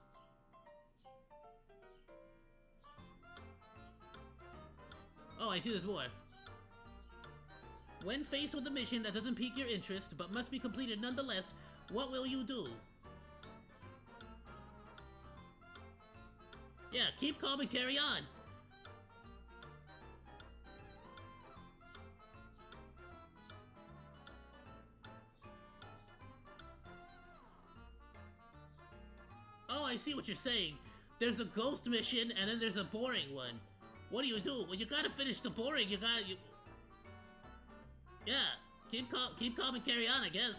Oh, I see there's more. When faced with a mission that doesn't pique your interest, but must be completed nonetheless, what will you do? Yeah, keep calm and carry on. Oh, I see what you're saying. There's a ghost mission, and then there's a boring one. What do you do? Well, you gotta finish the boring, Yeah, keep calm and carry on, I guess.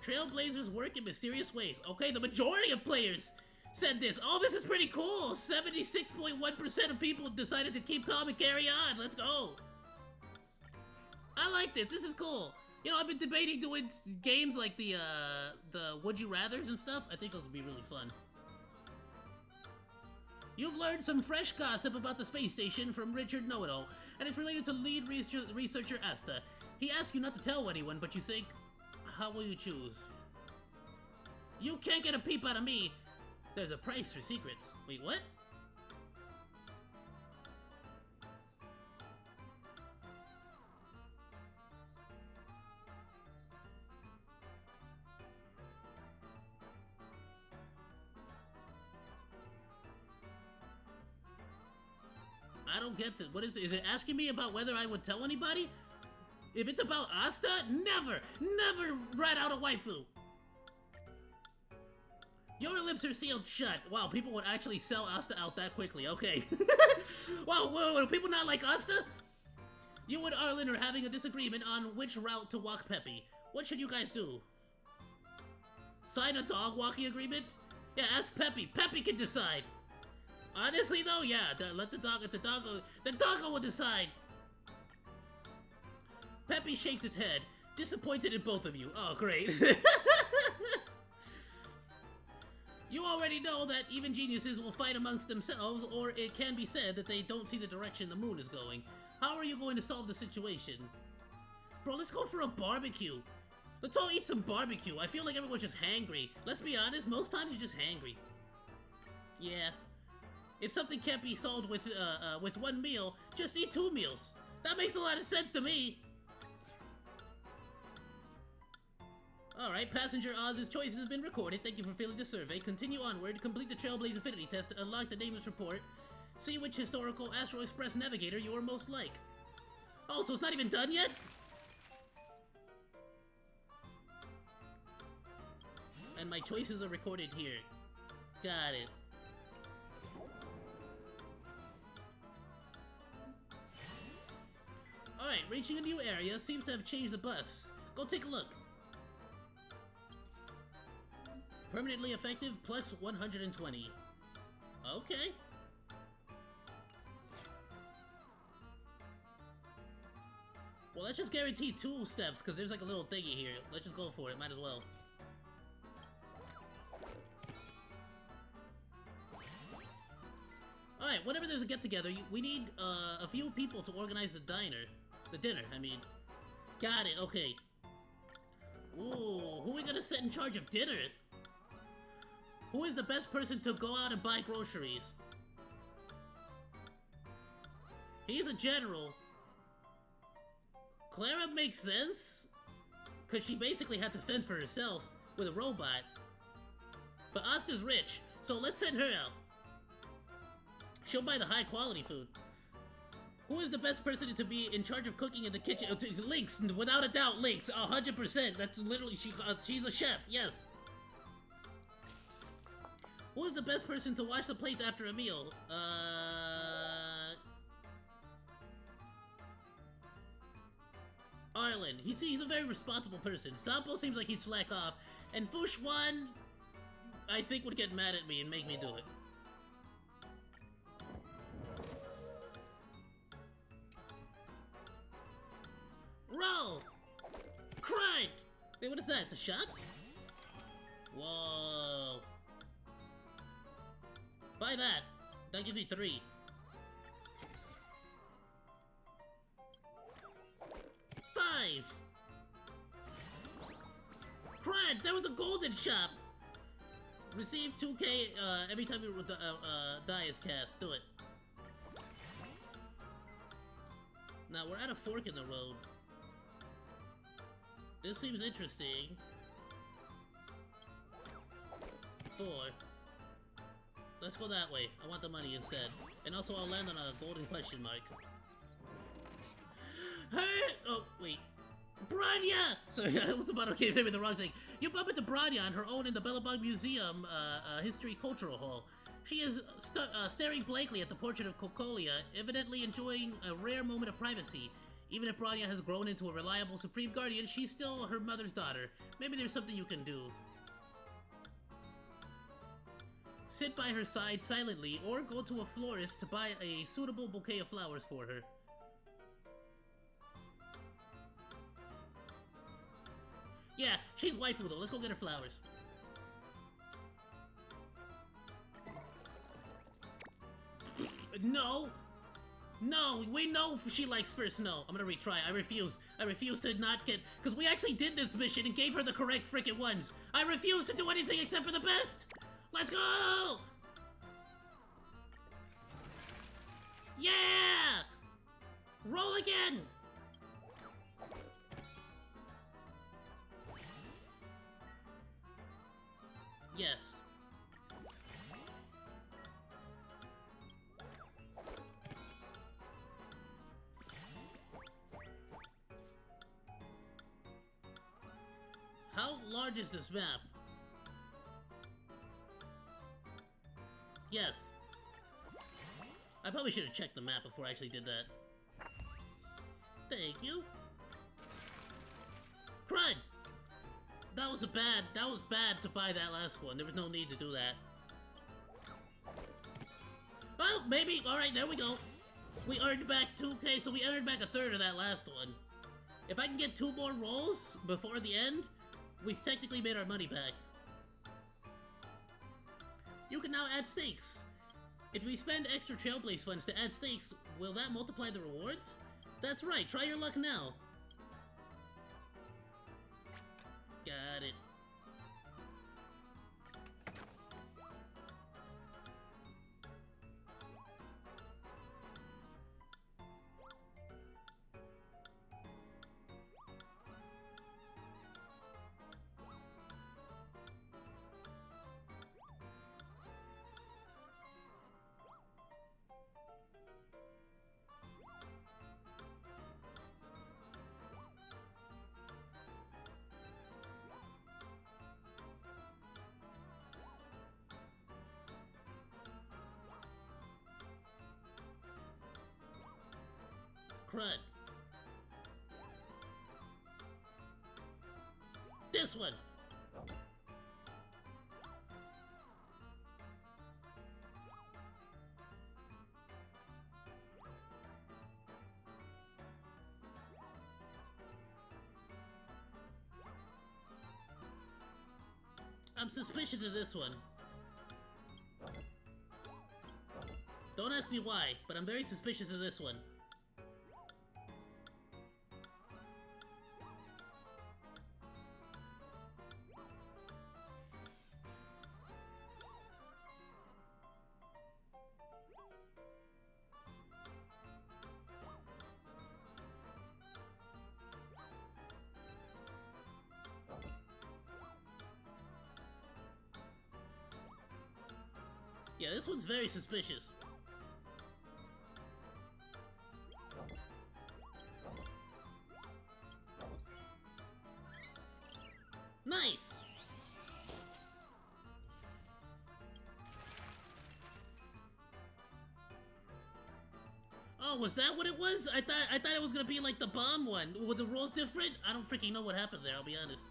Trailblazers work in mysterious ways. Okay, the majority of players said this. Oh, this is pretty cool. 76.1% of people decided to keep calm and carry on. Let's go. I like this. This is cool. You know, I've been debating doing games like the Would You Rathers and stuff. I think those would be really fun. You've learned some fresh gossip about the space station from Richard Know-It-All, and it's related to lead researcher Asta. He asked you not to tell anyone, but you think, how will you choose? You can't get a peep out of me. There's a price for secrets. Wait, what? I don't get this. What is it? Is it asking me about whether I would tell anybody? If it's about Asta, never rat out a waifu. Your lips are sealed shut. Wow, people would actually sell Asta out that quickly. Okay. Wow, whoa, do people not like Asta? You and Arlen are having a disagreement on which route to walk Peppy. What should you guys do? Sign a dog walking agreement? Yeah, ask Peppy. Peppy can decide. Honestly, though, yeah, let the doggo will decide. Peppy shakes its head, disappointed in both of you. Oh, great. You already know that even geniuses will fight amongst themselves, or it can be said that they don't see the direction the moon is going. How are you going to solve the situation? Bro, let's go for a barbecue. Let's all eat some barbecue. I feel like everyone's just hangry. Let's be honest, most times you're just hangry. Yeah. If something can't be solved with one meal, just eat 2 meals. That makes a lot of sense to me. Alright, Passenger Oz's choices have been recorded. Thank you for filling the survey. Continue onward, complete the Trailblaze Affinity Test to unlock the nameless report. See which historical Astro Express navigator you are most like. Oh, so it's not even done yet? And my choices are recorded here. Got it. Alright, reaching a new area seems to have changed the buffs. Go take a look. Permanently effective plus 120. Okay. Well, let's just guarantee 2 steps, because there's like a little thingy here. Let's just go for it, might as well. Alright, whenever there's a get-together, we need a few people to organize the dinner, I mean. Got it, okay. Ooh, who are we gonna set in charge of dinner? Who is the best person to go out and buy groceries? He's a general. Clara makes sense, because she basically had to fend for herself with a robot. But Asta's rich, so let's send her out. She'll buy the high-quality food. Who is the best person to be in charge of cooking in the kitchen? Lynx, without a doubt, Lynx, 100%. That's literally, she's a chef, yes. Who is the best person to wash the plates after a meal? Arlen. He's a very responsible person. Sampo seems like he'd slack off. And Fushwan, I think, would get mad at me and make me do it. Roll! Cried! Wait, what is that? It's a shot? Whoa. Buy that. That gives me 3. 5. Cried! That was a golden shop! Receive 2k every time your die is cast. Do it. Now, we're at a fork in the road. This seems interesting. 4. Let's go that way. I want the money instead. And also, I'll land on a golden question mark. Hey! Oh, wait. Branya! Sorry, I was about to say the wrong thing. You bump into Branya on her own in the Bellabong Museum History Cultural Hall. She is staring blankly at the portrait of Cocolia, evidently enjoying a rare moment of privacy. Even if Bronya has grown into a reliable Supreme Guardian, she's still her mother's daughter. Maybe there's something you can do. Sit by her side silently, or go to a florist to buy a suitable bouquet of flowers for her. Yeah, she's waifu though. Let's go get her flowers. No! No, we know she likes first no. I'm gonna retry. I refuse. I refuse to not get... Because we actually did this mission and gave her the correct freaking ones. I refuse to do anything except for the best! Let's go! Yeah! Roll again! Yes. How large is this map? Yes. I probably should have checked the map before I actually did that. Thank you. Crud! That was bad to buy that last one. There was no need to do that. Oh, maybe. Alright, there we go. We earned back 2K, so we earned back a third of that last one. If I can get 2 more rolls before the end, we've technically made our money back. You can now add stakes. If we spend extra Trailblaze funds to add stakes, will that multiply the rewards? That's right, try your luck now. Got it. Crud. This one. I'm suspicious of this one. Don't ask me why, but I'm very suspicious of this one. Yeah, this one's very suspicious. Nice! Oh, was that what it was? I thought it was gonna be like the bomb one. Were the rules different? I don't freaking know what happened there, I'll be honest.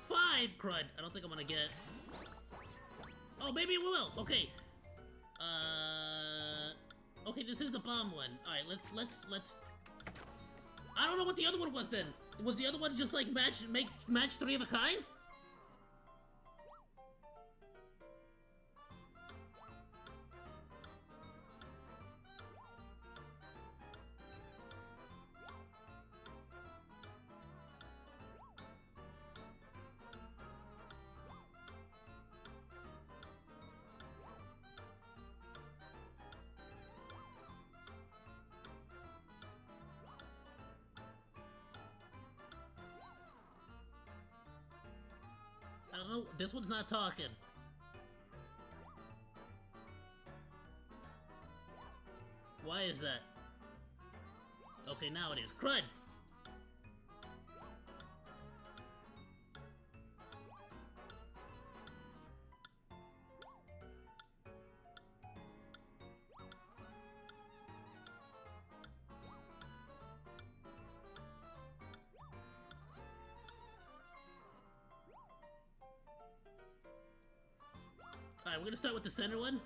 5! Crud. I don't think I'm gonna get... Oh, maybe it will. Okay. Okay, this is the bomb one. Alright, let's... I don't know what the other one was then. Was the other one just like match 3 of a kind? I don't know. This one's not talking. Why is that? Okay, now it is. Crud! Alright, we're gonna start with the center one.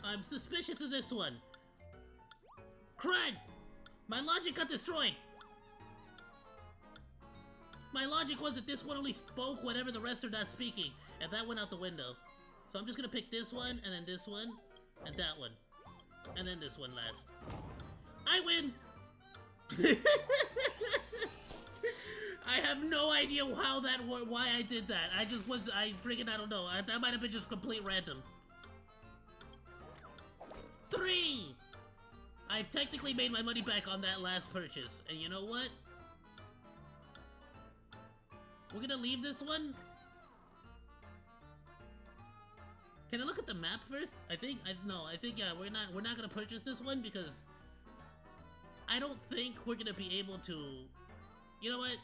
I'm suspicious of this one. Crud! My logic got destroyed! My logic was that this one only spoke whenever the rest are not speaking, and that went out the window. So I'm just gonna pick this one, and then this one, and that one. And then this one last. I win! I have no idea how why I did that. I don't know. That might have been just complete random. 3! I've technically made my money back on that last purchase. And you know what? We're gonna leave this one. Can I look at the map first? I think yeah, we're not gonna purchase this one because I don't think we're gonna be able to. You know what?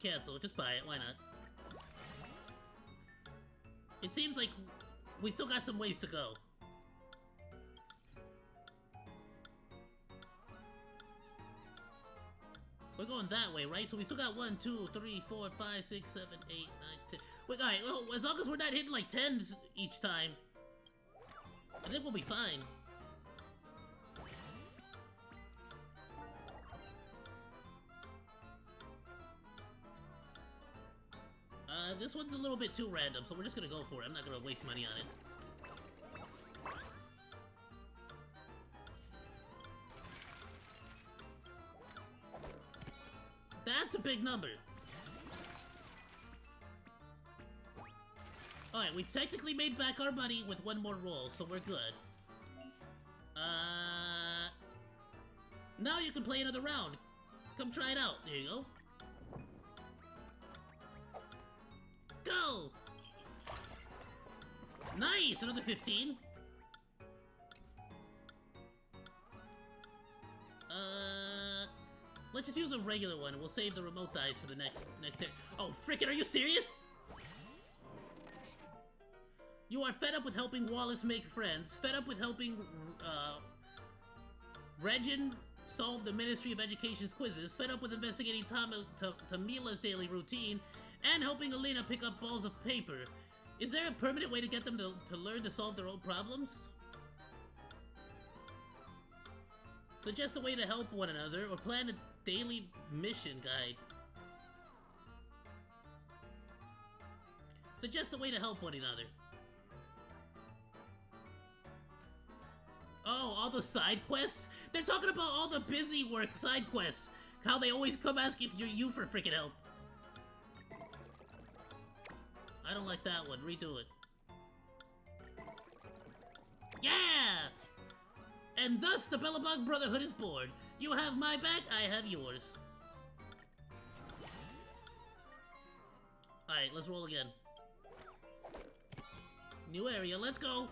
Cancel. Just buy it. Why not? It seems like we still got some ways to go. We're going that way, right? So we still got 1, 2, 3, 4, 5, 6, 7, 8, 9, 10. Wait, alright, well, as long as we're not hitting like 10s each time, I think we'll be fine. This one's a little bit too random, so we're just gonna go for it. I'm not gonna waste money on it. That's a big number. Alright, we've technically made back our money with one more roll, so we're good. Now you can play another round. Come try it out. There you go. Go! Nice! Another 15. Let's just use a regular one. We'll save the remote dice for the next hit. Oh, frickin', are you serious? You are fed up with helping Wallace make friends, fed up with helping, Regin solve the Ministry of Education's quizzes, fed up with investigating Tamila's daily routine, and helping Elena pick up balls of paper. Is there a permanent way to get them to learn to solve their own problems? Suggest a way to help one another, or plan a daily mission guide. Suggest a way to help one another. Oh, all the side quests? They're talking about all the busy work side quests. How they always come ask if you're you for freaking help. I don't like that one. Redo it. Yeah! And thus, the Bellabog Brotherhood is born. You have my back, I have yours. Alright, let's roll again. New area, let's go!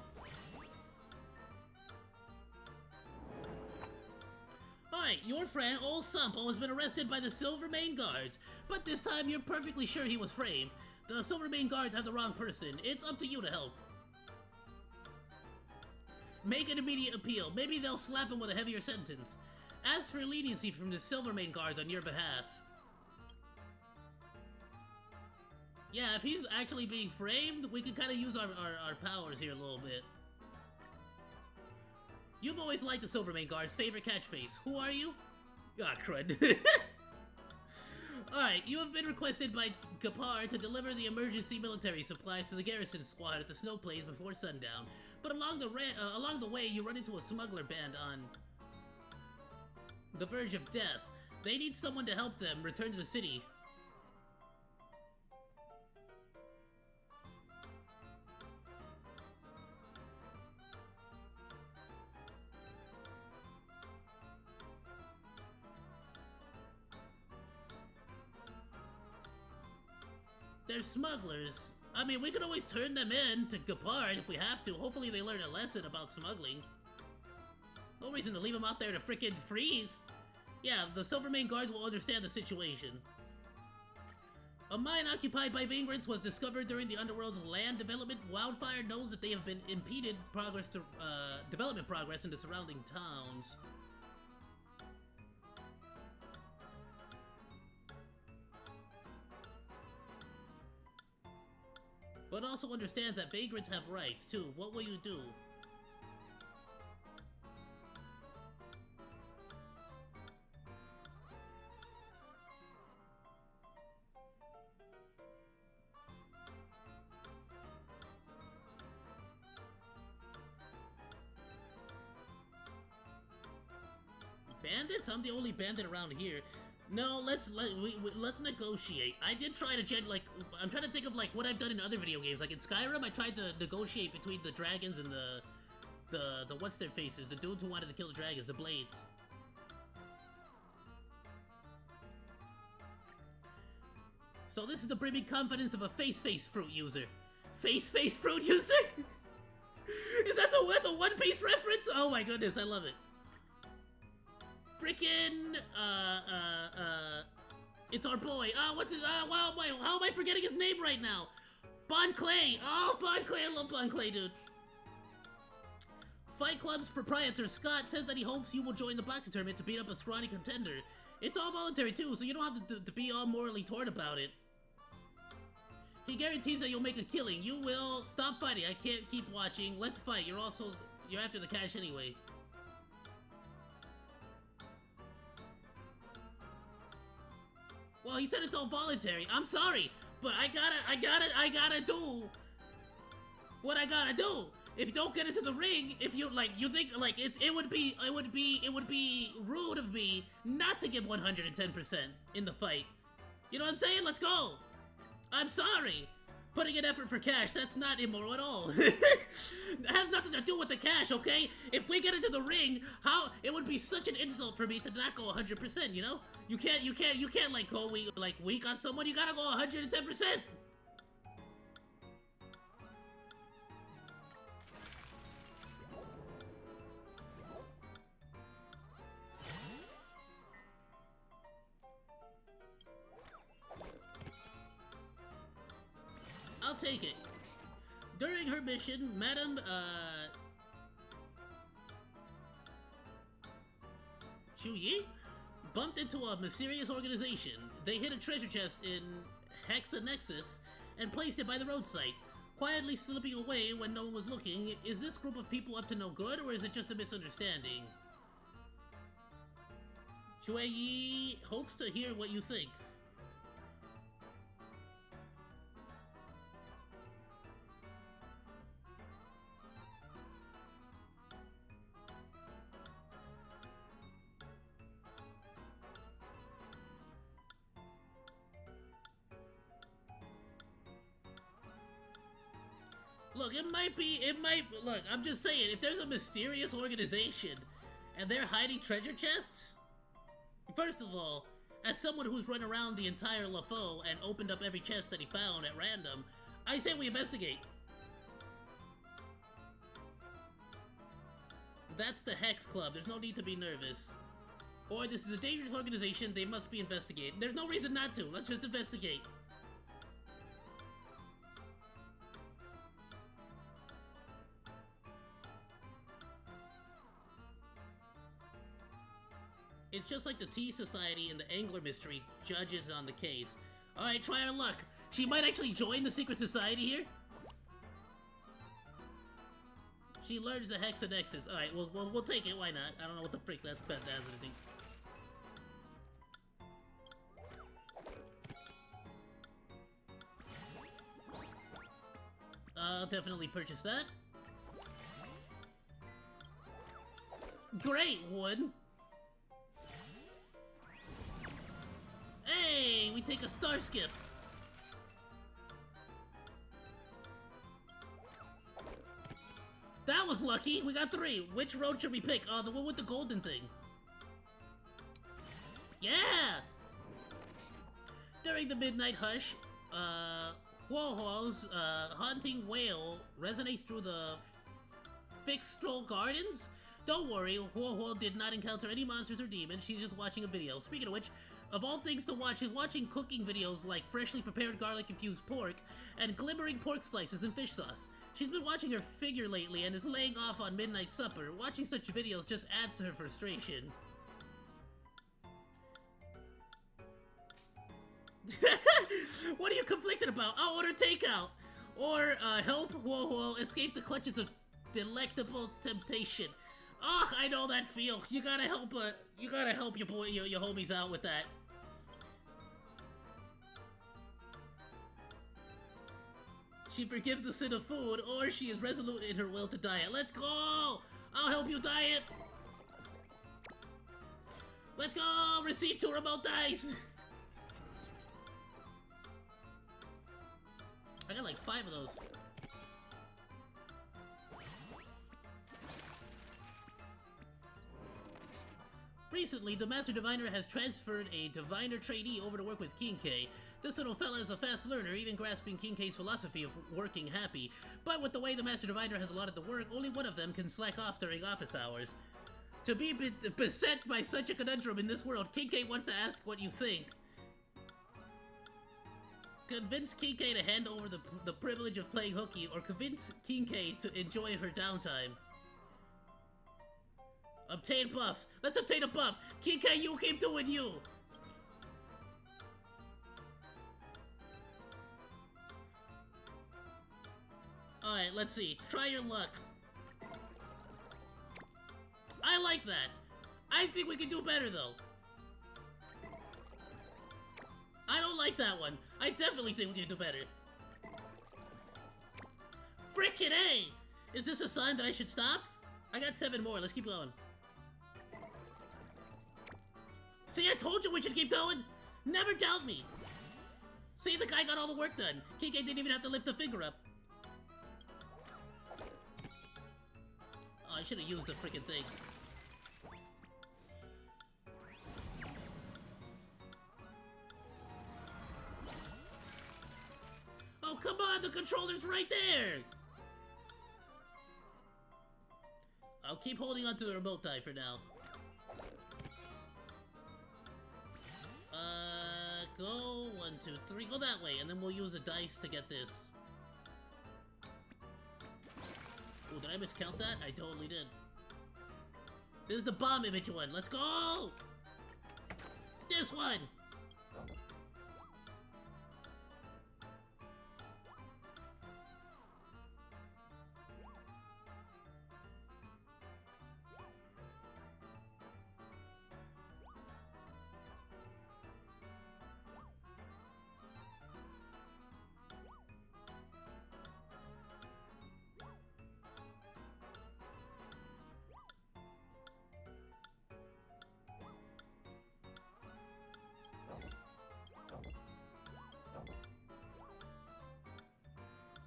Alright, your friend, Old Sampo, has been arrested by the Silvermane Guards, but this time you're perfectly sure he was framed. The Silvermane Guards have the wrong person. It's up to you to help. Make an immediate appeal. Maybe they'll slap him with a heavier sentence. Ask for leniency from the Silvermane Guards on your behalf. Yeah, if he's actually being framed, we can kind of use our powers here a little bit. You've always liked the Silvermane Guards' favorite catchphrase. Who are you? Ah, crud. Alright, you have been requested by Kapar to deliver the emergency military supplies to the garrison squad at the snow plains before sundown. But along the way, you run into a smuggler band on the verge of death. They need someone to help them return to the city. They're smugglers. I mean, we could always turn them in to Gepard if we have to. Hopefully they learn a lesson about smuggling. No reason to leave them out there to frickin' freeze. Yeah, the Silvermane guards will understand the situation. A mine occupied by vagrants was discovered during the Underworld's land development. Wildfire knows that they have been impeded development progress in the surrounding towns. But also understands that vagrants have rights, too. What will you do? Bandits? I'm the only bandit around here. No, let's negotiate. I did try to I'm trying to think of like what I've done in other video games. Like in Skyrim, I tried to negotiate between the dragons and the what's their faces, the dudes who wanted to kill the dragons, the blades. So this is the brimming confidence of a face fruit user. Face fruit user? Is that that's a One Piece reference? Oh my goodness, I love it. Frickin' it's our boy. What's his, wow, how am I forgetting his name right now? Bon Clay. Oh, Bon Clay, I love Bon Clay, dude. Fight Club's proprietor, Scott, says that he hopes you will join the boxing tournament to beat up a scrawny contender. It's all voluntary, too, so you don't have to be all morally torn about it. He guarantees that you'll make a killing. You will. Stop fighting. I can't keep watching. Let's fight. You're after the cash anyway. Well, he said it's all voluntary. I'm sorry, but I gotta do what I gotta do. If you don't get into the ring, if you think it would be rude of me not to give 110% in the fight. You know what I'm saying? Let's go. I'm sorry. Putting in effort for cash, that's not immoral at all. It has nothing to do with the cash, okay? If we get into the ring, it would be such an insult for me to not go 100%, you know? You can't like go weak on someone. You gotta go 110%. I'll take it. During her mission, Madame, Shuyi bumped into a mysterious organization. They hid a treasure chest in Hexanexus and placed it by the roadside, quietly slipping away when no one was looking. Is this group of people up to no good, or is it just a misunderstanding? Shuyi hopes to hear what you think. Look, look, I'm just saying, if there's a mysterious organization and they're hiding treasure chests, first of all, as someone who's run around the entire LaFoe and opened up every chest that he found at random, I say we investigate. That's the Hex Club, there's no need to be nervous. Or this is a dangerous organization, they must be investigated. There's no reason not to, let's just investigate. It's just like the Tea Society and the Angler Mystery judges on the case. Alright, try our luck. She might actually join the secret society here. She learns the Hexanexus. Alright, we'll take it, why not? I don't know what the freak that has anything. I'll definitely purchase that. Great, wood. Hey, we take a star skip. That was lucky. We got 3. Which road should we pick? Oh, the one with the golden thing. Yeah! During the midnight hush, Huohuo's haunting wail resonates through the Fixstro Gardens? Don't worry, Huohuo did not encounter any monsters or demons, she's just watching a video. Speaking of which, of all things to watch, she's watching cooking videos like freshly prepared garlic-infused pork and glimmering pork slices and fish sauce. She's been watching her figure lately and is laying off on midnight supper. Watching such videos just adds to her frustration. What are you conflicted about? I'll order takeout! Or, help Huohuo escape the clutches of delectable temptation. Ugh, I know that feel. You gotta help your boy, your homies out with that. She forgives the sin of food, or she is resolute in her will to diet. Let's go! I'll help you diet! Let's go! Receive 2 remote dice! I got like 5 of those. Recently, the Master Diviner has transferred a Diviner trainee over to work with Kinkei. This little fella is a fast learner, even grasping Kinkei's philosophy of working happy. But with the way the Master Diviner has allotted the work, only one of them can slack off during office hours. To be beset by such a conundrum in this world, Kinkei wants to ask what you think. Convince Kinkei to hand over the privilege of playing hooky, or convince Kinkei to enjoy her downtime. Obtain buffs. Let's obtain a buff. Kinkei, you keep doing you. Alright, let's see. Try your luck. I like that. I think we can do better, though. I don't like that one. I definitely think we can do better. Frickin' A! Is this a sign that I should stop? I got 7 more. Let's keep going. See, I told you we should keep going! Never doubt me! See, the guy got all the work done. Kinkei didn't even have to lift the finger up. Oh, I should have used the freaking thing. Oh, come on! The controller's right there! I'll keep holding on to the remote die for now. Go 1, 2, 3. Go that way, and then we'll use the dice to get this. Oh, did I miscount that? I totally did. This is the bomb image one. Let's go! This one!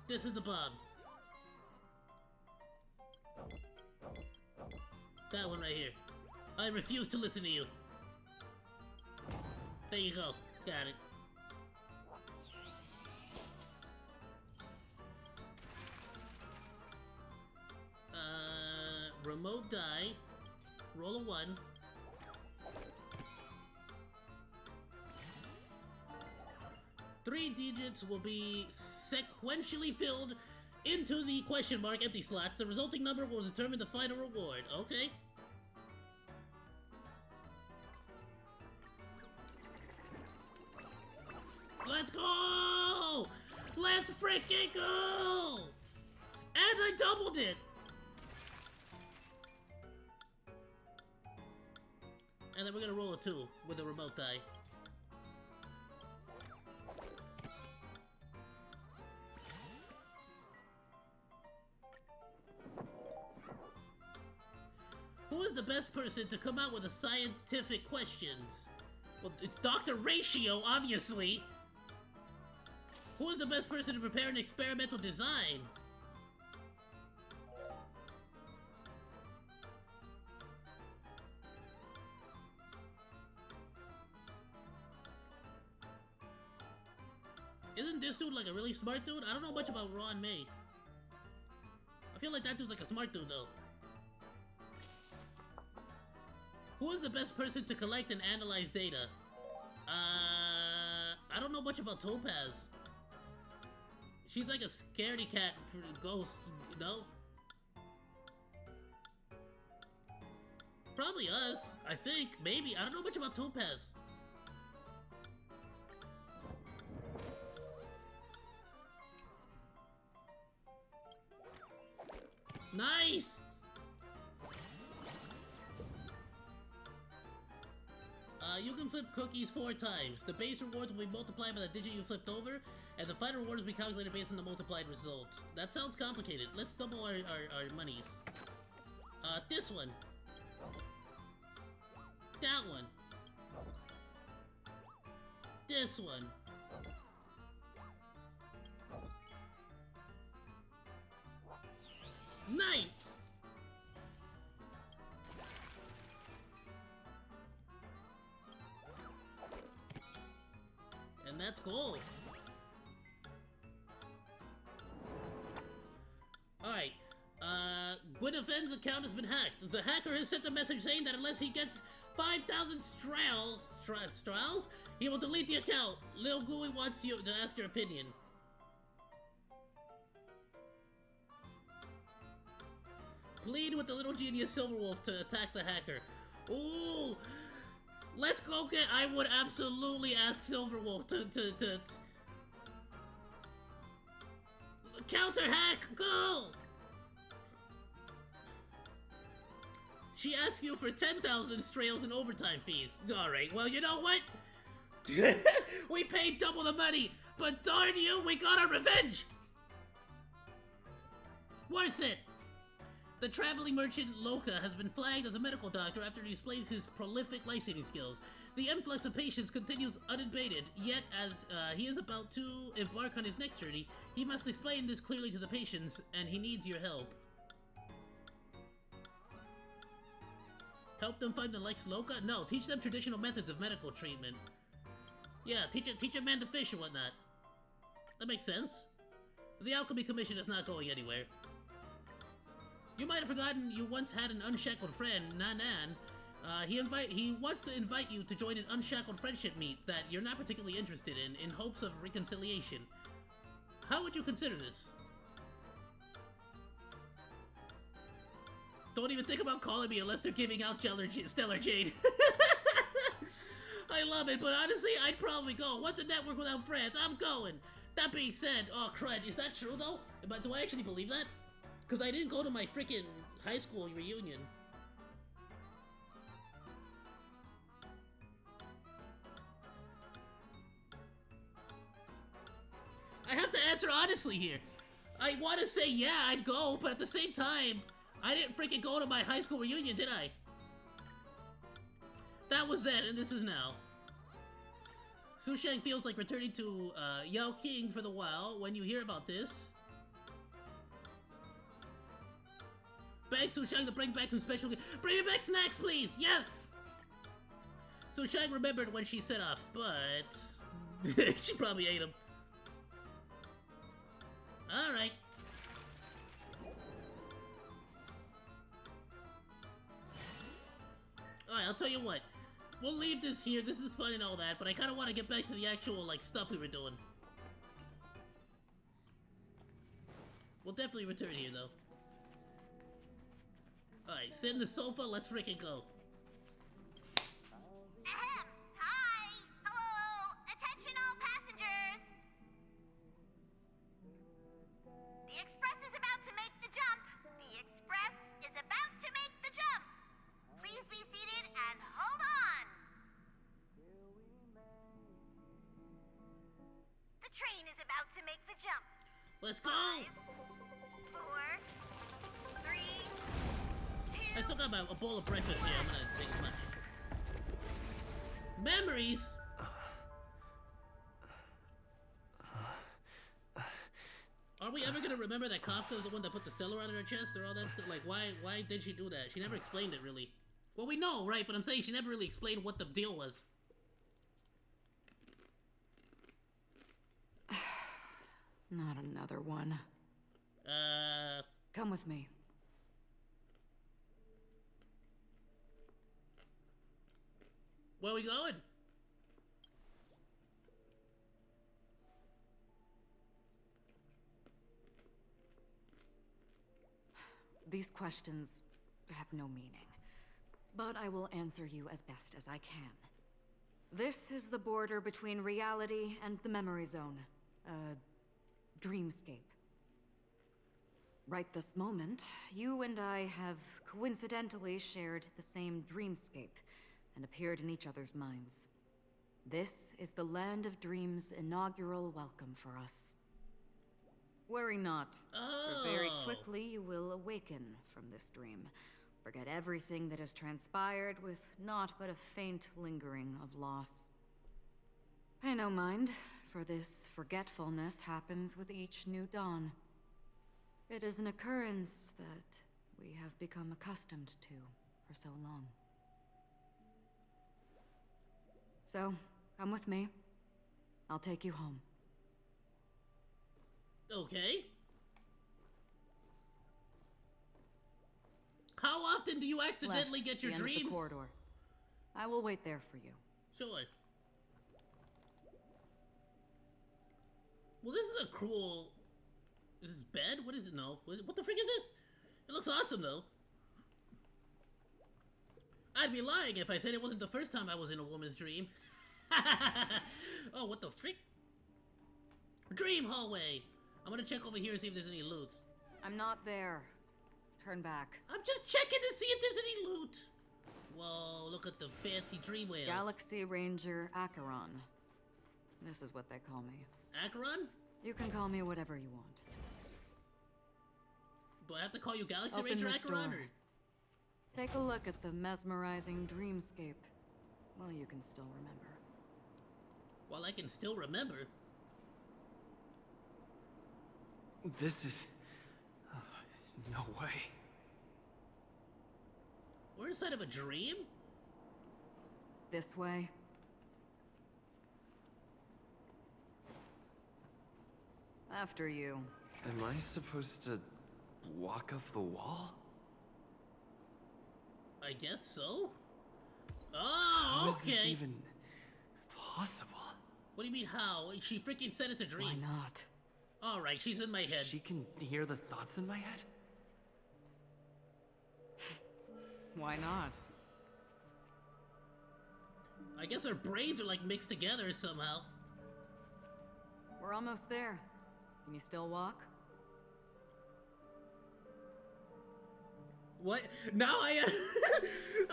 This is the bomb. That one right here. I refuse to listen to you. There you go. Got it. Remote die. Roll a 1. Three digits will be sequentially filled into the question mark empty slots. The resulting number will determine the final reward. Okay. Let's go! Let's freaking go! And I doubled it! And then we're gonna roll a 2 with the remote die. Who is the best person to come out with the scientific questions? Well, it's Dr. Ratio, obviously. Who is the best person to prepare an experimental design? Isn't this dude like a really smart dude? I don't know much about Ron May. I feel like that dude's like a smart dude though. Who is the best person to collect and analyze data? I don't know much about Topaz. She's like a scaredy cat for ghost, no? Probably us, I think. Maybe. I don't know much about Topaz. Nice! You can flip cookies 4 times. The base rewards will be multiplied by the digit you flipped over, and the final rewards will be calculated based on the multiplied results. That sounds complicated. Let's double our monies. This one. That one. This one. Nice! And that's gold. Alright. Gwyneth's account has been hacked. The hacker has sent a message saying that unless he gets 5,000 strals, he will delete the account. Lil Gooey wants you to ask your opinion. Plead with the little genius Silverwolf to attack the hacker. Ooh! Let's go get... I would absolutely ask Silverwolf to counter hack! Go! She asks you for 10,000 strales and overtime fees. Alright, well, you know what? We paid double the money, but darn you, we got our revenge! Worth it! The traveling merchant Loka has been flagged as a medical doctor after he displays his prolific life-saving skills. The influx of patients continues unabated, yet as he is about to embark on his next journey, he must explain this clearly to the patients, and he needs your help. Help them find the likes Loka? No, teach them traditional methods of medical treatment. Yeah, teach a man to fish and whatnot. That makes sense. The Alchemy Commission is not going anywhere. You might have forgotten you once had an unshackled friend, Nanan. He wants to invite you to join an unshackled friendship meet that you're not particularly interested in hopes of reconciliation. How would you consider this? Don't even think about calling me unless they're giving out Stellar Jade. I love it, but honestly, I'd probably go. What's a network without friends? I'm going. That being said, oh crud, is that true though? Do I actually believe that? Because I didn't go to my freaking high school reunion. I have to answer honestly here. I want to say yeah, I'd go, but at the same time, I didn't freaking go to my high school reunion, did I? That was then, and this is now. Sushang feels like returning to Yao King for the while when you hear about this. Beg Sushang to bring back some special... Bring me back snacks, please! Yes! Sushang remembered when she set off, but... she probably ate them. Alright. Alright, I'll tell you what. We'll leave this here. This is fun and all that, but I kind of want to get back to the actual, like, stuff we were doing. We'll definitely return here, though. Alright, sit in the sofa, let's freaking go. Ahem! Hi! Hello! Attention all passengers! The express is about to make the jump! The express is about to make the jump! Please be seated and hold on! The train is about to make the jump. Let's go! 5, 4, 3, I still got a bowl of breakfast here. I'm gonna take as much. Memories? Are we ever gonna remember that Kafka was the one that put the Stellar on her chest or all that stuff? Like, why did she do that? She never explained it, really. Well, we know, right? But I'm saying she never really explained what the deal was. Not another one. Come with me. Where are we going? These questions have no meaning, but I will answer you as best as I can. This is the border between reality and the memory zone, a dreamscape. Right this moment, you and I have coincidentally shared the same dreamscape and appeared in each other's minds. This is the Land of Dreams' inaugural welcome for us. Worry not, for very quickly you will awaken from this dream. Forget everything that has transpired with naught but a faint lingering of loss. Pay no mind, for this forgetfulness happens with each new dawn. It is an occurrence that we have become accustomed to for so long. So, come with me. I'll take you home. Okay. How often do you accidentally get your the end dreams? Of the corridor. I will wait there for you. Sure. Well, this is a cruel... Is this bed? What is it? No. What the freak is this? It looks awesome, though. I'd be lying if I said it wasn't the first time I was in a woman's dream. Oh, what the freak? Dream hallway. I'm gonna check over here and see if there's any loot. I'm not there. Turn back. I'm just checking to see if there's any loot. Whoa, look at the fancy dream whales. Galaxy Ranger Acheron. This is what they call me. Acheron? You can call me whatever you want. Do I have to call you Galaxy Open Ranger this Acheron? door. Take a look at the mesmerizing dreamscape. Well, you can still remember. Well, I can still remember. This is... no way. We're inside of a dream? This way. After you. Am I supposed to walk up the wall? I guess so. Oh, How is okay. this even possible? What do you mean how? She freaking said it's a dream. Why not? Alright, she's in my head. She can hear the thoughts in my head? Why not? I guess our brains are like mixed together somehow. We're almost there. Can you still walk? What? Now I am...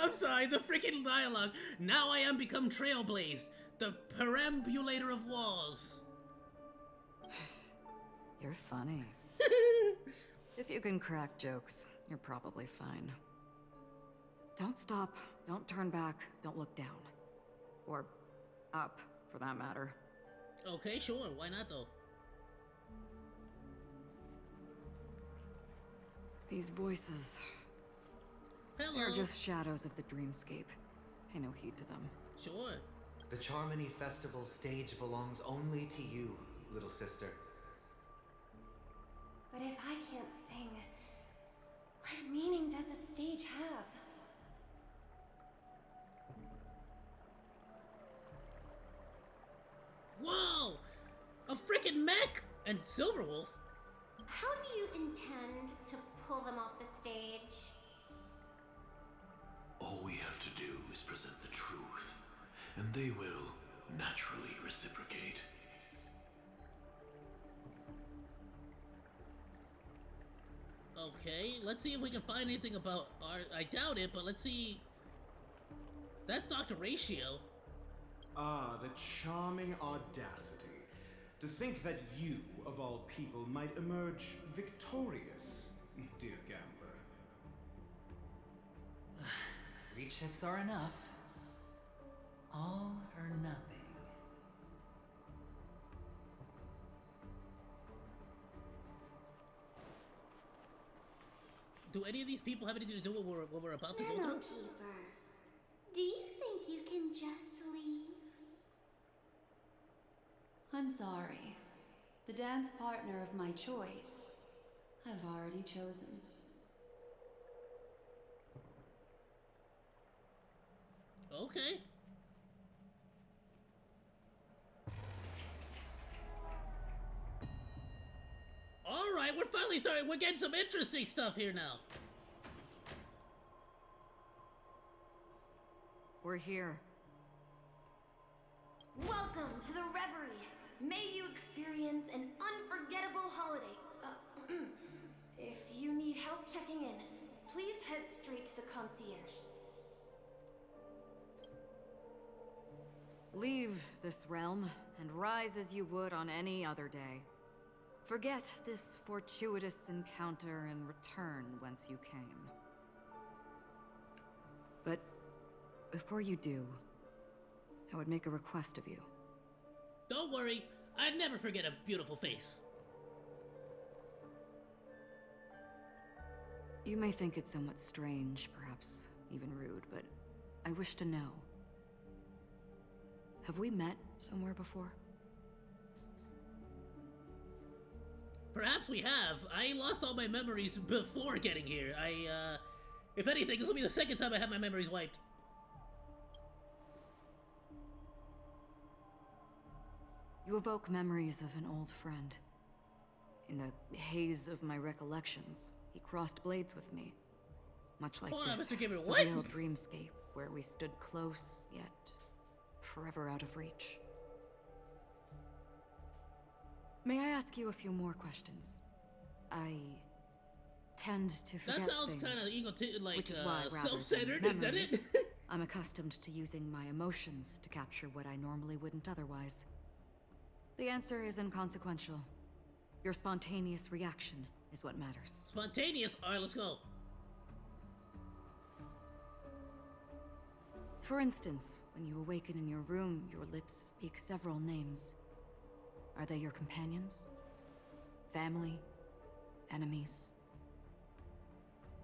I'm sorry, the freaking dialogue. Now I am become Trailblazed, the perambulator of walls. You're funny. If you can crack jokes, you're probably fine. Don't stop, don't turn back, don't look down. Or up, for that matter. Okay, sure, why not though? These voices... Hello. They're just shadows of the dreamscape. Pay no heed to them. Sure. The Charmony Festival stage belongs only to you, little sister. But if I can't sing, what meaning does a stage have? Whoa! A freaking mech! And Silverwolf? How do you intend to pull them off the stage? All we have to do is present the truth, and they will naturally reciprocate. Okay, let's see if we can find anything about our... I doubt it, but let's see... That's Dr. Ratio. Ah, the charming audacity. To think that you, of all people, might emerge victorious, dear gambler. Free chips are enough. All or nothing. Do any of these people have anything to do with what we're about to go through? Keeper, do you think you can just leave? I'm sorry. The dance partner of my choice, I've already chosen. Okay. Alright, we're finally starting. We're getting some interesting stuff here now. We're here. Welcome to the Reverie. May you experience an unforgettable holiday. If you need help checking in, please head straight to the concierge. Leave this realm and rise as you would on any other day. Forget this fortuitous encounter and return whence you came. But before you do, I would make a request of you. Don't worry, I'd never forget a beautiful face. You may think it somewhat strange, perhaps even rude, but I wish to know. Have we met somewhere before? Perhaps we have. I lost all my memories before getting here. If anything, this will be the second time I have my memories wiped. You evoke memories of an old friend. In the haze of my recollections, he crossed blades with me. Much like this surreal dreamscape where we stood close, yet forever out of reach. May I ask you a few more questions? I tend to forget that sounds things, kind of which is why, rather self-centered, than doesn't memories, it? I'm accustomed to using my emotions to capture what I normally wouldn't otherwise. The answer is inconsequential. Your spontaneous reaction is what matters. Spontaneous? Alright, let's go. For instance, when you awaken in your room, your lips speak several names. Are they your companions? Family? Enemies?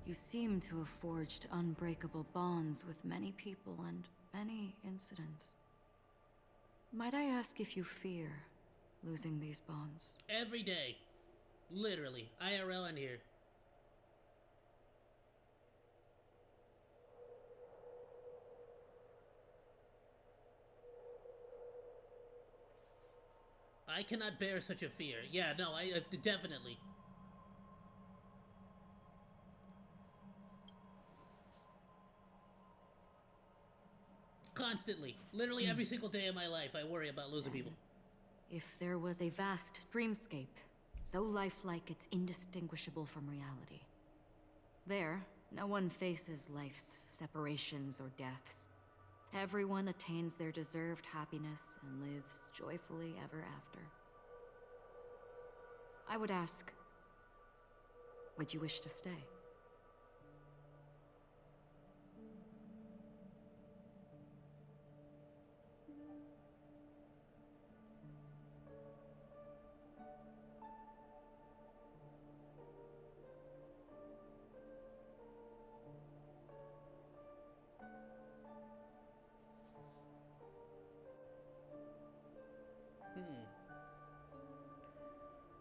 You seem to have forged unbreakable bonds with many people and many incidents. Might I ask if you fear losing these bonds? Every day. Literally. IRL in here. I cannot bear such a fear. Yeah, no, I definitely. Constantly. Literally every single day of my life, I worry about losing people. If there was a vast dreamscape, so lifelike it's indistinguishable from reality. There, no one faces life's separations or deaths. Everyone attains their deserved happiness and lives joyfully ever after. I would ask, would you wish to stay?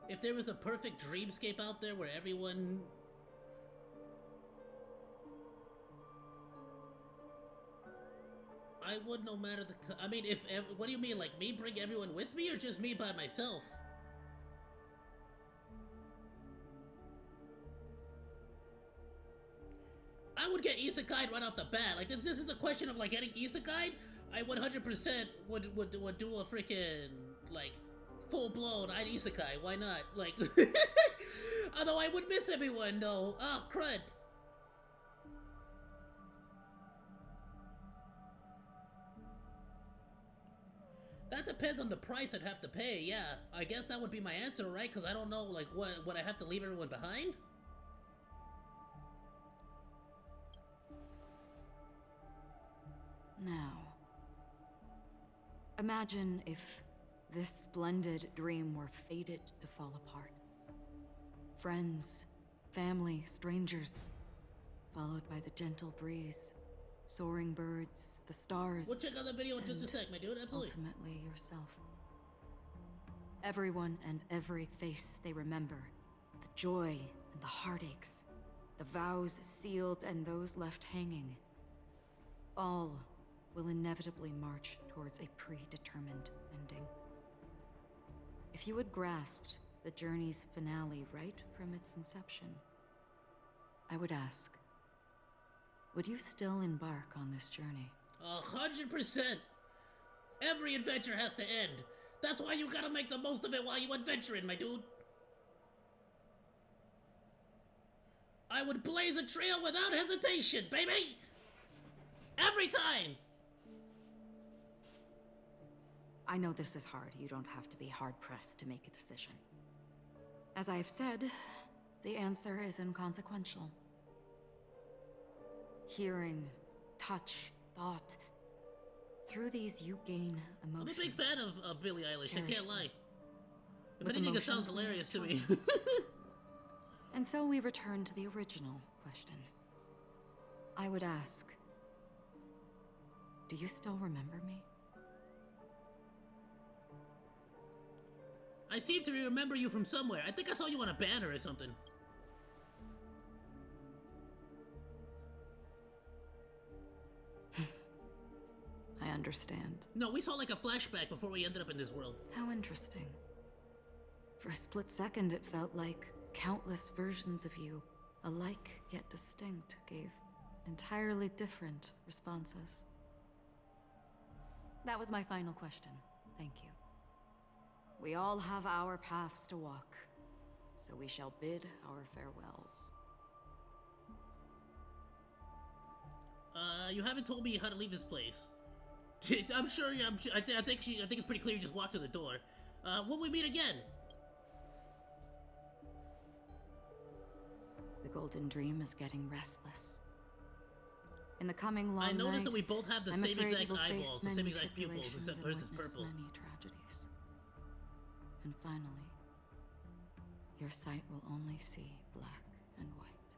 If there was a perfect dreamscape out there where everyone... I would, no matter the... I mean, if... What do you mean, like me bring everyone with me, or just me by myself? I would get isekai'd right off the bat. Like, this is a question of, like, getting isekai'd. I 100% would do a freaking, like... full-blown, I'd isekai, why not? Like, although I would miss everyone, though. Oh, crud. That depends on the price I'd have to pay, yeah. I guess that would be my answer, right? Because I don't know, like, would I have to leave everyone behind? Now, imagine if this splendid dream were fated to fall apart. Friends, family, strangers, followed by the gentle breeze, soaring birds, the stars. We'll check out that video in just a sec, my dude, absolutely. Ultimately, yourself. Everyone and every face they remember. The joy and the heartaches. The vows sealed and those left hanging. All will inevitably march towards a predetermined ending. If you had grasped the journey's finale right from its inception, I would ask, would you still embark on this journey? 100%! Every adventure has to end. That's why you gotta make the most of it while you adventure in, my dude. I would blaze a trail without hesitation, baby! Every time! I know this is hard. You don't have to be hard-pressed to make a decision. As I have said, the answer is inconsequential. Hearing, touch, thought. Through these you gain emotions. I'm a big fan of Billie Eilish, I can't lie. If With anything, it sounds emotions, we hilarious to make me. choices. And so we return to the original question. I would ask, do you still remember me? I seem to remember you from somewhere. I think I saw you on a banner or something. I understand. No, we saw like a flashback before we ended up in this world. How interesting. For a split second, it felt like countless versions of you, alike yet distinct, gave entirely different responses. That was my final question. Thank you. We all have our paths to walk, so we shall bid our farewells. You haven't told me how to leave this place. I'm sure. I think it's pretty clear. You just walk to the door. Will we meet again? The Golden Dream is getting restless. In the coming long I noticed night, that we both have the I'm same afraid exact you will face eyeballs, the same many exact pupils, tribulations except and hers is witness purple. many tragedies. And finally, your sight will only see black and white.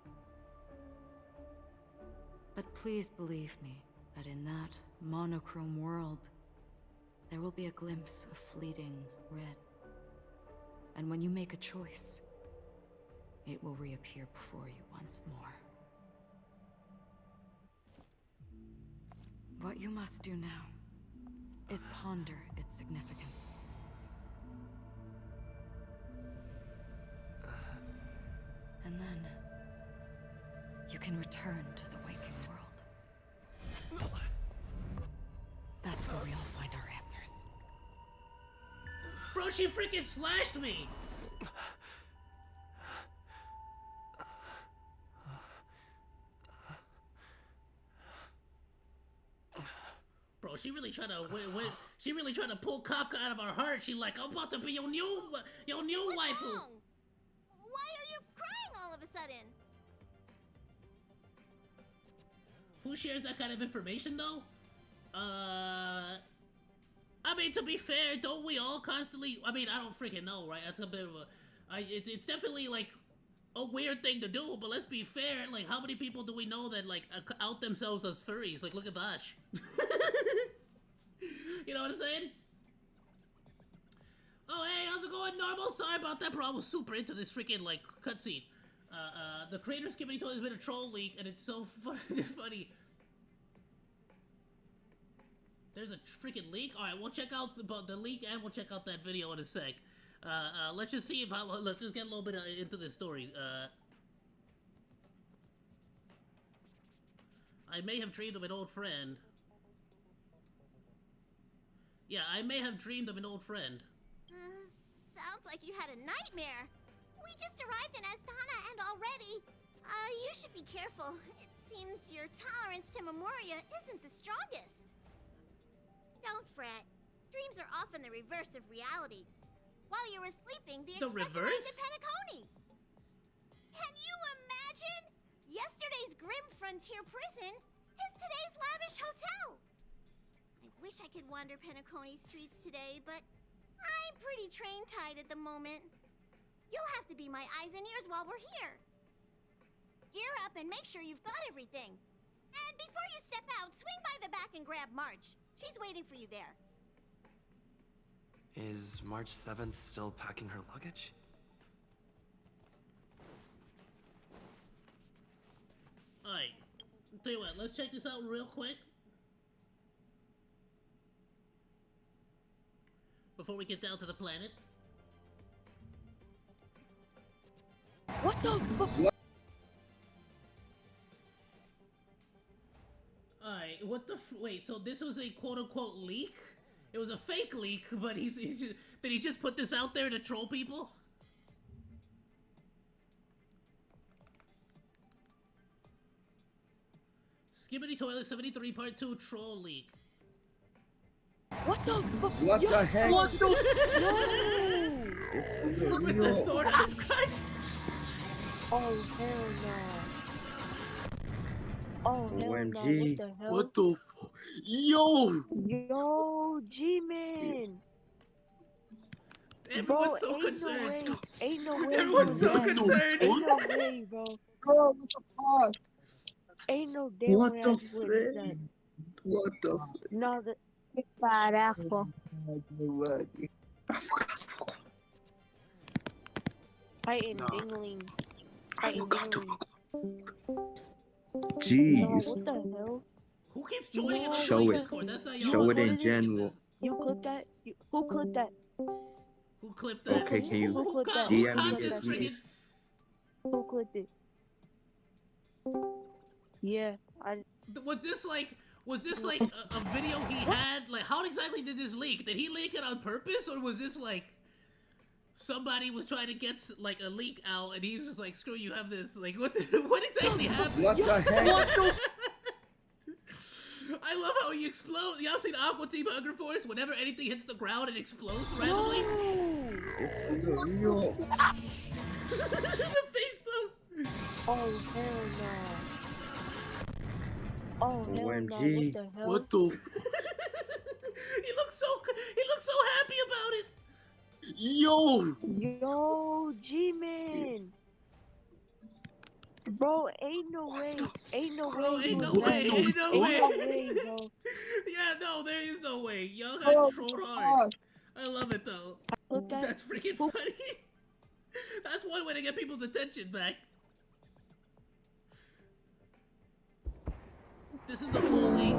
But please believe me that in that monochrome world, there will be a glimpse of fleeting red. And when you make a choice, it will reappear before you once more. What you must do now is ponder its significance. And then you can return to the waking world. That's where we all find our answers. Bro, she freaking slashed me! Bro, she really trying to she really trying to pull Kafka out of our heart. She like, I'm about to be your new What's waifu. wrong? Why are you crying all of a sudden? Who shares that kind of information though? I mean, to be fair, don't we all constantly? I mean, I don't freaking know, right? That's a bit of a, it's definitely like a weird thing to do. But let's be fair, like, how many people do we know that like out themselves as furries? Like, look at Bosch. You know what I'm saying? Oh, hey, how's it going, Normal? Sorry about that, bro. I was super into this freaking like cutscene. The creator Skibbity told has been a troll leak, and it's so funny. There's a freaking leak? Alright, we'll check out the leak and we'll check out that video in a sec. Let's just see if let's just get a little bit into this story. I may have dreamed of an old friend. Yeah, I may have dreamed of an old friend. Sounds like you had a nightmare. We just arrived in Astana and already... you should be careful. It seems your tolerance to Memoria isn't the strongest. Don't fret. Dreams are often the reverse of reality. While you were sleeping, the Express arrived at Penacony. Can you imagine? Yesterday's grim frontier prison is today's lavish hotel. I wish I could wander Penacony streets today, but I'm pretty train-tied at the moment. You'll have to be my eyes and ears while we're here. Gear up and make sure you've got everything. And before you step out, swing by the back and grab March. She's waiting for you there. Is March 7th still packing her luggage? Alright. Tell you what, let's check this out real quick. Before we get down to the planet. What the fuck? Alright, what the wait, so this was a quote-unquote leak? It was a fake leak, but he's just, did he just put this out there to troll people? Skibbity Toilet 73 Part 2 troll leak. What the fuck? What the heck? What the Yo. With the sword on his crotch? Oh, hell no. Oh, hell no. What OMG. the hell? What the fuck? Yo! Yo, G-Man! Everyone's Bro, so ain't concerned. no way. Ain't no way. Everyone's so concerned. Ain't no way, bro. Bro, what the fuck? Ain't no damn What way the I just witnessed that. frick? What the frick? No, the... Carajo. Fighting dingling. Fighting dingling. Jeez. No, what the hell? Who keeps joining in the Show it. Discord? That's not Show it in y'all. general. You clip that? Who clipped that? Who clipped that? Okay, can you Who clipped that? DM Who me clipped this, that please? shit? Who clipped it? Yeah, Was this like a video he had? Like, how exactly did this leak? Did he leak it on purpose, or was this like somebody was trying to get like a leak out, and he's just like, "Screw you, have this." Like, what exactly happened? What the heck? What the? I love how he explodes. Y'all seen Aqua Team Hunger Force? Whenever anything hits the ground, it explodes randomly. Yo. The face though. Oh hell no. Oh hell no. What OMG. the hell? What the? He looks so happy about it. Yo. Yo, G-Man. Bro, ain't no way. Ain't no Bro, way. ain't you no was way. lying. Ain't no way. Ain't no way, bro. Yeah, no, there is no way. Y'all Bro, got trolled hard. I love it though. Clip that. That's freaking funny. That's one way to get people's attention back. This is the full leak.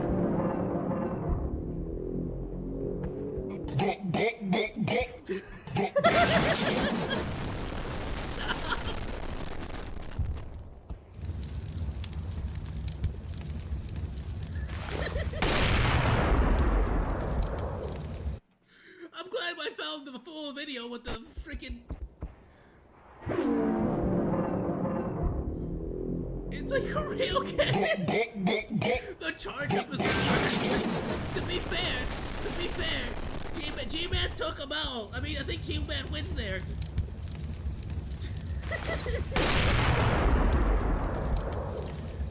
I'm glad I found the full video with the freaking. It's like a real game. The charge up is to be fair, G-Man took him out. I mean, I think G-Man wins there.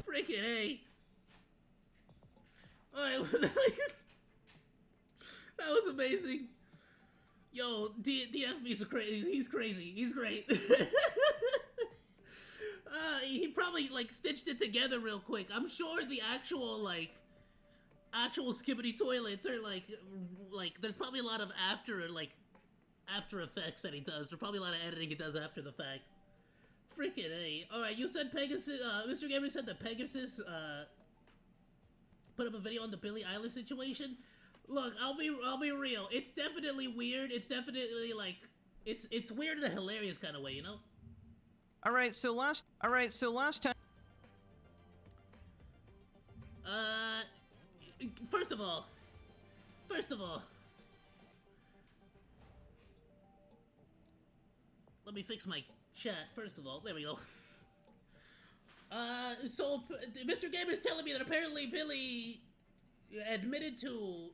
Freaking A. Alright, that was amazing. Yo, DFB's crazy. He's crazy. He's great. He probably like stitched it together real quick. I'm sure the actual skibbity toilet or like there's probably a lot of after effects that he does. There's probably a lot of editing he does after the fact. Freaking A. All right, you said Pegasus. Mr. Gamer said that Pegasus put up a video on the Billie Eilish situation. Look, I'll be real. It's definitely weird. It's definitely like it's weird in a hilarious kind of way, you know? All right, so last time. First of all, let me fix my chat. First of all, there we go. So Mr. Gamer is telling me that apparently Billie admitted to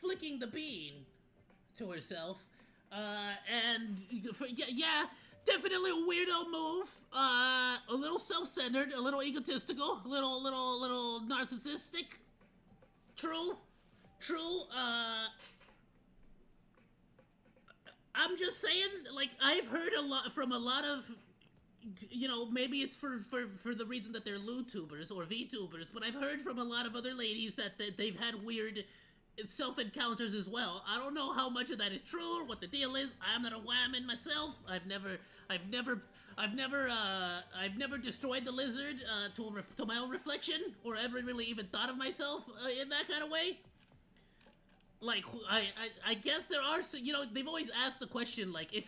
flicking the bean to herself. And yeah, definitely a weirdo move. A little self-centered, a little egotistical, a little narcissistic. True. I'm just saying, like, I've heard a lot from a lot of you know, maybe it's for the reason that they're Lutubers or Vtubers, but I've heard from a lot of other ladies that they've had weird self-encounters as well. I don't know how much of that is true or what the deal is. I'm not a whammon myself. I've never destroyed the lizard to my own reflection, or ever really even thought of myself in that kind of way. Like, I guess there are, you know, they've always asked the question, like, if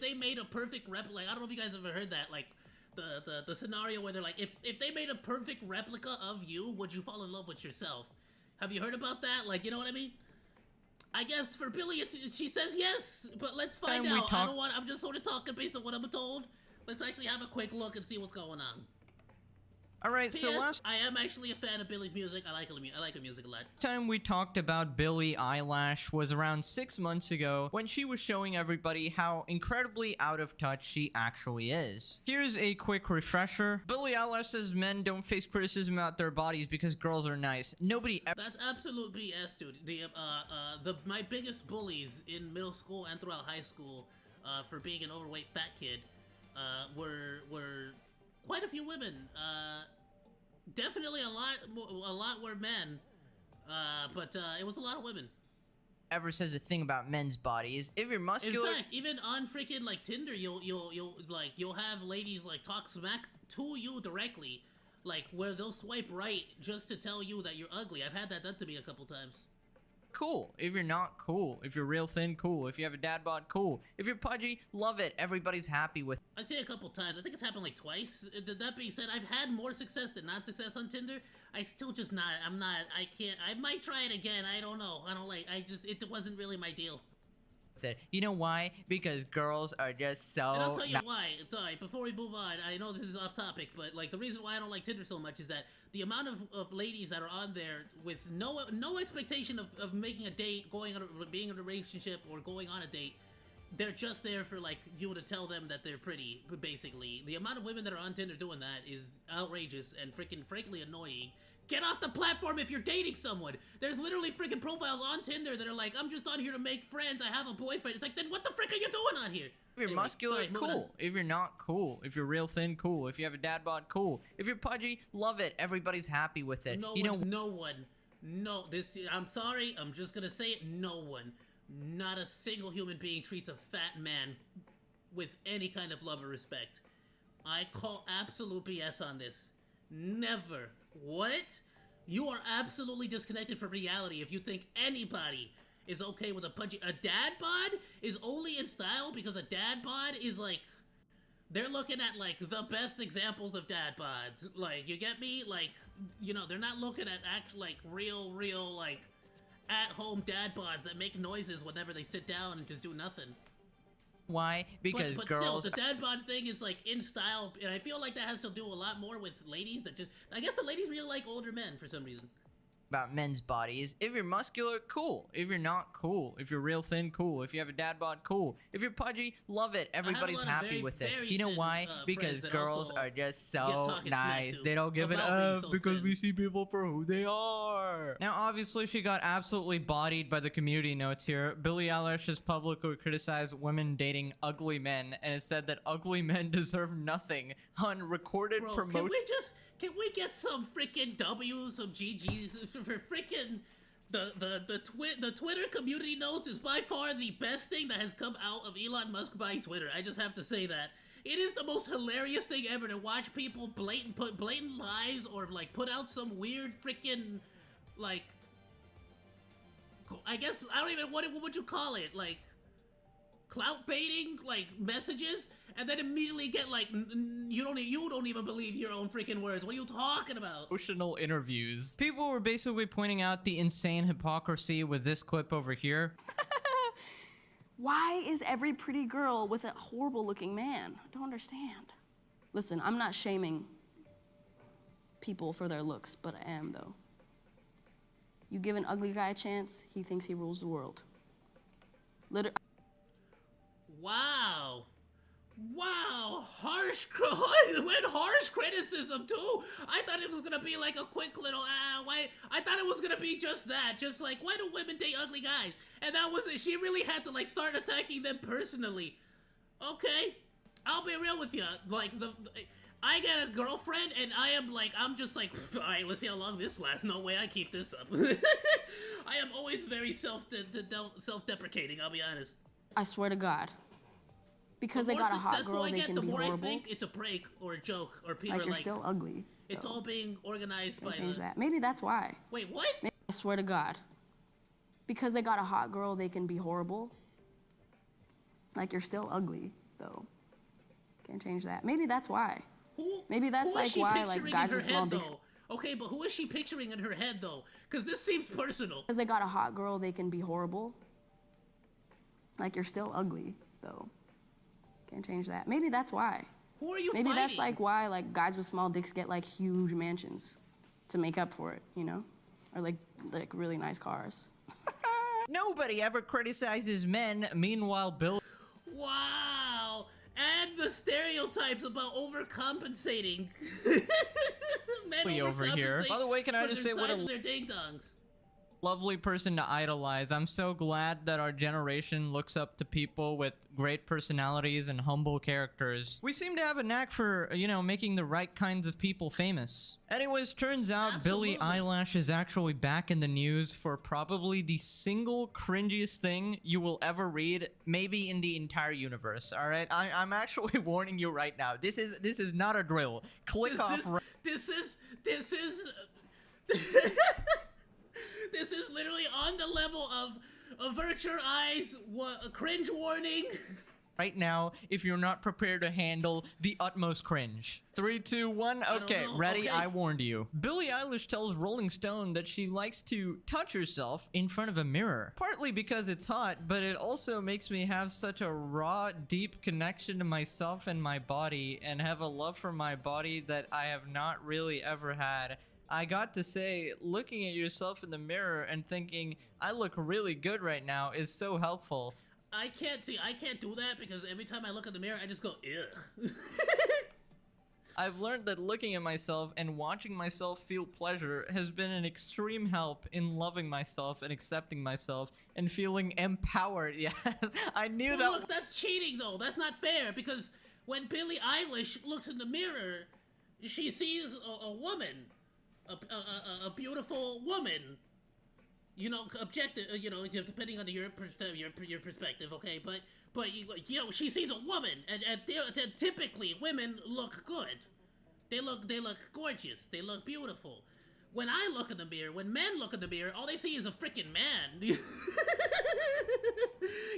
they made a perfect replica, like, I don't know if you guys ever heard that, like, the scenario where they're like, if they made a perfect replica of you, would you fall in love with yourself? Have you heard about that? Like, you know what I mean? I guess for Billy, she says yes, but let's find out. I'm just sort of talking based on what I'm told. Let's actually have a quick look and see what's going on. Alright, so I am actually a fan of Billy's music. I like her music a lot. Time we talked about Billie Eilish was around 6 months ago when she was showing everybody how incredibly out of touch she actually is. Here's a quick refresher. Billie Eilish says men don't face criticism about their bodies because girls are nice. Nobody ever— That's absolute BS, dude. My biggest bullies in middle school and throughout high school for being an overweight fat kid were quite a few women. Definitely a lot were men, but it was a lot of women. Ever says a thing about men's bodies. If you're muscular— In fact, even on freaking like Tinder, you'll have ladies like talk smack to you directly, like where they'll swipe right just to tell you that you're ugly. I've had that done to me a couple times. Cool. If you're not, cool. If you're real thin, cool. If you have a dad bod, cool. If you're pudgy, love it. Everybody's happy with— I say a couple times. I think it's happened like twice. That being said, I've had more success than not success on Tinder. I still just not. I can't. I might try it again. I don't know. It wasn't really my deal. You know why? Because girls are just so— And I'll tell you why. Sorry, before we move on, I know this is off topic, but like the reason why I don't like Tinder so much is that the amount of ladies that are on there with no expectation of making a date, being in a relationship, or going on a date, they're just there for like you to tell them that they're pretty. Basically, the amount of women that are on Tinder doing that is outrageous and frankly annoying. Get off the platform if you're dating someone. There's literally freaking profiles on Tinder that are like, I'm just on here to make friends. I have a boyfriend. It's like, then what the frick are you doing on here? If you're muscular, cool. If you're not, cool. If you're real thin, cool. If you have a dad bod, cool. If you're pudgy, love it. Everybody's happy with it. I'm sorry. I'm just gonna say it. No one, not a single human being treats a fat man with any kind of love or respect. I call absolute BS on this. Never. What? You are absolutely disconnected from reality if you think anybody is okay with a pudgy— a dad bod is only in style because a dad bod is like— they're looking at like the best examples of dad bods. Like, you get me? Like, you know, they're not looking at actual like real like at-home dad bods that make noises whenever they sit down and just do nothing. Why? Because but girls— still, the dad bod thing is like in style, and I feel like that has to do a lot more with ladies that just— I guess the ladies really like older men for some reason. About men's bodies. If you're muscular, cool. If you're not, cool. If you're real thin, cool. If you have a dad bod, cool. If you're pudgy, love it. Everybody's happy with it. You know why? Because girls are just so nice. They don't give it up because we see people for who they are. Now, obviously, she got absolutely bodied by the community notes here. Billie Eilish has publicly criticized women dating ugly men, and it said that ugly men deserve nothing on recorded promotion. Can we get some freaking W's, some GG's for freaking the Twitter community notes is by far the best thing that has come out of Elon Musk buying Twitter. I just have to say that. It is the most hilarious thing ever to watch people put blatant lies or like put out some weird freaking like— I guess I don't even— what would you call it? Like clout baiting like messages, and then immediately get like you don't even believe your own freaking words. What are you talking about? Emotional interviews. People were basically pointing out the insane hypocrisy with this clip over here. Why is every pretty girl with a horrible looking man? I don't understand. Listen, I'm not shaming people for their looks, but I am though. You give an ugly guy a chance, he thinks he rules the world. Wow. Harsh criticism too. I thought it was gonna be like a quick little I thought it was gonna be just that, just like, why do women date ugly guys? And that was it. She really had to like start attacking them personally. Okay, I'll be real with you. Like, I get a girlfriend, and I'm just like, alright, let's see how long this lasts. No way I keep this up. I am always very self-deprecating, I'll be honest. I swear to God. Because they got a hot girl, they can be horrible. The more I think it's a prank or a joke, or people like, you're still ugly. It's all being organized by change that. Maybe that's why. Wait, what? I swear to God. Because they got a hot girl, they can be horrible. Like, you're still ugly, though. Can't change that. Maybe that's why. Maybe that's like why like guys with small dicks. Okay, but who is she picturing in her head though? Because this seems personal. Because they got a hot girl, they can be horrible. Like, you're still ugly, though. Can't change that. Maybe that's why. Who are you Maybe fighting? that's like why like guys with small dicks get like huge mansions to make up for it, you know? Or like really nice cars. Nobody ever criticizes men. Meanwhile, Bill. Wow. And the stereotypes about overcompensating. Men over here. By the way, can I just say what a their ding-dongs. Lovely person to idolize. I'm so glad that our generation looks up to people with great personalities and humble characters. We seem to have a knack for, you know, making the right kinds of people famous. Anyways, turns out Billie Eilish is actually back in the news for probably the single cringiest thing you will ever read, maybe in the entire universe, alright? I'm actually warning you right now. This is not a drill. Click off. This is This is literally on the level of avert your eyes, cringe warning. Right now, if you're not prepared to handle the utmost cringe. 3, 2, 1, okay, ready? Okay. I warned you. Billie Eilish tells Rolling Stone that she likes to touch herself in front of a mirror. Partly because it's hot, but it also makes me have such a raw, deep connection to myself and my body, and have a love for my body that I have not really ever had. I got to say, looking at yourself in the mirror and thinking, I look really good right now is so helpful. I can't do that because every time I look in the mirror, I just go, ugh. I've learned that looking at myself and watching myself feel pleasure has been an extreme help in loving myself and accepting myself and feeling empowered. Yeah, I knew that. Look, that's cheating though. That's not fair because when Billie Eilish looks in the mirror, she sees a woman. A beautiful woman, you know, objective, you know, depending on your perspective, okay, but you know, she sees a woman, and typically women look good, they look gorgeous, they look beautiful. When I look in the mirror, when men look in the mirror, all they see is a freaking man. You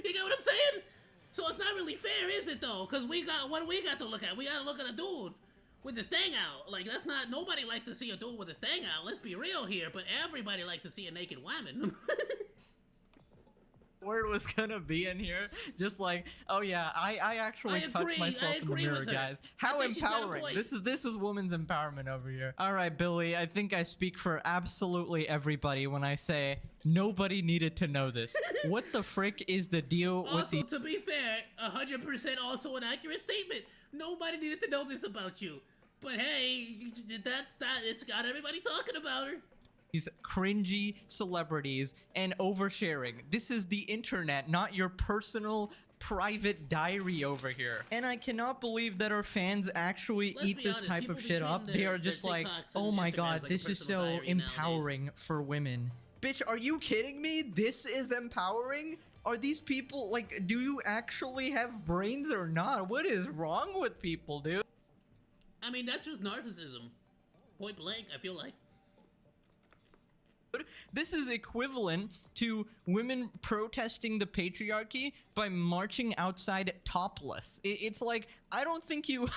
get what I'm saying? So it's not really fair, is it though? Because what do we got to look at? We gotta look at a dude with his thing out. Like, that's not, nobody likes to see a dude with his thing out, let's be real here, but everybody likes to see a naked woman. Word was gonna be in here, just like, oh yeah, I actually touch myself in the mirror, guys. How empowering. This is women's empowerment over here. Alright, Billie, I think I speak for absolutely everybody when I say nobody needed to know this. What the frick is the deal with the— Also, to be fair, 100% also an accurate statement. Nobody needed to know this about you. But hey, it's got everybody talking about her. These cringy celebrities and oversharing. This is the internet, not your personal private diary over here. And I cannot believe that our fans actually eat this type of shit up. They are just like, oh my god, this is so empowering for women. Bitch, are you kidding me? This is empowering? Are these people, like, do you actually have brains or not? What is wrong with people, dude? I mean, that's just narcissism. Point blank, I feel like. This is equivalent to women protesting the patriarchy by marching outside topless. It's like, I don't think you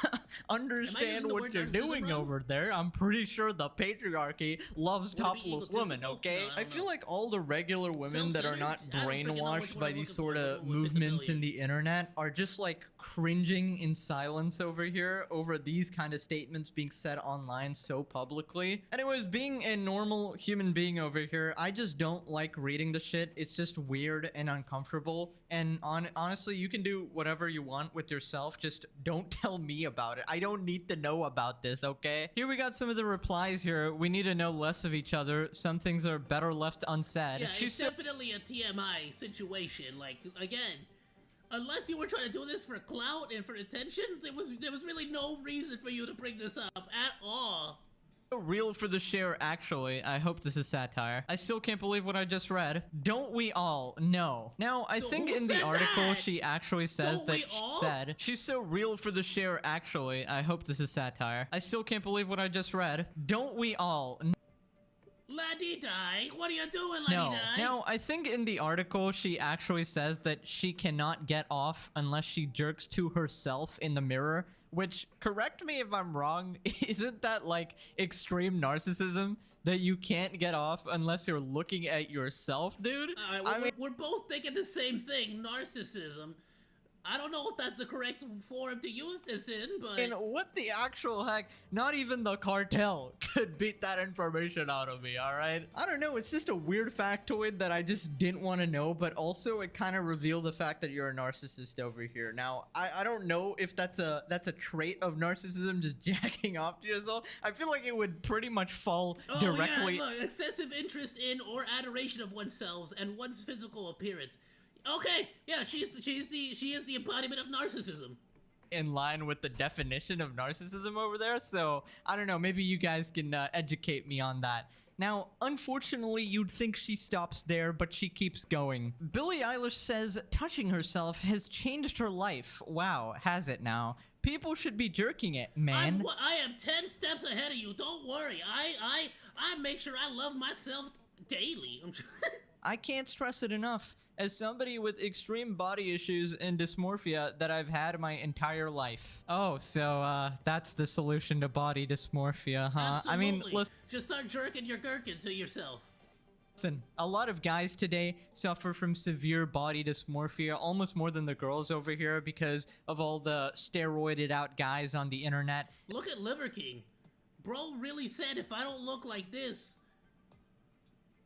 understand what you're doing over there. I'm pretty sure the patriarchy loves topless women, okay? No, I feel like all the regular women that are not brainwashed by these sort of movements in the internet are just like cringing in silence over here over these kind of statements being said online so publicly. Anyways, being a normal human being over here, I just don't like reading the shit. It's just weird and uncomfortable. And honestly, you can do whatever you want with yourself. Just don't tell me about it. I don't need to know about this, okay? Here we got some of the replies here. We need to know less of each other. Some things are better left unsaid. Yeah, it's definitely a TMI situation. Like, again, Unless you were trying to do this for clout and for attention, there was really no reason for you to bring this up at all. Real for the share, actually. I hope this is satire. I still can't believe what I just read. Don't we all? No. Now, I think in the article she actually says that she's so real for the share, actually. I hope this is satire. I still can't believe what I just read. Don't we all? Laddie-die, what are you doing, Laddie-die? Now, I think in the article she actually says that she cannot get off unless she jerks to herself in the mirror, which, correct me if I'm wrong, isn't that like extreme narcissism? That you can't get off unless you're looking at yourself, dude? We're both thinking the same thing, narcissism. I don't know if that's the correct form to use this in, but... And what the actual heck? Not even the cartel could beat that information out of me, alright? I don't know, it's just a weird factoid that I just didn't want to know, but also it kind of revealed the fact that you're a narcissist over here. Now, I don't know if that's a trait of narcissism, just jacking off to yourself. I feel like it would pretty much fall directly... Yeah, look, excessive interest in or adoration of oneself and one's physical appearance. Okay, yeah, she is the embodiment of narcissism. In line with the definition of narcissism over there, so I don't know, maybe you guys can educate me on that. Now, unfortunately, you'd think she stops there, but she keeps going. Billie Eilish says touching herself has changed her life. Wow, has it now? People should be jerking it, man. I am 10 steps ahead of you. Don't worry. I make sure I love myself daily. I can't stress it enough. As somebody with extreme body issues and dysmorphia that I've had my entire life. Oh, so that's the solution to body dysmorphia, huh? Absolutely. I mean, listen. Just start jerking your gherkin to yourself. Listen, a lot of guys today suffer from severe body dysmorphia, almost more than the girls over here because of all the steroided out guys on the internet. Look at Liver King. Bro really said if I don't look like this,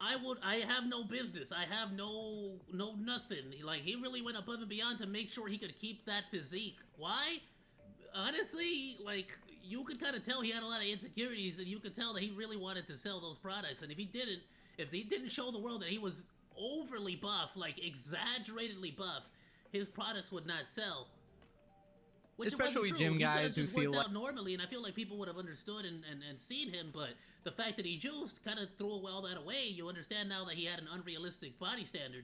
I have no business. I have no nothing. Like, he really went above and beyond to make sure he could keep that physique. Why? Honestly, like, you could kind of tell he had a lot of insecurities, and you could tell that he really wanted to sell those products. And if he didn't show the world that he was overly buff, like exaggeratedly buff, his products would not sell. Which especially gym guys who feel like normally, and I feel like people would have understood and seen him, but the fact that he juiced kind of threw all that away. You understand now that he had an unrealistic body standard.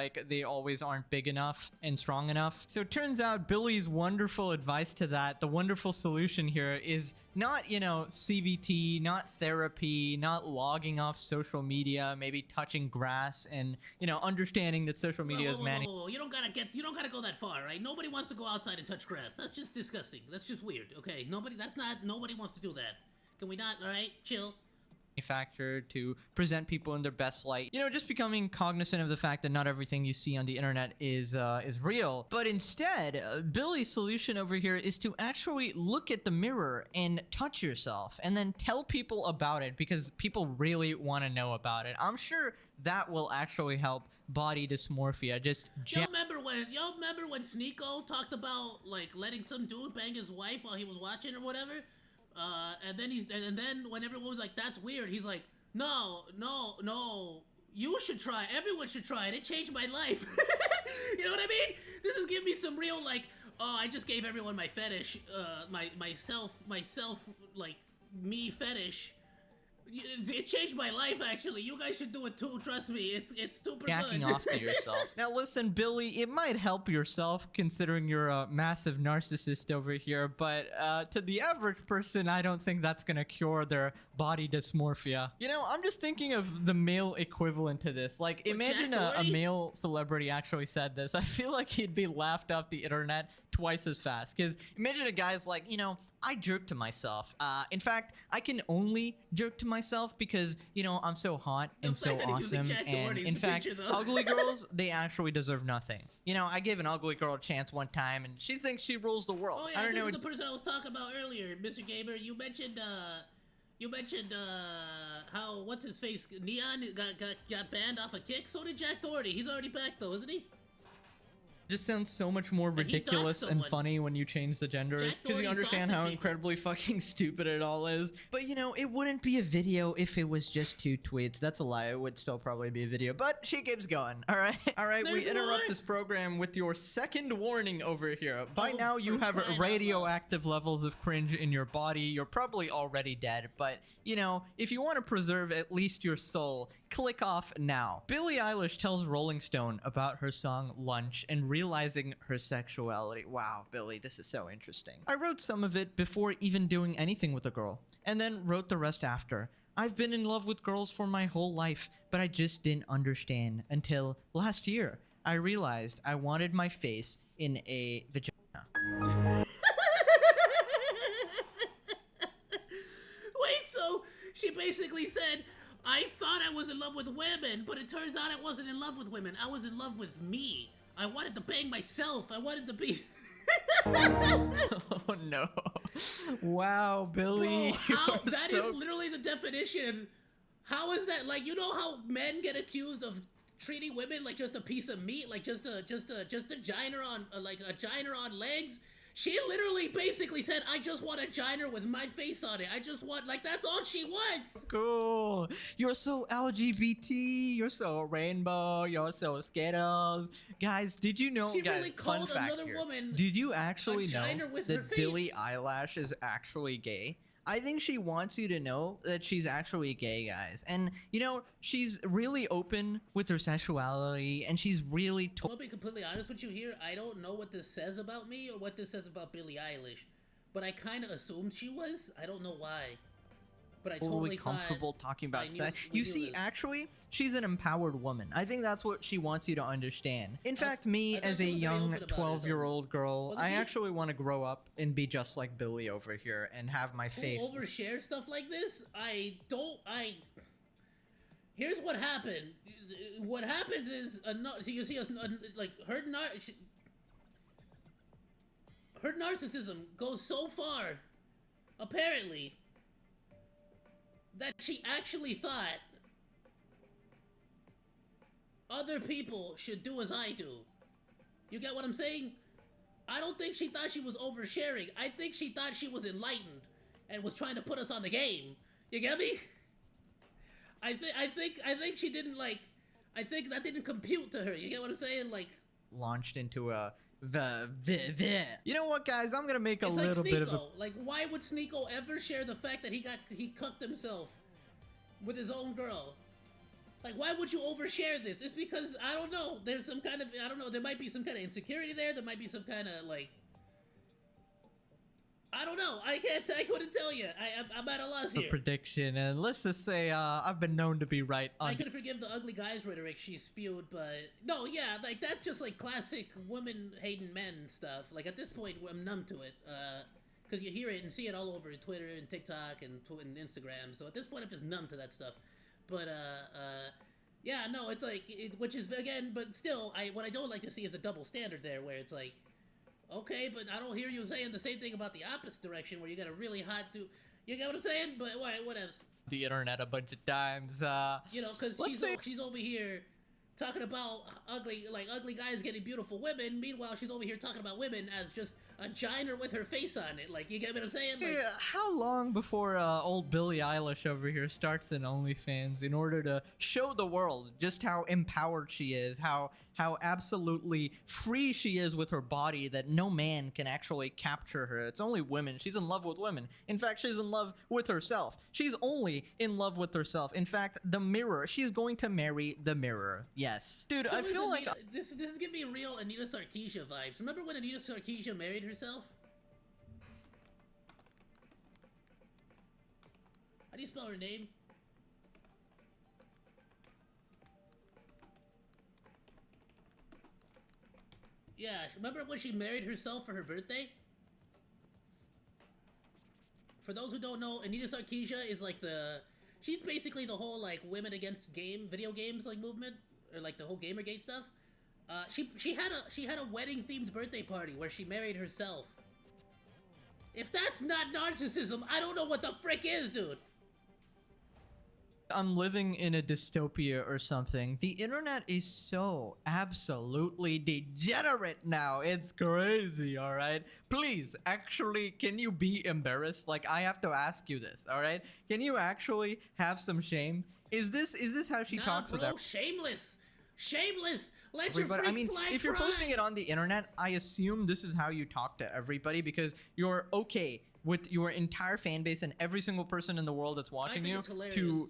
Like, they always aren't big enough and strong enough. So it turns out Billie's wonderful advice to that, the wonderful solution here is not, you know, CBT, not therapy, not logging off social media, maybe touching grass and, you know, understanding that social media is manny. You don't gotta go that far, right? Nobody wants to go outside and touch grass. That's just disgusting. That's just weird, okay? Nobody wants to do that. Can we not, alright? Chill. Manufactured to present people in their best light, you know, just becoming cognizant of the fact that not everything you see on the internet is real. But instead, Billie's solution over here is to actually look at the mirror and touch yourself and then tell people about it because people really want to know about it. I'm sure that will actually help body dysmorphia. Y'all remember when Sneeko talked about like letting some dude bang his wife while he was watching or whatever? And then when everyone was like, that's weird, he's like, no, you should try, everyone should try it, it changed my life. You know what I mean? This is giving me some real, like, oh, I just gave everyone my fetish, myself, like, me fetish. It changed my life, actually. You guys should do it too, trust me. It's super jacking good. Off to yourself. Now listen, Billie, it might help yourself considering you're a massive narcissist over here, but to the average person, I don't think that's gonna cure their body dysmorphia. You know, I'm just thinking of the male equivalent to this. Like, imagine a male celebrity actually said this. I feel like he'd be laughed off the internet twice as fast. Because imagine a guy's like, you know, I jerk to myself. In fact, I can only jerk to myself because, you know, I'm so hot and so awesome. And in fact, ugly girls, they actually deserve nothing. You know, I gave an ugly girl a chance one time and she thinks she rules the world. Oh yeah, I don't know. This is the person I was talking about earlier, Mr. Gamer. You mentioned how what's his face Neon got banned off a kick. So did Jack Doherty. He's already back though, isn't he? Just sounds so much more ridiculous and funny when you change the genders, because you understand how incredibly fucking stupid it all is. But you know, it wouldn't be a video if it was just 2 tweets. That's a lie. It would still probably be a video, but she keeps going. All right. All right. We interrupt this program with your second warning over here. By now you have radioactive levels of cringe in your body. You're probably already dead, but you know, if you want to preserve at least your soul, click off now. Billie Eilish tells Rolling Stone about her song Lunch and realizing her sexuality. Wow, Billie, this is so interesting. I wrote some of it before even doing anything with a girl, and then wrote the rest after. I've been in love with girls for my whole life, but I just didn't understand until last year. I realized I wanted my face in a vagina. Wait, so she basically said, I thought I was in love with women, but it turns out I wasn't in love with women. I was in love with me. I wanted to bang myself. I wanted to be... Oh no. Wow, Billie. Bro, how, that is literally the definition. How is that? Like, you know how men get accused of treating women like just a piece of meat, like just a giner on like a giner on legs? She literally basically said, I just want a giner with my face on it. I just want, like, that's all she wants. Cool. You're so LGBT. You're so rainbow. You're so Skittles. Guys, did you know, she guys, really fun called fact another here. woman Did you actually know with her that face. Billie Eilish is actually gay? I think she wants you to know that she's actually gay, guys. And, you know, she's really open with her sexuality, and she's really... I'll be completely honest with you here. I don't know what this says about me or what this says about Billie Eilish, but I kind of assumed she was. I don't know why. But I totally comfortable talking about sex. You see, actually, she's an empowered woman. I think that's what she wants you to understand. In fact, me as a young 12-year-old girl, I actually want to grow up and be just like Billie over here and have my face. Overshare stuff like this? Here's what happened. What happens is, so you see us like her narcissism goes so far, apparently, that she actually thought other people should do as I do. You get what I'm saying? I don't think she thought she was oversharing. I think she thought she was enlightened and was trying to put us on the game. You get me? I think she didn't like. I think that didn't compute to her. You get what I'm saying? Like, launched into a You know what, guys? I'm gonna make a little like bit of a... Like, why would Sneeko ever share the fact that he cucked himself with his own girl? Like, why would you overshare this? It's because, I don't know, there's some kind of, I don't know, there might be some kind of insecurity there, there might be some kind of, like, I don't know, I couldn't tell you, I'm at a loss here. A prediction, and let's just say, I've been known to be right on... I could forgive the ugly guys rhetoric she spewed, but, no, yeah, like, that's just, like, classic women-hating men stuff. Like, at this point, I'm numb to it, because you hear it and see it all over Twitter and TikTok and Instagram, so at this point, I'm just numb to that stuff. But, yeah, no, it's like, which is, again, but still, what I don't like to see is a double standard there, where it's like, okay, but I don't hear you saying the same thing about the opposite direction, where you got a really hot dude, you get what I'm saying? But, what else? The internet a bunch of times, you know, because she's over here talking about ugly guys getting beautiful women, meanwhile, she's over here talking about women as just a giner with her face on it, like, you get what I'm saying? Like, yeah, how long before old Billie Eilish over here starts an OnlyFans in order to show the world just how empowered she is, how absolutely free she is with her body, that no man can actually capture her? It's only women. She's in love with women. In fact, she's in love with herself. She's only in love with herself. In fact, the mirror. She's going to marry the mirror. Yes. Dude, so I feel like... This is giving me real Anita Sarkeesian vibes. Remember when Anita Sarkeesian married herself? How do you spell her name? Yeah, remember when she married herself for her birthday? For those who don't know, Anita Sarkeesian is like she's basically the whole like women against video games like movement, or like the whole Gamergate stuff. She had a wedding themed birthday party where she married herself. If that's not narcissism, I don't know what the frick is, dude. I'm living in a dystopia or something. The internet is so absolutely degenerate now. It's crazy, all right? Please, actually, can you be embarrassed? Like, I have to ask you this, all right? Can you actually have some shame? Is this how she talks with bro, everyone? shameless. Shameless. Let Everybody, your I mean, freak flag if you're fly. posting it on the internet, I assume this is how you talk to everybody because you're okay with your entire fan base and every single person in the world that's watching you to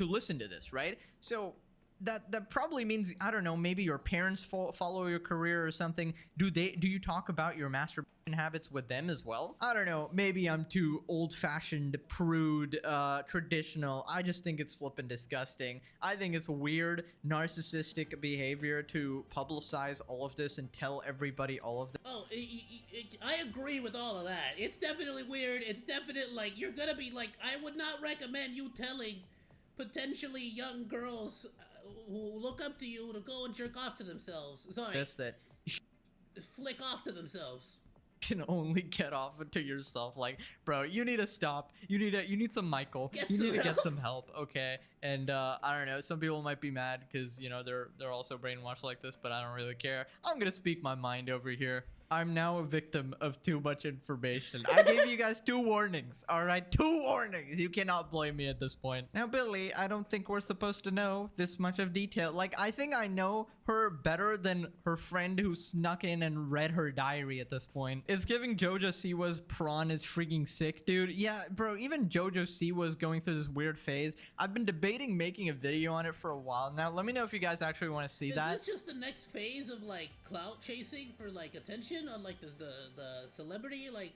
listen to this, right? So that probably means, I don't know, maybe your parents follow your career or something. Do you talk about your masturbation habits with them as well? I don't know, maybe I'm too old-fashioned, prude, traditional. I just think it's flippin' disgusting. I think it's weird, narcissistic behavior to publicize all of this and tell everybody all of this. Oh, I agree with all of that. It's definitely weird. It's definitely like you're gonna be like. I would not recommend you telling potentially young girls who look up to you to go and jerk off to themselves. Sorry. That flick off to themselves. Can only get off to yourself. Like, bro, you need to stop. You need some Michael. You need to get some help, okay? And I don't know, some people might be mad because, you know, they're also brainwashed like this, but I don't really care. I'm gonna speak my mind over here. I'm now a victim of too much information. I gave you guys 2 warnings, all right? 2 warnings. You cannot blame me at this point. Now, Billy, I don't think we're supposed to know this much of detail. Like, I think I know her better than her friend who snuck in and read her diary at this point. It's giving JoJo Siwa's prawn is freaking sick, dude. Yeah, bro, even JoJo Siwa is going through this weird phase. I've been debating making a video on it for a while now. Let me know if you guys actually want to see that. Is this just the next phase of, like, clout chasing for, like, attention on, like, the celebrity? Like,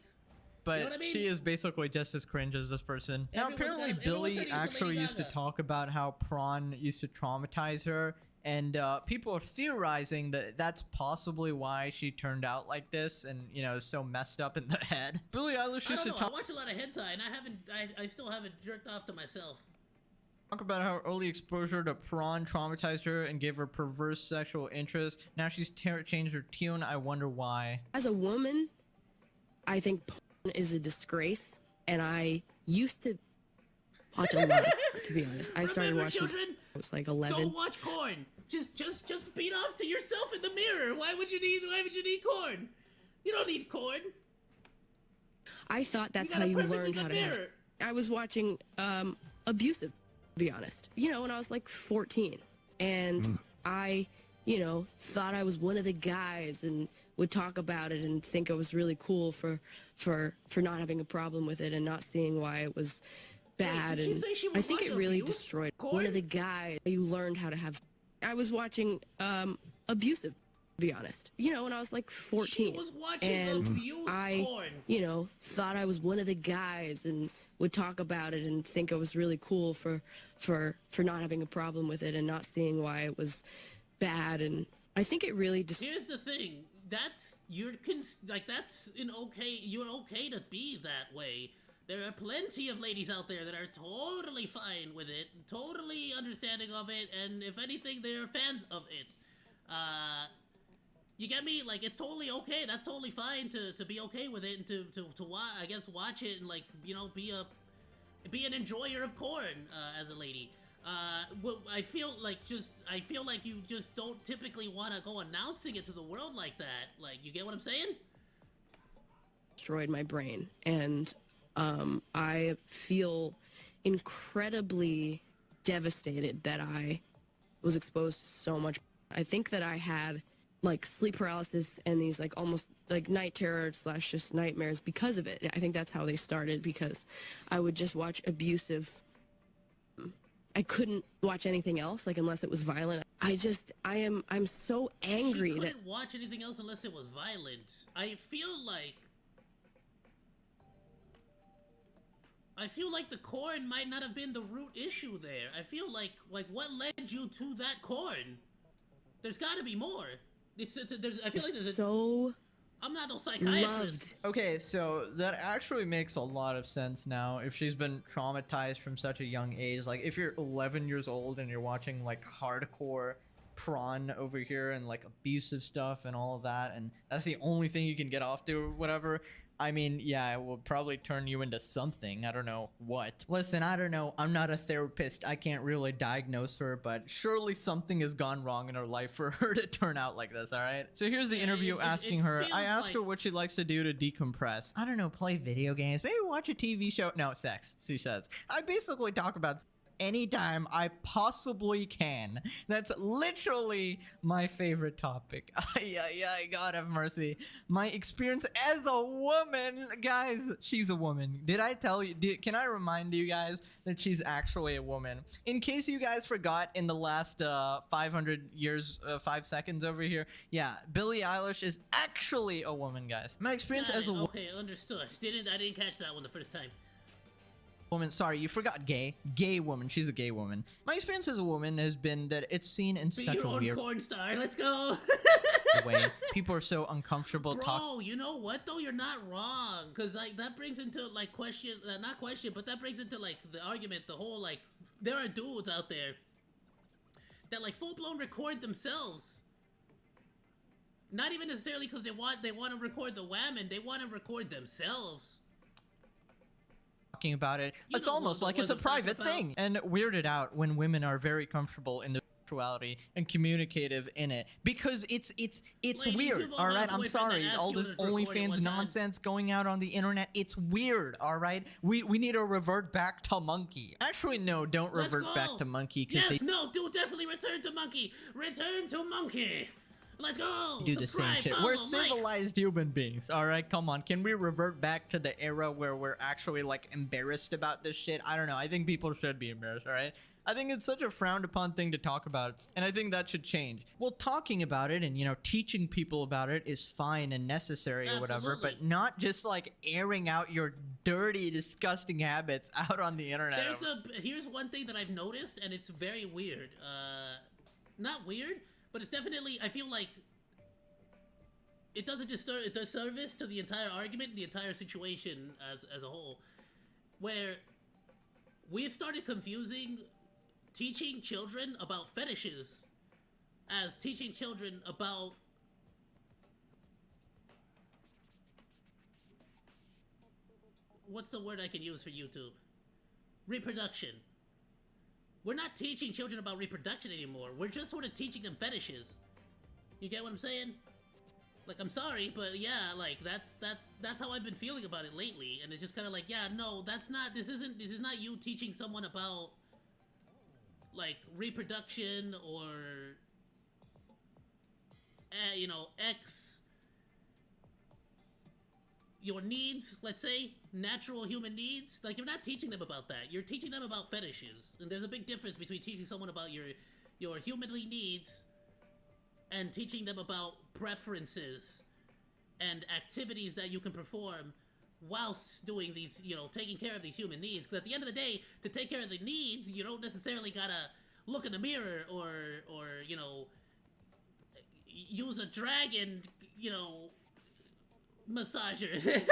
but you know what I mean? she is basically just as cringe as this person. Now, apparently Billy actually used to talk about how prawn used to traumatize her, and people are theorizing that that's possibly why she turned out like this and, you know, is so messed up in the head. Billie Eilish used to talk. I watch a lot of hentai, and I still haven't jerked off to myself. Talk about how early exposure to prawn traumatized her and gave her perverse sexual interest. Now she's changed her tune. I wonder why. As a woman, I think porn is a disgrace, and I used to watch a lot. To be honest, I started watching. Children, I was like 11. Don't watch corn. Just beat off to yourself in the mirror. Why would you need corn? You don't need corn. I thought that's how you learned how to have. I was watching abusive. To be honest, you know, when I was like 14, and I, you know, thought I was one of the guys and would talk about it and think it was really cool for not having a problem with it and not seeing why it was bad. Wait, and I think it really destroyed one of the guys. You learned how to have. I was watching abusive. To be honest, you know, when I was like 14, and I, you know, thought I was one of the guys and would talk about it and think it was really cool for not having a problem with it and not seeing why it was bad. And I think it really just. Here's the thing. That's you're okay to be that way. There are plenty of ladies out there that are totally fine with it, totally understanding of it, and if anything, they're fans of it. You get me? Like, it's totally okay. That's totally fine to be okay with it and to watch it and, like, you know, be an enjoyer of corn as a lady. I feel like you just don't typically want to go announcing it to the world like that. Like, you get what I'm saying? Destroyed my brain, and I feel incredibly devastated that I was exposed to so much. I think that I had like sleep paralysis and these like almost like night terror / just nightmares because of it. I think that's how they started, because I would just watch abusive. I couldn't watch anything else, like, unless it was violent. I'm so angry she that couldn't watch anything else unless it was violent. I feel like the corn might not have been the root issue there. I feel like what led you to that corn? There's got to be more. I feel like there's so. I'm not no psychiatrist. Okay, so that actually makes a lot of sense now. If she's been traumatized from such a young age, like if you're 11 years old and you're watching like hardcore prawn over here and like abusive stuff and all of that, and that's the only thing you can get off to or whatever, I mean, yeah, it will probably turn you into something. I don't know what. Listen, I don't know. I'm not a therapist. I can't really diagnose her, but surely something has gone wrong in her life for her to turn out like this, all right? So here's the interview asking her. I asked her what she likes to do to decompress. I don't know, play video games, maybe watch a TV show. No, sex, she says. I basically talk about anytime I possibly can. That's literally my favorite topic. Yeah, God have mercy. My experience as a woman, guys, she's a woman. Did I tell you, can I remind you guys that she's actually a woman? In case you guys forgot in the last 500 years, 5 seconds over here, yeah, Billie Eilish is actually a woman, guys. My experience as a woman. Okay, understood. I didn't catch that one the first time. Woman, sorry, you forgot gay woman. She's a gay woman. My experience as a woman has been that it's seen in such a weird porn star. Let's go. way. People are so uncomfortable talking. Bro, you know what though? You're not wrong, cause like that brings into like not question, but that brings into like the argument, the whole like there are dudes out there that like full blown record themselves. Not even necessarily because they want to record the women. They want to record themselves. Talking about it, it's almost like it's a private thing, and weirded out when women are very comfortable in their sexuality and communicative in it, because it's weird. All right, I'm sorry, all this OnlyFans nonsense going out on the internet, it's weird. All right, we need to revert back to Monke. Actually, no, don't revert back to Monke, because do definitely return to Monke. Return to Monke. Let's go! Do the same shit. We're civilized human beings, alright? Come on, can we revert back to the era where we're actually, like, embarrassed about this shit? I don't know, I think people should be embarrassed, alright? I think it's such a frowned upon thing to talk about, and I think that should change. Well, talking about it and, you know, teaching people about it is fine and necessary or whatever, but not just, like, airing out your dirty, disgusting habits out on the internet. Here's one thing that I've noticed, and it's very weird. Not weird, but it's definitely, I feel like it does a disservice to the entire argument, the entire situation as a whole, where we've started confusing teaching children about fetishes as teaching children about what's the word I can use for YouTube? Reproduction. We're not teaching children about reproduction anymore. We're just sort of teaching them fetishes. You get what I'm saying? Like, I'm sorry, but yeah, like that's how I've been feeling about it lately. And it's just kind of like, yeah, no, this is not you teaching someone about like reproduction or you know, your needs, let's say, natural human needs. Like, you're not teaching them about that. You're teaching them about fetishes. And there's a big difference between teaching someone about your humanly needs and teaching them about preferences and activities that you can perform whilst doing these, you know, taking care of these human needs. Because at the end of the day, to take care of the needs, you don't necessarily gotta look in the mirror or you know, use a dragon, you know, massager.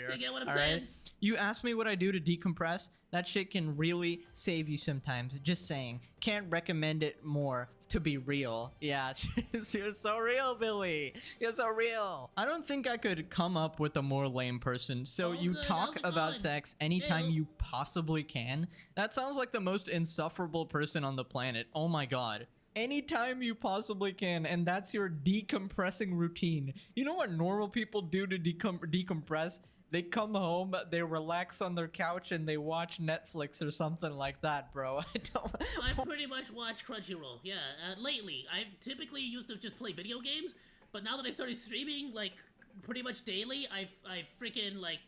You get what I'm saying? Right? You asked me what I do to decompress. That shit can really save you sometimes. Just saying. Can't recommend it more, to be real. Yeah, you're so real, Billy. You're so real. I don't think I could come up with a more lame person. So you talk about sex anytime you possibly can? That sounds like the most insufferable person on the planet. Oh my god. Anytime you possibly can, and that's your decompressing routine. You know what normal people do to decompress? They come home, they relax on their couch, and they watch Netflix or something like that, bro. I pretty much watch Crunchyroll, yeah. Lately, I've typically used to just play video games, but now that I've started streaming, like, pretty much daily, I freaking, like,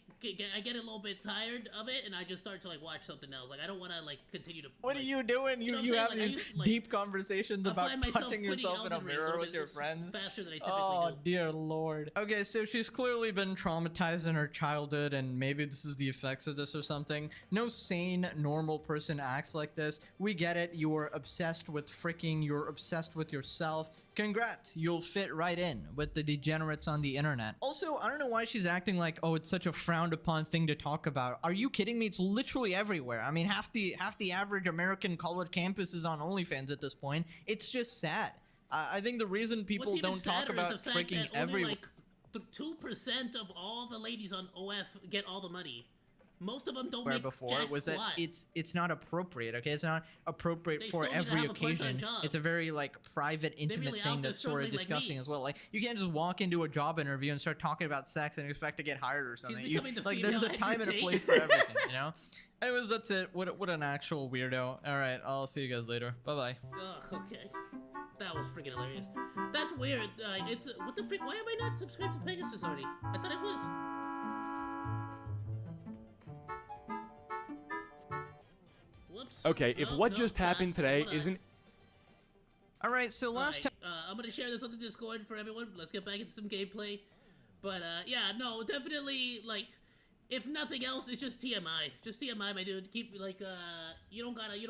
I get a little bit tired of it, and I just start to, like, watch something else. Like, I don't want to, like, continue to... What are you doing? You have these deep conversations about touching yourself in a mirror with your friends? Faster than I typically do. Dear lord. Okay, so she's clearly been traumatized in her childhood, and maybe this is the effects of this or something. No sane, normal person acts like this. We get it. You're obsessed with you're obsessed with yourself. Congrats, you'll fit right in with the degenerates on the internet. Also, I don't know why she's acting like, oh, it's such a frowned upon thing to talk about. Are you kidding me? It's literally everywhere. I mean, half the average American college campus is on OnlyFans at this point. It's just sad. I think the reason people don't talk about freaking everywhere. 2% of all the ladies on OF get all the money. Most of them don't Where make before jack was that squat. it's not appropriate, okay? It's not appropriate They for still need to every have a part-time occasion. job. It's a very like private, intimate really thing out there that's sort of struggling like disgusting me. as well. Like you can't just walk into a job interview and start talking about sex and expect to get hired or something. You, becoming the like there's a female time and a agitate. place for everything, you know? Anyways, that's it. What an actual weirdo. All right, I'll see you guys later. Bye bye. Oh, okay. That was freaking hilarious. That's weird. It's what the frick? Why am I not subscribed to Pegasus already? I thought I was. Whoops. Okay, if what just happened today isn't... Alright, so last time... I'm gonna share this on the Discord for everyone. Let's get back into some gameplay. But, yeah, no, definitely, like, if nothing else, it's just TMI. Just TMI, my dude. Keep, like, you don't gotta... You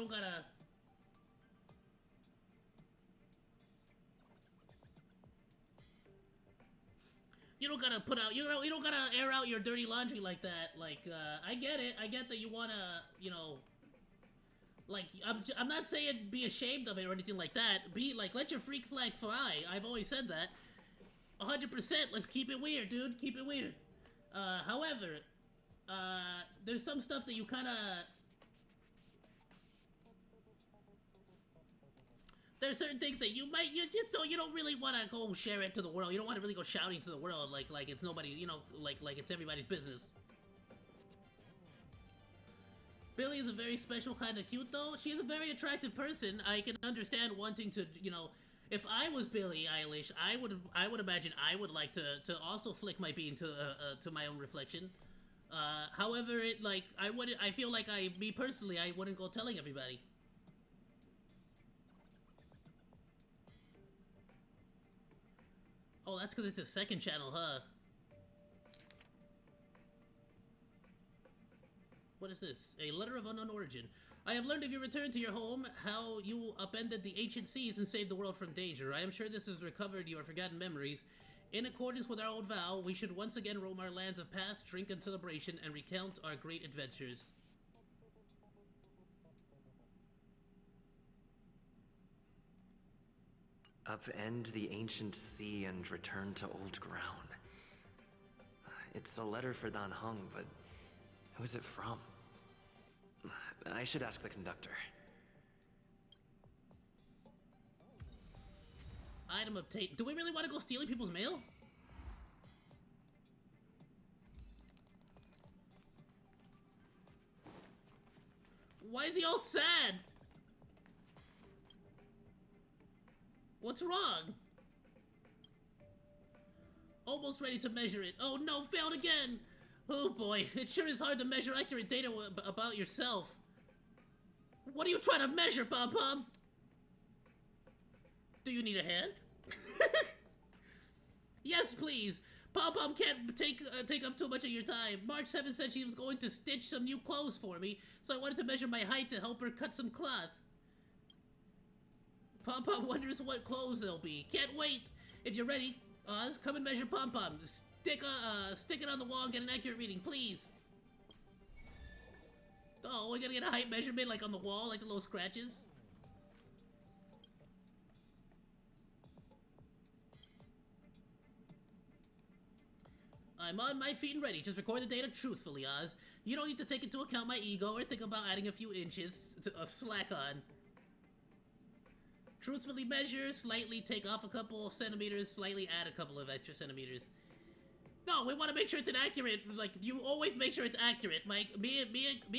don't gotta put out, you don't gotta air out your dirty laundry like that. Like, I get it. I get that you wanna, you know... Like, I'm not saying be ashamed of it or anything like that. Be, like, let your freak flag fly. I've always said that. 100%, let's keep it weird, dude. Keep it weird. However, there's some stuff that you kinda... There's certain things that you don't really want to go share it to the world. You don't want to really go shouting to the world like it's nobody, you know, like it's everybody's business. Billy is a very special kind of cute, though. She is a very attractive person. I can understand wanting to, you know, if I was Billie Eilish, I would imagine I would like to also flick my bean to my own reflection. However, I feel like me personally, I wouldn't go telling everybody. Oh, that's because it's a second channel, huh? What is this? A letter of unknown origin. I have learned of your return to your home, how you upended the ancient seas and saved the world from danger. I am sure this has recovered your forgotten memories. In accordance with our old vow, we should once again roam our lands of past, drink and celebration, and recount our great adventures. Upend the ancient sea and return to old ground. It's a letter for Dan Heng, but who is it from? I should ask the conductor. Item obtained. Do we really want to go stealing people's mail? Why is he all sad? What's wrong? Almost ready to measure it. Oh no, failed again! Oh boy, it sure is hard to measure accurate data about yourself. What are you trying to measure, Pom-Pom? Do you need a hand? Yes, please. Pom-Pom can't take up too much of your time. March 7 said she was going to stitch some new clothes for me, so I wanted to measure my height to help her cut some cloth. Pom-Pom wonders what clothes they'll be. Can't wait. If you're ready, Oz, come and measure Pom-Pom. Stick it on the wall and get an accurate reading, please. Oh, we're gonna get a height measurement like on the wall, like the little scratches. I'm on my feet and ready. Just record the data truthfully, Oz. You don't need to take into account my ego or think about adding a few inches of slack on. Truthfully measure, slightly take off a couple of centimeters, slightly add a couple of extra centimeters. No, we want to make sure it's accurate. Like, you always make sure it's accurate. Like, me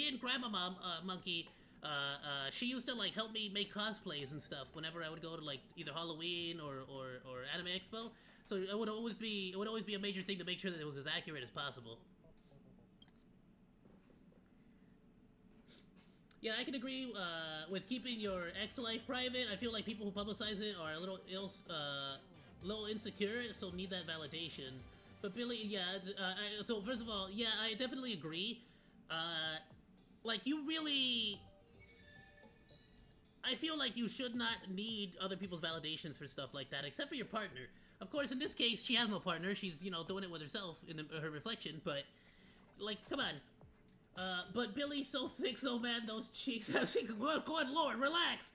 and Grandma Mom, Monkey, she used to, like, help me make cosplays and stuff whenever I would go to, like, either Halloween or Anime Expo. So it would always be a major thing to make sure that it was as accurate as possible. Yeah, I can agree with keeping your ex life private. I feel like people who publicize it are a little insecure, so need that validation. But Billy, yeah, so first of all, yeah, I definitely agree. Like, you really... I feel like you should not need other people's validations for stuff like that, except for your partner. Of course, in this case, she has no partner. She's, you know, doing it with herself in her reflection, but... Like, come on. But Billy's so thick, though, man, those cheeks. Good lord, relax!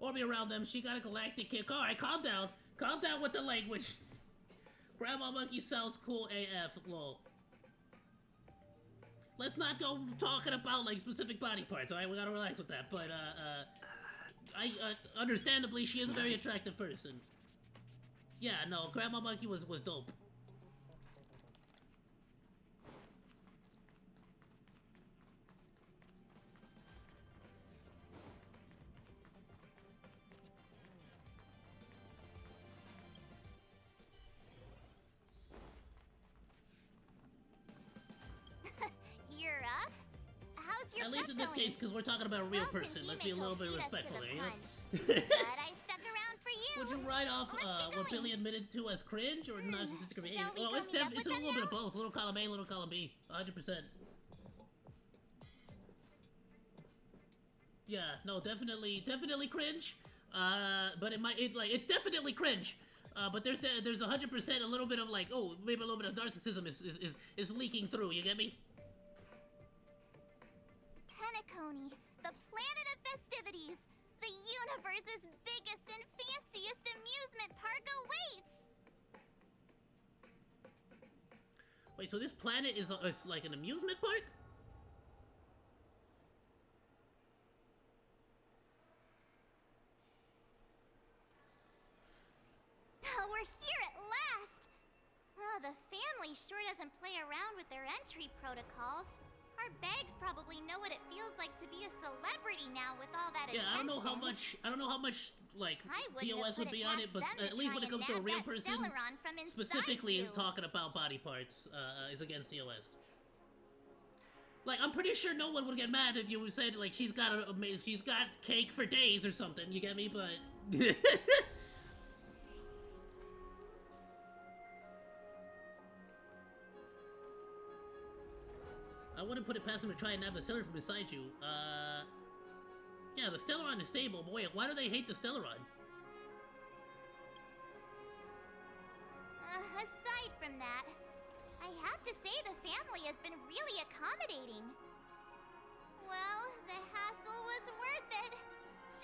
Orbit around them, she got a galactic kick. Alright, calm down. Calm down with the language. Grandma Monkey sounds cool AF, lol. Let's not go talking about, like, specific body parts, alright? We gotta relax with that, but, understandably, she is a very attractive person. Yeah, no, Grandma Monkey was dope. You're up? How's your At least in this case, because we're talking about a real person. Let's be a little bit respectful there, you know? But I stuck around for you. Would you write off what Billy admitted to as cringe or narcissistic behavior? Well, it's a little bit of both. Little column A, little column B. 100%. Yeah, no, definitely cringe. But it's definitely cringe. But there's 100% a little bit of like, oh, maybe a little bit of narcissism is leaking through. You get me? Penacony, the planet of festivities. The universe's biggest and fanciest amusement park awaits! Wait, so this planet is like an amusement park? We're here at last! The family sure doesn't play around with their entry protocols. Our bags probably know what it feels like to be a celebrity now with all that attention. Yeah, I don't know how much like TOS would be on it, but at least when it comes to a real person, specifically talking about body parts, is against TOS. Like, I'm pretty sure no one would get mad if you said like she's got cake for days or something. You get me? But I wouldn't put it past him to try and nab the Stellar from inside you. Yeah, the Stellaron is stable, but wait, why do they hate the Stellaron? Aside from that, I have to say the family has been really accommodating. Well, the hassle was worth it.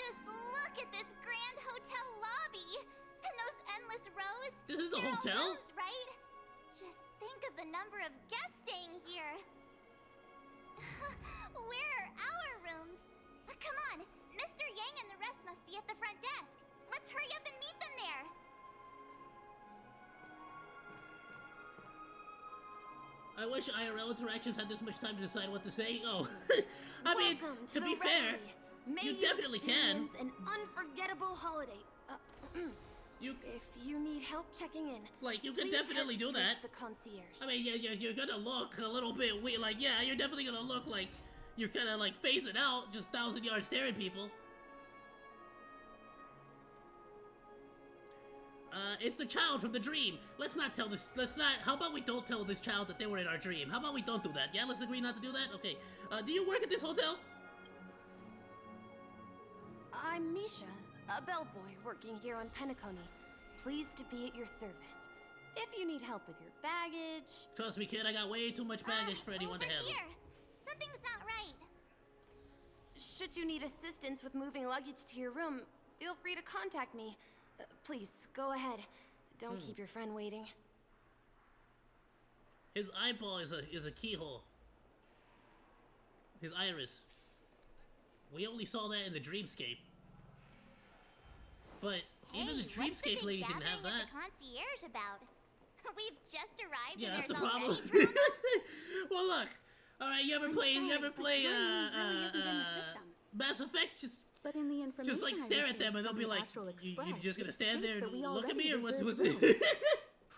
Just look at this grand hotel lobby and those endless rows. This is a hotel? Rooms, right? Just think of the number of guests staying here. Where are our rooms? Come on, Mr. Yang and the rest must be at the front desk. Let's hurry up and meet them there. I wish IRL interactions had this much time to decide what to say. Oh, I mean, to be fair, you definitely can. An unforgettable holiday. If you need help checking in, like you can definitely do that. The concierge. I mean, you're gonna look a little bit weird. Like, yeah, you're definitely gonna look like you're kind of like phasing out, just 1,000-yard staring people. It's the child from the dream. Let's not tell this. How about we don't tell this child that they were in our dream? How about we don't do that? Yeah, let's agree not to do that. Okay. Do you work at this hotel? I'm Misha, a bellboy working here on Penacony. Pleased to be at your service. If you need help with your baggage... Trust me, kid, I got way too much baggage for anyone to handle. Here. Something's not right. Should you need assistance with moving luggage to your room, feel free to contact me. Please, go ahead. Don't keep your friend waiting. His eyeball is a keyhole. His iris. We only saw that in the dreamscape. But even the dreamscape lady didn't have that. The concierge about? We've just arrived. Yeah, and that's the there's problem. already Well, look. All right, you ever play Mass Effect? But in the information just like stare at them and they'll be like, "You just gonna stand there and look at me, or what's it?"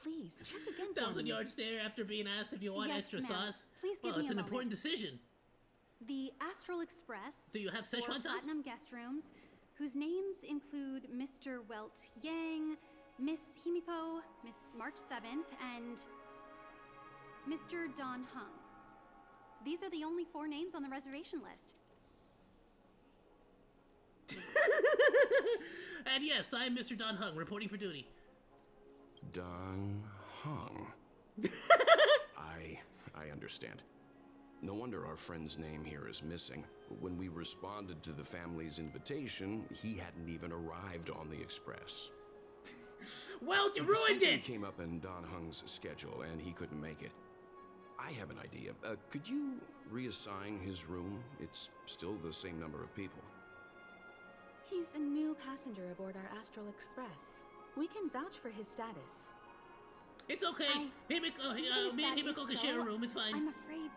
Please check again. 1,000-yard stare after being asked if you want extra sauce. Please give well, me it's a an moment. important decision. The Astral Express. Do you have Szechuan sauce? Platinum guest rooms, whose names include Mr. Welt Yang, Miss Himiko, Miss March 7th, and Mr. Don Hung. These are the only 4 names on the reservation list. And yes, I'm Mr. Don Hung, reporting for duty. Don Hung. I understand. No wonder our friend's name here is missing. When we responded to the family's invitation, he hadn't even arrived on the express. Well, you ruined Something it! came up in Don Hung's schedule, and he couldn't make it. I have an idea. Could you reassign his room? It's still the same number of people. He's a new passenger aboard our Astral Express. We can vouch for his status. It's okay. Me and Himiko can share a room. It's fine. I'm afraid.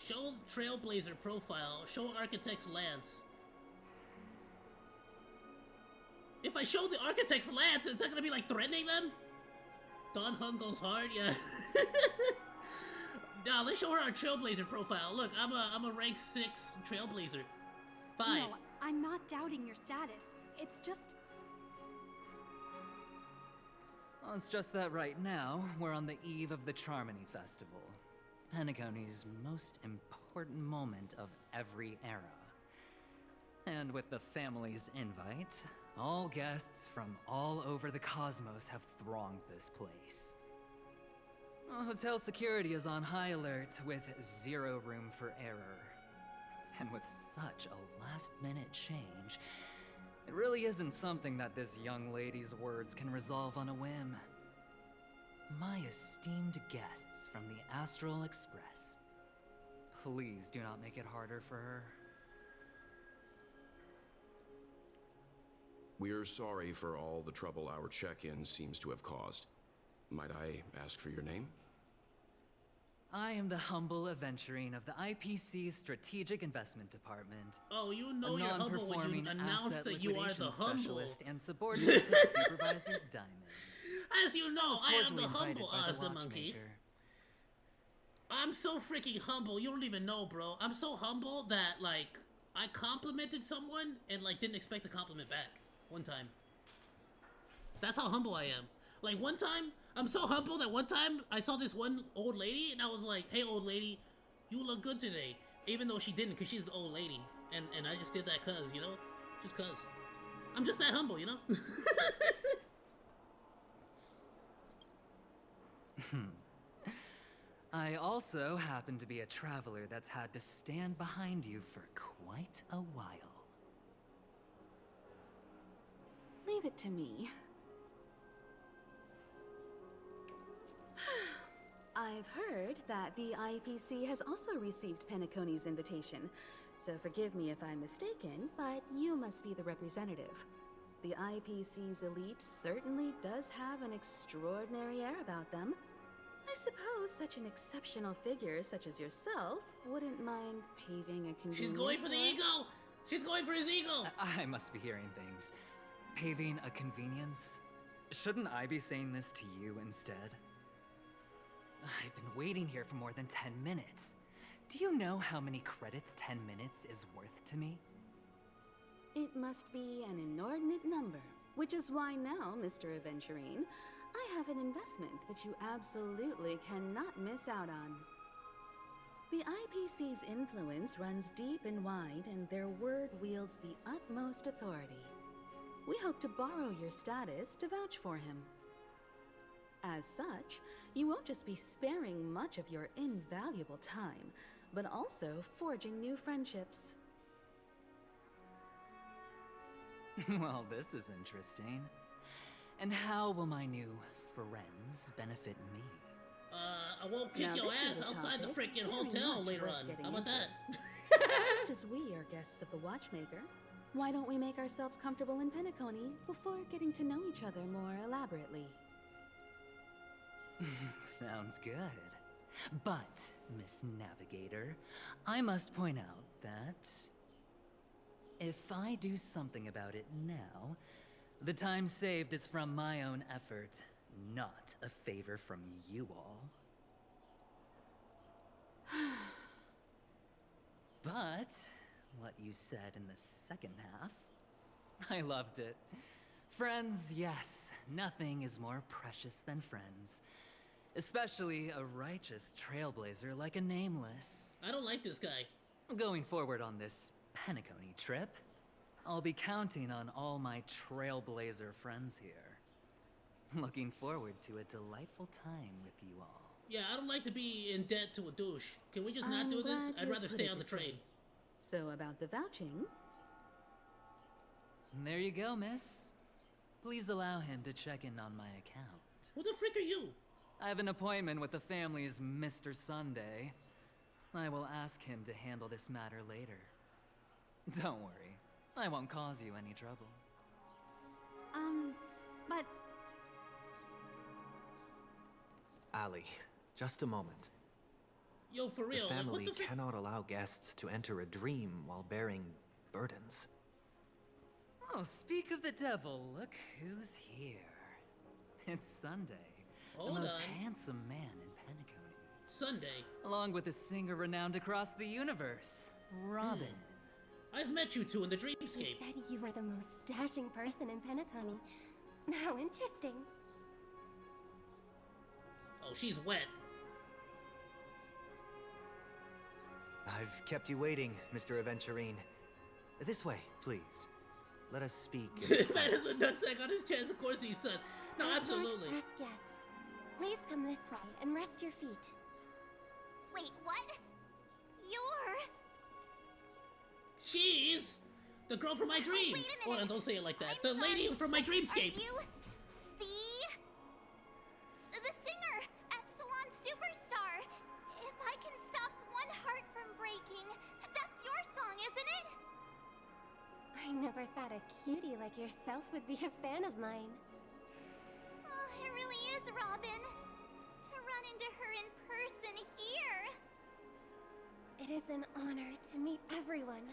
Show Trailblazer profile. Show Architect's Lance. If I show the Architect's Lance, it's not gonna be like threatening them? Don Hung goes hard, yeah. Nah, let's show her our Trailblazer profile. Look, I'm a rank 6 Trailblazer. 5. No, I'm not doubting your status. It's just... Well, it's just that right now, we're on the eve of the Charmony Festival. Penacony's most important moment of every era. And with the family's invite, all guests from all over the cosmos have thronged this place. Hotel security is on high alert with 0 room for error. And with such a last-minute change, it really isn't something that this young lady's words can resolve on a whim. My esteemed guests from the Astral Express, please do not make it harder for her. We're sorry for all the trouble our check-in seems to have caused. Might I ask for your name? I am the humble aventurine of the IPC's Strategic Investment Department. Oh, you know you're humble when you announce that you are the humble. Specialist and subordinate to Supervisor Diamond. As you know, I am the Cordially humble invited by the OzDaMonke. watchmaker. I'm so freaking humble, you don't even know, bro. I'm so humble that, like, I complimented someone and, like, didn't expect a compliment back. One time. That's how humble I am. Like, one time, I'm so humble that one time I saw this one old lady and I was like, hey, old lady, you look good today. Even though she didn't, because she's the old lady. And I just did that because, you know? Just because. I'm just that humble, you know? I also happen to be a traveler that's had to stand behind you for quite a while. Leave it to me. I've heard that the IPC has also received Penacony's invitation, so forgive me if I'm mistaken, but you must be the representative. The IPC's elite certainly does have an extraordinary air about them. I suppose such an exceptional figure such as yourself wouldn't mind paving a convenience. She's going for the ego! She's going for his ego! I must be hearing things. Paving a convenience? Shouldn't I be saying this to you instead? I've been waiting here for more than 10 minutes. Do you know how many credits 10 minutes is worth to me? It must be an inordinate number, which is why now, Mr. Aventurine, I have an investment that you absolutely cannot miss out on. The IPC's influence runs deep and wide, and their word wields the utmost authority. We hope to borrow your status to vouch for him. As such, you won't just be sparing much of your invaluable time, but also forging new friendships. Well, this is interesting. And how will my new friends benefit me? I won't kick your ass outside the freaking hotel later on. How about that? Just as we are guests of the Watchmaker, why don't we make ourselves comfortable in Penacony before getting to know each other more elaborately? Sounds good. But, Miss Navigator, I must point out that if I do something about it now, the time saved is from my own effort, not a favor from you all. But, what you said in the second half, I loved it. Friends, yes, nothing is more precious than friends. Especially a righteous trailblazer like a Nameless. I don't like this guy. Going forward on this Penacony trip, I'll be counting on all my trailblazer friends here. Looking forward to a delightful time with you all. Yeah, I don't like to be in debt to a douche. Can we just not do this? I'd rather stay on the train. So about the vouching... There you go, miss. Please allow him to check in on my account. Who the frick are you? I have an appointment with the family's Mr. Sunday. I will ask him to handle this matter later. Don't worry, I won't cause you any trouble. But... Ali, just a moment. Yo, for real, The family like, what the cannot allow guests to enter a dream while bearing burdens. Oh, speak of the devil, look who's here. It's Sunday, Hold the most on. handsome man in Penacony. Sunday? Along with a singer renowned across the universe, Robin. I've met you two in the You dreamscape. said you were the most dashing person in Penacony. How interesting. Oh, she's wet. I've kept you waiting, Mr. Aventurine. This way, please. Let us speak. Man has a nutsack on his chest, of course he's sus. No, absolutely. Express guests. Please come this way and rest your feet. Wait, what? You're... She's the girl from my dream. Wait a minute. Hold on, don't say it like that. I'm The lady sorry. from my dreamscape. Are you the singer, Epsilon Superstar? If I can stop one heart from breaking, that's your song, isn't it? I never thought a cutie like yourself would be a fan of mine. Oh, it really is, Robin. To run into her in person here. It is an honor to meet everyone.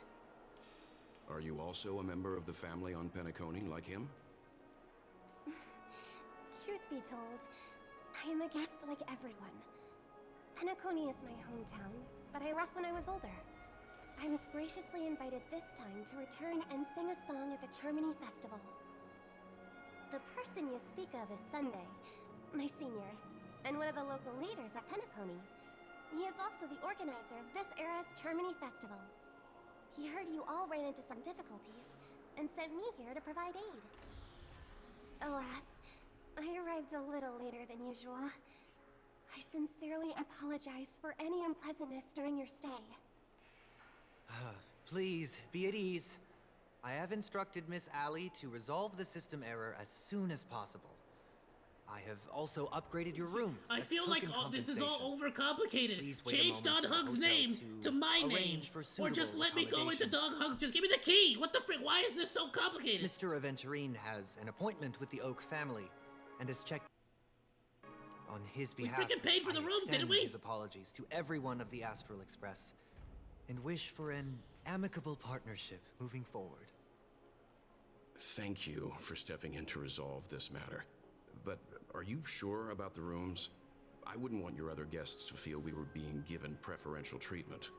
Are you also a member of the family on Penacony like him? Truth be told, I am a guest like everyone. Penacony is my hometown, but I left when I was older. I was graciously invited this time to return and sing a song at the Charmony Festival. The person you speak of is Sunday, my senior, and one of the local leaders at Penacony. He is also the organizer of this era's Charmony Festival. He heard you all ran into some difficulties, and sent me here to provide aid. Alas, I arrived a little later than usual. I sincerely apologize for any unpleasantness during your stay. Please, be at ease. I have instructed Miss Ali to resolve the system error as soon as possible. I have also upgraded your rooms. I as feel like token this is all overcomplicated. Please wait a Change moment Dog for the Hug's hotel name to my name. arrange for Or just suitable let me go into accommodation. Dog Hug's. Just give me the key. What the frick? Why is this so complicated? Mr. Aventurine has an appointment with the Oak family and has checked on his We behalf. freaking paid for the I rooms, didn't extend we? His apologies to everyone of the Astral Express and wish for an amicable partnership moving forward. Thank you for stepping in to resolve this matter. But are you sure about the rooms? I wouldn't want your other guests to feel we were being given preferential treatment.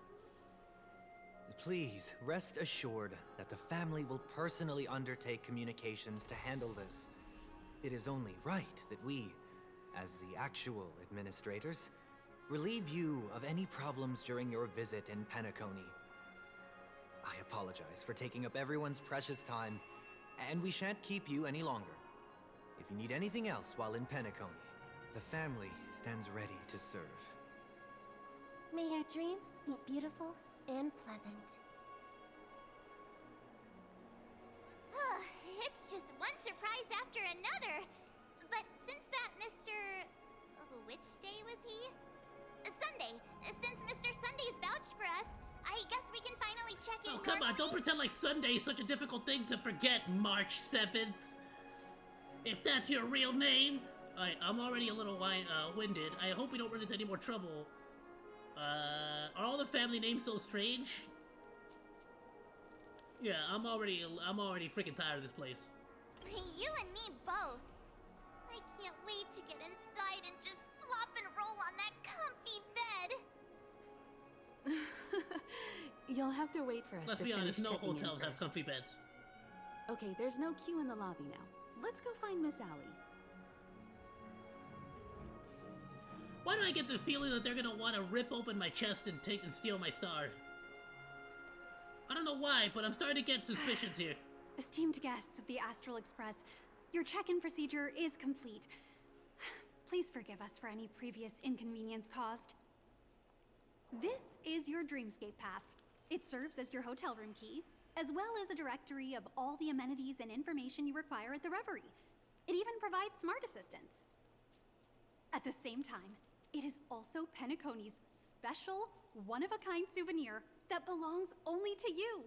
Please, rest assured that the family will personally undertake communications to handle this. It is only right that we, as the actual administrators, relieve you of any problems during your visit in Penacony. I apologize for taking up everyone's precious time, and we shan't keep you any longer. If you need anything else while in Penacony, the family stands ready to serve. May your dreams be beautiful and pleasant. It's just one surprise after another. But since that Mr... which day was he? Sunday. Since Mr. Sunday's vouched for us, I guess we can finally check in. Oh, come on. Don't pretend like Sunday is such a difficult thing to forget, March 7th. If that's your real name. I'm already a little winded. I hope we don't run into any more trouble. Are all the family names so strange? Yeah, I'm already freaking tired of this place. You and me both. I can't wait to get inside and just flop and roll on that comfy bed. You'll have to wait for us Let's to be honest, finish no checking in hotels have first. comfy beds. Okay, there's no queue in the lobby now. Let's go find Miss Allie. Why do I get the feeling that they're gonna want to rip open my chest and steal my star? I don't know why, but I'm starting to get suspicions here. Esteemed guests of the Astral Express, your check-in procedure is complete. Please forgive us for any previous inconvenience caused. This is your Dreamscape Pass. It serves as your hotel room key, as well as a directory of all the amenities and information you require at the Reverie. It even provides smart assistants. At the same time, it is also Penacony's special, one-of-a-kind souvenir that belongs only to you.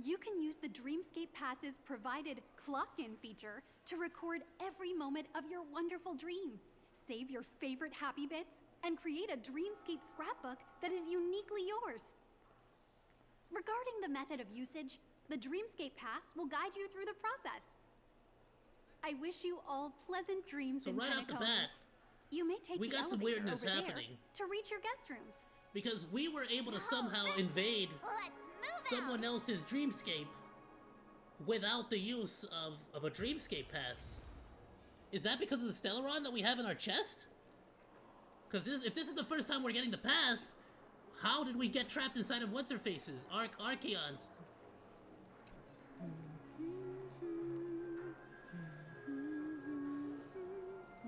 You can use the Dreamscape Pass's provided clock-in feature to record every moment of your wonderful dream, save your favorite happy bits, and create a Dreamscape scrapbook that is uniquely yours. Regarding the method of usage, the Dreamscape Pass will guide you through the process. I wish you all pleasant dreams in right off the Penacony. bat, You may take we the got some elevator weirdness over happening. there to reach your guest rooms. Because we were able to somehow invade someone else's dreamscape without the use of a Dreamscape Pass. Is that because of the Stellaron that we have in our chest? Because if this is the first time we're getting the pass, how did we get trapped inside of what's-her-faces? Archaeons.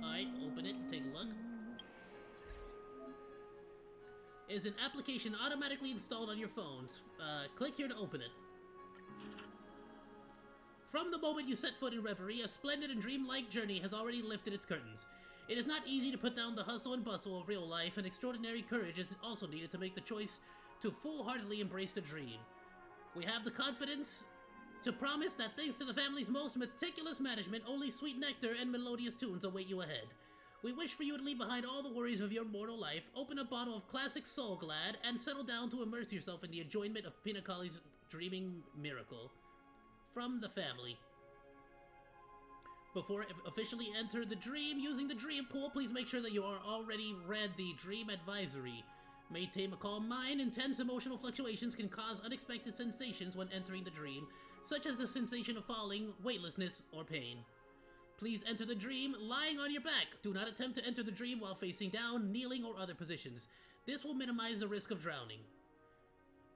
Alright, open it and take a look. Is an application automatically installed on your phones? Click here to open it. From the moment you set foot in Reverie, a splendid and dreamlike journey has already lifted its curtains. It is not easy to put down the hustle and bustle of real life, and extraordinary courage is also needed to make the choice to full-heartedly embrace the dream. We have the confidence to promise that thanks to the family's most meticulous management, only sweet nectar and melodious tunes await you ahead. We wish for you to leave behind all the worries of your mortal life, open a bottle of classic Soul Glad, and settle down to immerse yourself in the enjoyment of Pinacoli's dreaming miracle. From the family. Before officially enter the dream using the dream pool, please make sure that you are already read the dream advisory. Maintain a calm mind. Intense emotional fluctuations can cause unexpected sensations when entering the dream, such as the sensation of falling, weightlessness, or pain. Please enter the dream lying on your back. Do not attempt to enter the dream while facing down, kneeling, or other positions. This will minimize the risk of drowning.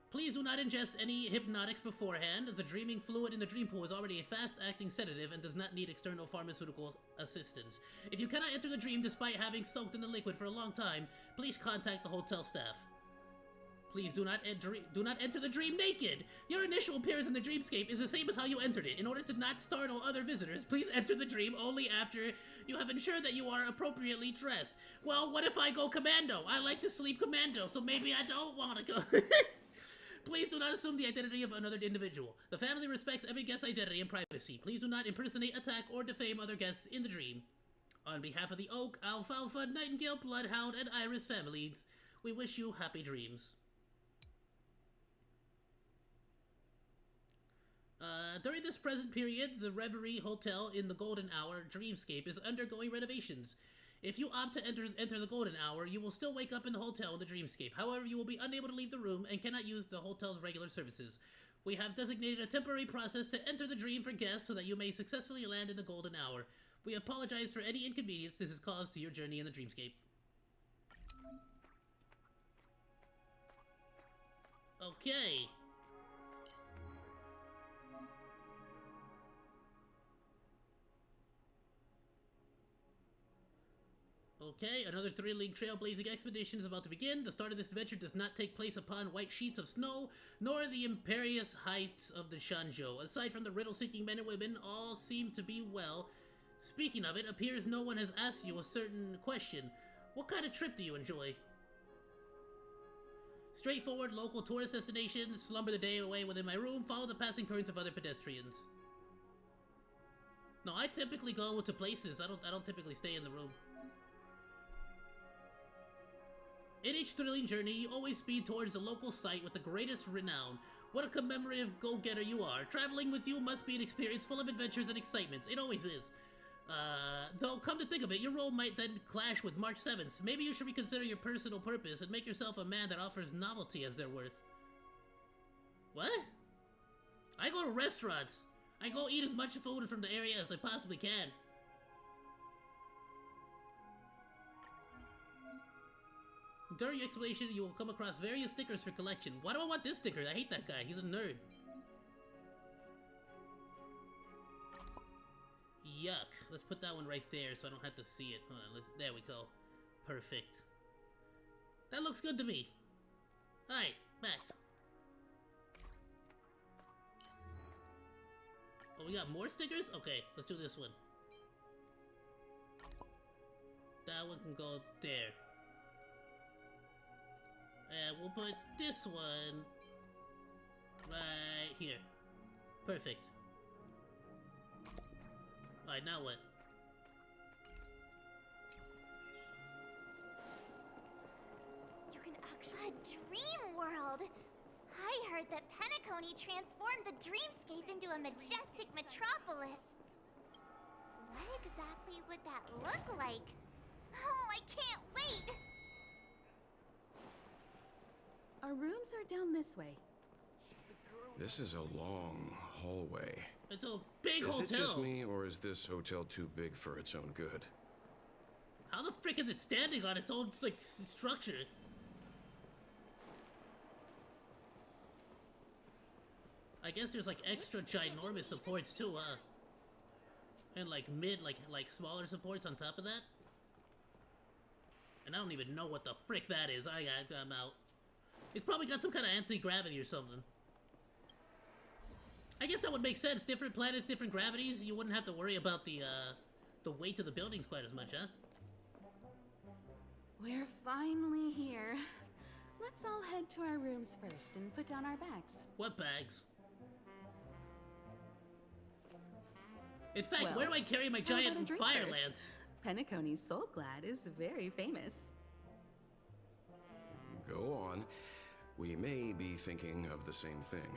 Please do not ingest any hypnotics beforehand. The dreaming fluid in the dream pool is already a fast-acting sedative and does not need external pharmaceutical assistance. If you cannot enter the dream despite having soaked in the liquid for a long time, please contact the hotel staff. Please do not enter the dream naked. Your initial appearance in the dreamscape is the same as how you entered it. In order to not startle other visitors, please enter the dream only after you have ensured that you are appropriately dressed. Well, what if I go commando? I like to sleep commando, so maybe I don't want to go. Please do not assume the identity of another individual. The family respects every guest's identity and privacy. Please do not impersonate, attack, or defame other guests in the dream. On behalf of the Oak, Alfalfa, Nightingale, Bloodhound, and Iris families, we wish you happy dreams. During this present period, the Reverie Hotel in the Golden Hour Dreamscape is undergoing renovations. If you opt to enter the Golden Hour, you will still wake up in the hotel in the Dreamscape. However, you will be unable to leave the room and cannot use the hotel's regular services. We have designated a temporary process to enter the dream for guests so that you may successfully land in the Golden Hour. We apologize for any inconvenience this has caused to your journey in the Dreamscape. Okay. Okay, another thrilling trailblazing expedition is about to begin. The start of this adventure does not take place upon white sheets of snow, nor the imperious heights of the Shanzhou. Aside from the riddle-seeking men and women, all seem to be well. Speaking of it, appears no one has asked you a certain question. What kind of trip do you enjoy? Straightforward local tourist destinations, slumber the day away within my room, follow the passing currents of other pedestrians. No, I typically go to places. I don't typically stay in the room. In each thrilling journey, you always speed towards the local site with the greatest renown. What a commemorative go-getter you are. Traveling with you must be an experience full of adventures and excitements. It always is. Though, come to think of it, your role might then clash with March 7th. Maybe you should reconsider your personal purpose and make yourself a man that offers novelty as their worth. What? I go to restaurants. I go eat as much food from the area as I possibly can. During your exploration, you will come across various stickers for collection. Why do I want this sticker? I hate that guy. He's a nerd. Yuck. Let's put that one right there so I don't have to see it. Hold on. There we go. Perfect. That looks good to me. Alright, back. Oh, we got more stickers? Okay, let's do this one. That one can go there. And we'll put this one right here. Perfect. Alright, now what? You can actually... A dream world! I heard that Penacony transformed the dreamscape into a majestic metropolis. What exactly would that look like? Oh, I can't wait! Our rooms are down this way. This is a long hallway. It's a big hotel. Is it just me, or is this hotel too big for its own good? How the frick is it standing on its own, like, structure? I guess there's, like, extra ginormous supports, too, huh? And, like, like, smaller supports on top of that? And I don't even know what the frick that is. I'm out. It's probably got some kind of anti-gravity or something. I guess that would make sense. Different planets, different gravities. You wouldn't have to worry about the weight of the buildings quite as much, huh? We're finally here. Let's all head to our rooms first and put down our bags. What bags? In fact, where do I carry my giant fire lance? Penacony's Soul Glad is very famous. Go on. We may be thinking of the same thing.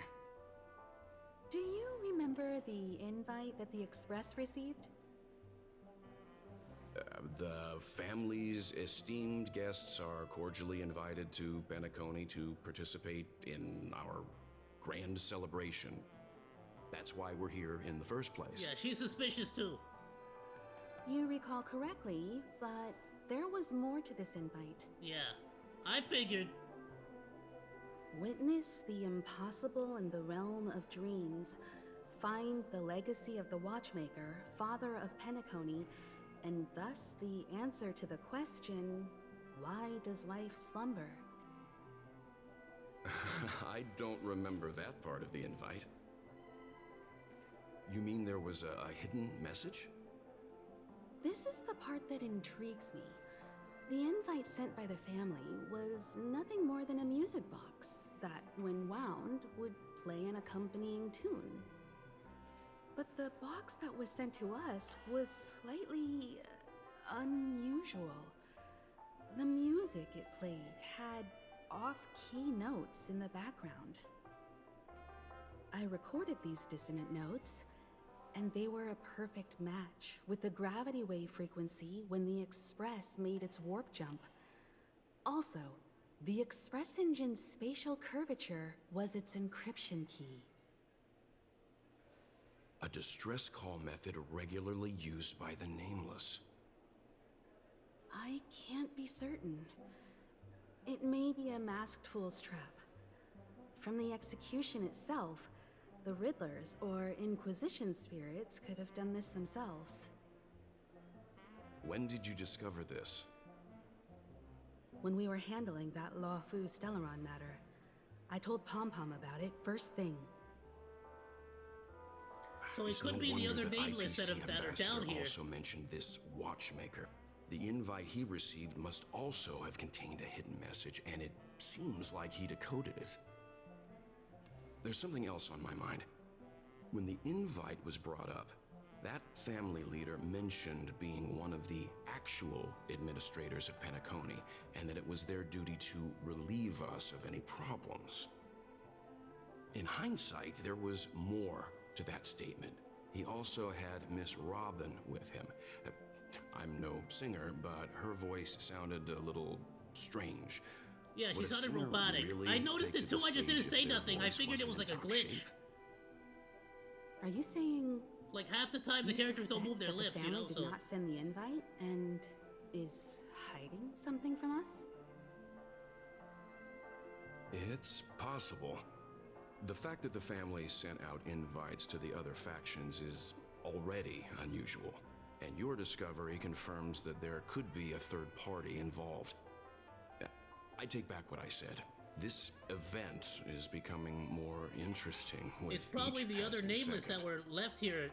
Do you remember the invite that the Express received? The family's esteemed guests are cordially invited to Penacony to participate in our grand celebration. That's why we're here in the first place. Yeah, she's suspicious too. You recall correctly, but there was more to this invite. Yeah, I figured. Witness the impossible in the realm of dreams. Find the legacy of the Watchmaker, father of Penacony, and thus the answer to the question, why does life slumber? I don't remember that part of the invite. You mean there was a hidden message? This is the part that intrigues me. The invite sent by the family was nothing more than a music box that, when wound, would play an accompanying tune. But the box that was sent to us was slightly unusual. The music it played had off-key notes in the background. I recorded these dissonant notes, and they were a perfect match with the gravity wave frequency when the Express made its warp jump. Also, the Express engine's spatial curvature was its encryption key. A distress call method regularly used by the Nameless. I can't be certain. It may be a masked fool's trap. From the execution itself, the Riddlers or Inquisition spirits could have done this themselves. When did you discover this? When we were handling that Law Fu Stellaron matter. I told Pom Pom about it first thing. So it could be the other Nameless that are down here. Also mentioned this Watchmaker. The invite he received must also have contained a hidden message, and it seems like he decoded it. There's something else on my mind. When the invite was brought up, that family leader mentioned being one of the actual administrators of Penacony, and that it was their duty to relieve us of any problems. In hindsight, there was more to that statement. He also had Miss Robin with him. I'm no singer, but her voice sounded a little strange. Yeah, she sounded robotic. I noticed it too, I just didn't say nothing. I figured it was like a glitch. Are you saying... Like half the time the characters don't move their lips, you know, the family did not send the invite and is hiding something from us? It's possible. The fact that the family sent out invites to the other factions is already unusual. And your discovery confirms that there could be a third party involved. I take back what I said. This event is becoming more interesting with It's probably each the other passing nameless second. that were left here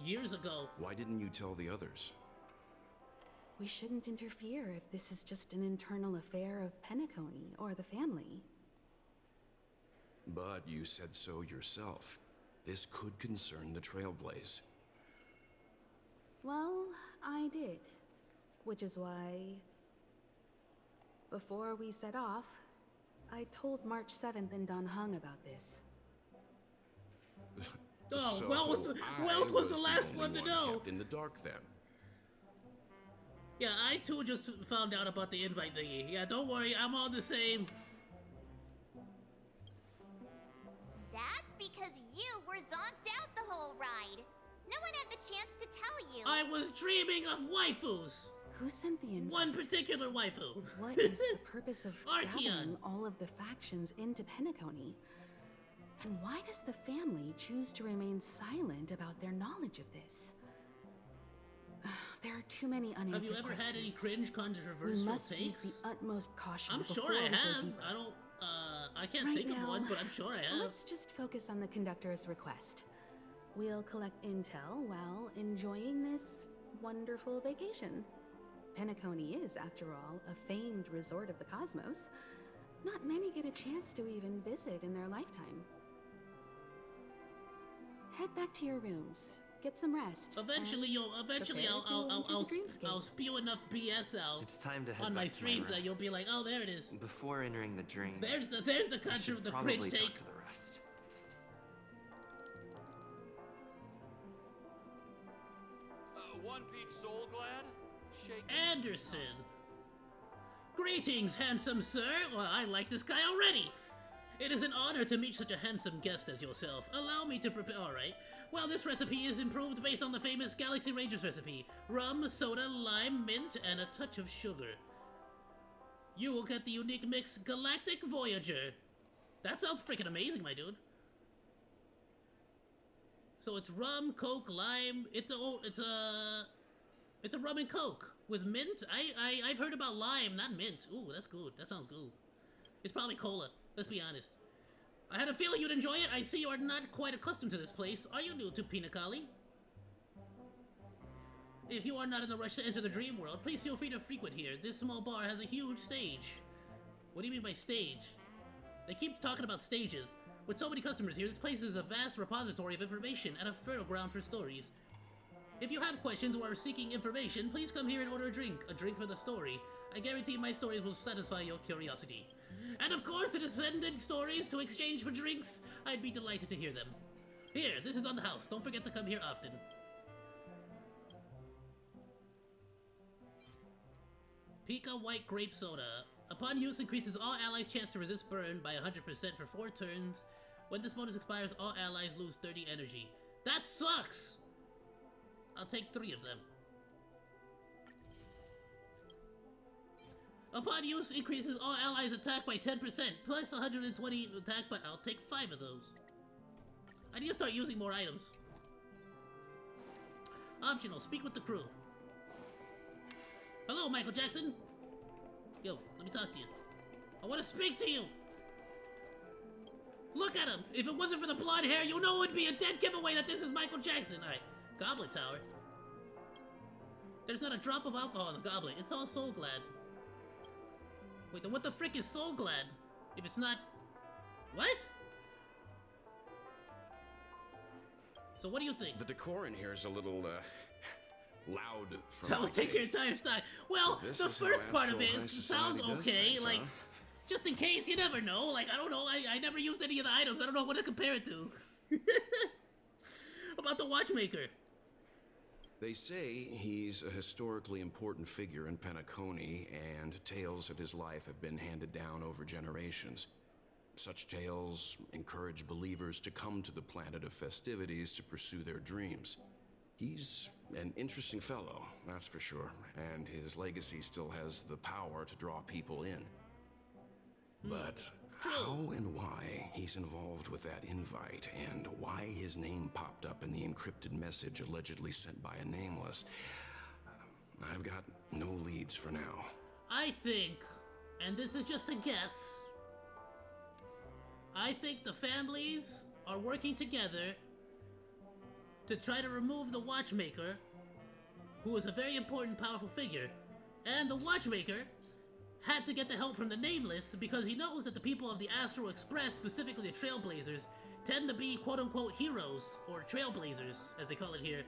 years ago. Why didn't you tell the others? We shouldn't interfere if this is just an internal affair of Penacony or the family. But you said so yourself. This could concern the Trailblaze. Well, I did. Which is why, before we set off, I told March 7th and Don Hung about this. Oh, So Welt was the last only one to know. kept in the dark then. Yeah, I too just found out about the invite thingy. Yeah, don't worry, I'm all the same. That's because you were zonked out the whole ride. No one had the chance to tell you. I was dreaming of waifus. Who sent the invite? One particular waifu. What is the purpose of Archeon. gathering all of the factions into Penacony? And why does the family choose to remain silent about their knowledge of this? There are too many unanswered Have you ever questions. had any cringe We controversial must takes? use the utmost caution. I'm sure before I we go have. deeper. I don't, I can't Right think of now, one, but I'm sure I have. Let's just focus on the conductor's request. We'll collect intel while enjoying this wonderful vacation. Penacony is, after all, a famed resort of the cosmos. Not many get a chance to even visit in their lifetime. Head back to your rooms. Get some rest. Eventually, prepare to I'll enter the dreamscape. spew enough BS out It's time to head on back my to streams room. that you'll be like, oh, there it is. Before entering the dream, There's the we should the probably cringe talk take. to the rest. One Peach Soul Glad? Shake. Anderson. Greetings, handsome sir. Well, I like this guy already. It is an honor to meet such a handsome guest as yourself. Allow me to prepare. All right. Well, this recipe is improved based on the famous Galaxy Rangers recipe: rum, soda, lime, mint, and a touch of sugar. You will get the unique mix Galactic Voyager. That sounds freaking amazing, my dude. So it's rum, coke, lime. It's a rum and coke with mint. I've heard about lime, not mint. Ooh, that's good. That sounds good. It's probably cola. Let's be honest. I had a feeling you'd enjoy it. I see you are not quite accustomed to this place. Are you new to Pinacali? If you are not in a rush to enter the dream world, please feel free to frequent here. This small bar has a huge stage. What do you mean by stage? They keep talking about stages. With so many customers here, this place is a vast repository of information and a fertile ground for stories. If you have questions or are seeking information, please come here and order a drink for the story. I guarantee my stories will satisfy your curiosity. And of course, it is splendid stories to exchange for drinks. I'd be delighted to hear them. Here, this is on the house. Don't forget to come here often. Pika White Grape Soda. Upon use, increases all allies' chance to resist burn by 100% for 4 turns. When this bonus expires, all allies lose 30 energy. That sucks! I'll take 3 of them. Upon use, increases all allies' attack by 10%, plus 120 attack, but I'll take 5 of those. I need to start using more items. Optional, speak with the crew. Hello, Michael Jackson. Yo, let me talk to you. I want to speak to you. Look at him. If it wasn't for the blonde hair, you know it would be a dead giveaway that this is Michael Jackson. All right, Goblet Tower. There's not a drop of alcohol in the goblet. It's all Soul Glad. Wait, then what the frick is Soul Glad? If it's not... What? So what do you think? The decor in here is a little, loud for I'll my take your taste. entire style. Well, So the this is first how part of it Astral High sounds Society does okay, things, like, huh? just in case, you never know. Like, I don't know, I never used any of the items. I don't know what to compare it to. About the watchmaker. They say he's a historically important figure in Penacony, and tales of his life have been handed down over generations. Such tales encourage believers to come to the planet of festivities to pursue their dreams. He's an interesting fellow, that's for sure, and his legacy still has the power to draw people in. But how and why he's involved with that invite, and why his name popped up in the encrypted message allegedly sent by a nameless, I've got no leads for now. I think, and this is just a guess, I think the families are working together to try to remove the watchmaker, who is a very important, powerful figure. And the watchmaker had to get the help from the Nameless because he knows that the people of the Astral Express, specifically the Trailblazers, tend to be quote-unquote heroes, or Trailblazers, as they call it here.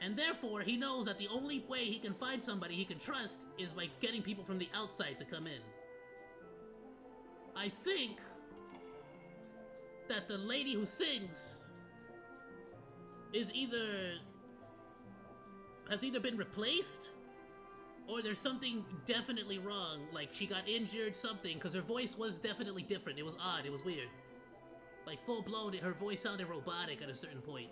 And therefore, he knows that the only way he can find somebody he can trust is by getting people from the outside to come in. I think that the lady who sings has either been replaced, or there's something definitely wrong, like she got injured, something, because her voice was definitely different. It was odd, it was weird. Like full-blown, her voice sounded robotic at a certain point.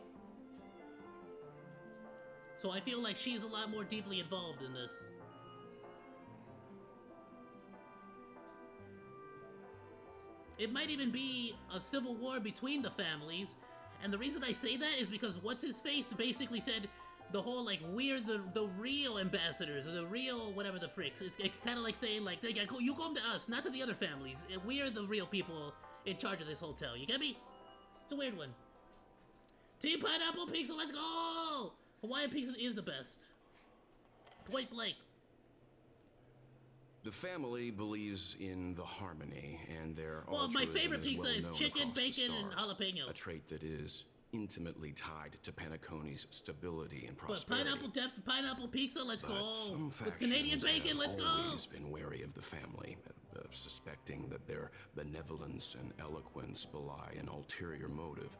So I feel like she's a lot more deeply involved in this. It might even be a civil war between the families, and the reason I say that is because What's-His-Face basically said the whole, like, we're the real ambassadors, or the real whatever the fricks. It's kind of like saying, like, you come to us, not to the other families. We're the real people in charge of this hotel. You get me? It's a weird one. Team Pineapple Pizza, let's go! Hawaiian pizza is the best. Point blank. The family believes in the harmony, and their well, my favorite pizza is well chicken, bacon, and jalapeno. A trait that is intimately tied to Penacony's stability and prosperity. But pineapple pizza, let's go. Some with Canadian bacon, let's go. Have always been wary of the family, suspecting that their benevolence and eloquence belie an ulterior motive.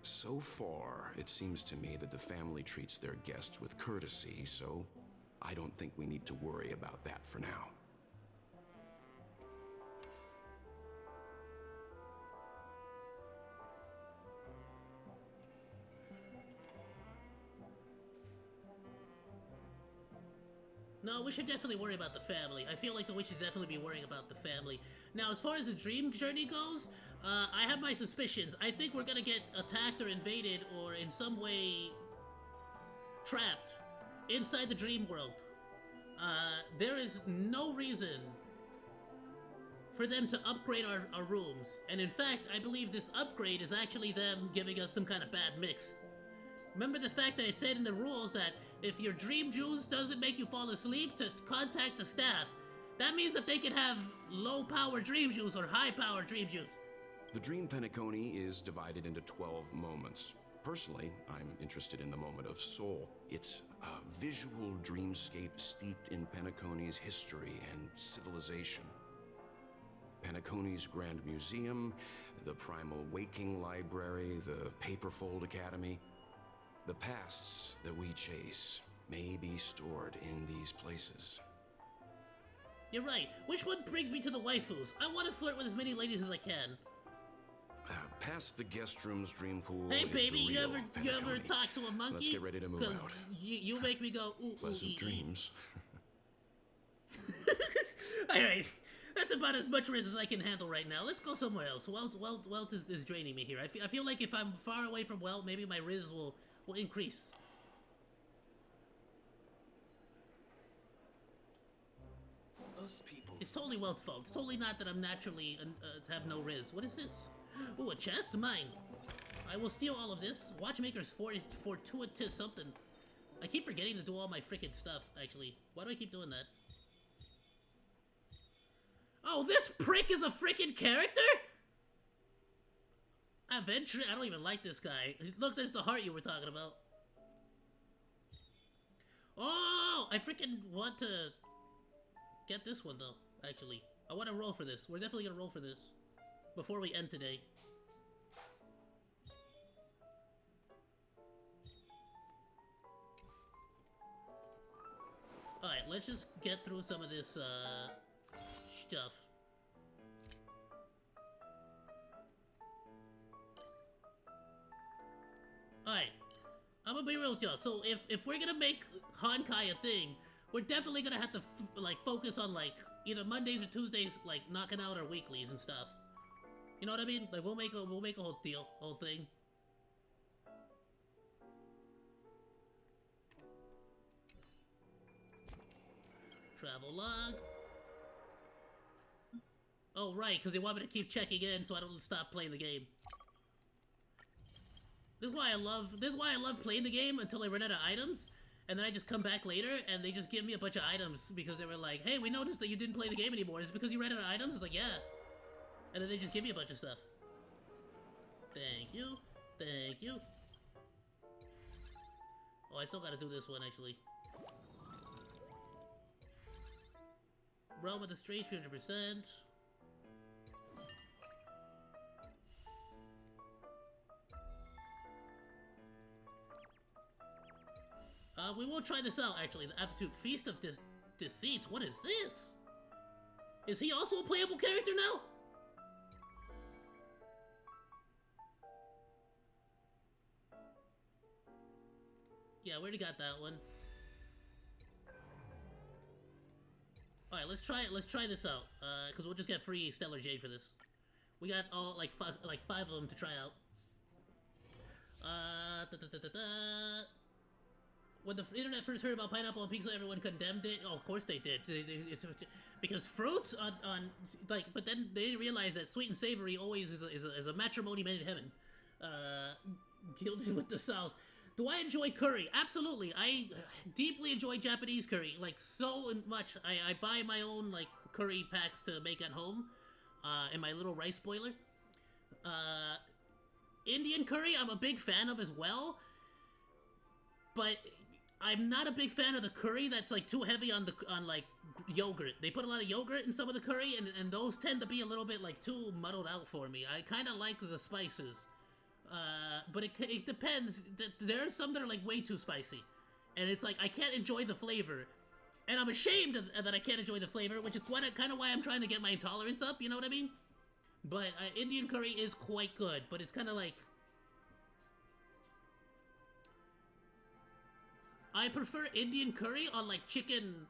So far, it seems to me that the family treats their guests with courtesy, so I don't think we need to worry about that for now. No, we should definitely worry about the family. I feel like we should definitely be worrying about the family. Now, as far as the dream journey goes, I have my suspicions. I think we're gonna get attacked or invaded or in some way trapped inside the dream world. There is no reason for them to upgrade our rooms. And in fact, I believe this upgrade is actually them giving us some kind of bad mix. Remember the fact that it said in the rules that if your dream juice doesn't make you fall asleep, to contact the staff. That means that they can have low-power dream juice or high-power dream juice. The dream Penacony is divided into 12 moments. Personally, I'm interested in the moment of soul. It's a visual dreamscape steeped in Penacony's history and civilization. Penacony's Grand Museum, the Primal Waking Library, the Paperfold Academy. The pasts that we chase may be stored in these places. You're right. Which one brings me to the waifus? I want to flirt with as many ladies as I can. Past the guest room's dream pool. Hey, is baby, the you real ever talk to a monkey? Let's get ready to move out. You make me go ooh. Pleasant dreams. All right. That's about as much risk as I can handle right now. Let's go somewhere else. Welt is draining me here. I feel like if I'm far away from Welt, maybe my riz will increase. Us people. It's totally Welt's fault. It's totally not that I'm naturally have no riz. What is this? Ooh, a chest? Mine. I will steal all of this. Watchmaker's fortuitous something. I keep forgetting to do all my freaking stuff, actually. Why do I keep doing that? Oh, this prick is a freaking character? Adventure? I don't even like this guy. Look, there's the heart you were talking about. Oh, I freaking want to get this one, though, actually. I want to roll for this. We're definitely going to roll for this before we end today. Alright, let's just get through some of this, stuff. Alright, I'm gonna be real with y'all. So if we're gonna make Honkai a thing, we're definitely gonna have to like focus on like either Mondays or Tuesdays, like knocking out our weeklies and stuff. You know what I mean? Like we'll make a whole thing. Travel log. Oh, right, because they want me to keep checking in so I don't stop playing the game. This is why I love playing the game until I run out of items, and then I just come back later and they just give me a bunch of items because they were like, hey, we noticed that you didn't play the game anymore. Is it because you ran out of items? It's like, yeah. And then they just give me a bunch of stuff. Thank you. Thank you. Oh, I still gotta do this one, actually. Realm with the Strange, 300%. We won't try this out, actually. The Absolute Feast of Deceits. What is this? Is he also a playable character now? Yeah, we already got that one. Alright, let's try it. Let's try this out. Because we'll just get free Stellar Jade for this. We got all, like five of them to try out. When the internet first heard about pineapple on pizza, everyone condemned it. Oh, of course they did. Because fruit on but then they didn't realize that sweet and savory always is a matrimony made in heaven. Gilded with the sauce. Do I enjoy curry? Absolutely. I deeply enjoy Japanese curry, like so much. I buy my own like curry packs to make at home, in my little rice boiler. Indian curry, I'm a big fan of as well, but I'm not a big fan of the curry that's like too heavy on like yogurt. They put a lot of yogurt in some of the curry, and those tend to be a little bit like too muddled out for me. I kind of like the spices, but it depends. There are some that are like way too spicy, and it's like I can't enjoy the flavor, and I'm ashamed that I can't enjoy the flavor, which is kind of why I'm trying to get my intolerance up. You know what I mean? But Indian curry is quite good, but it's kind of like I prefer Indian curry on like chicken.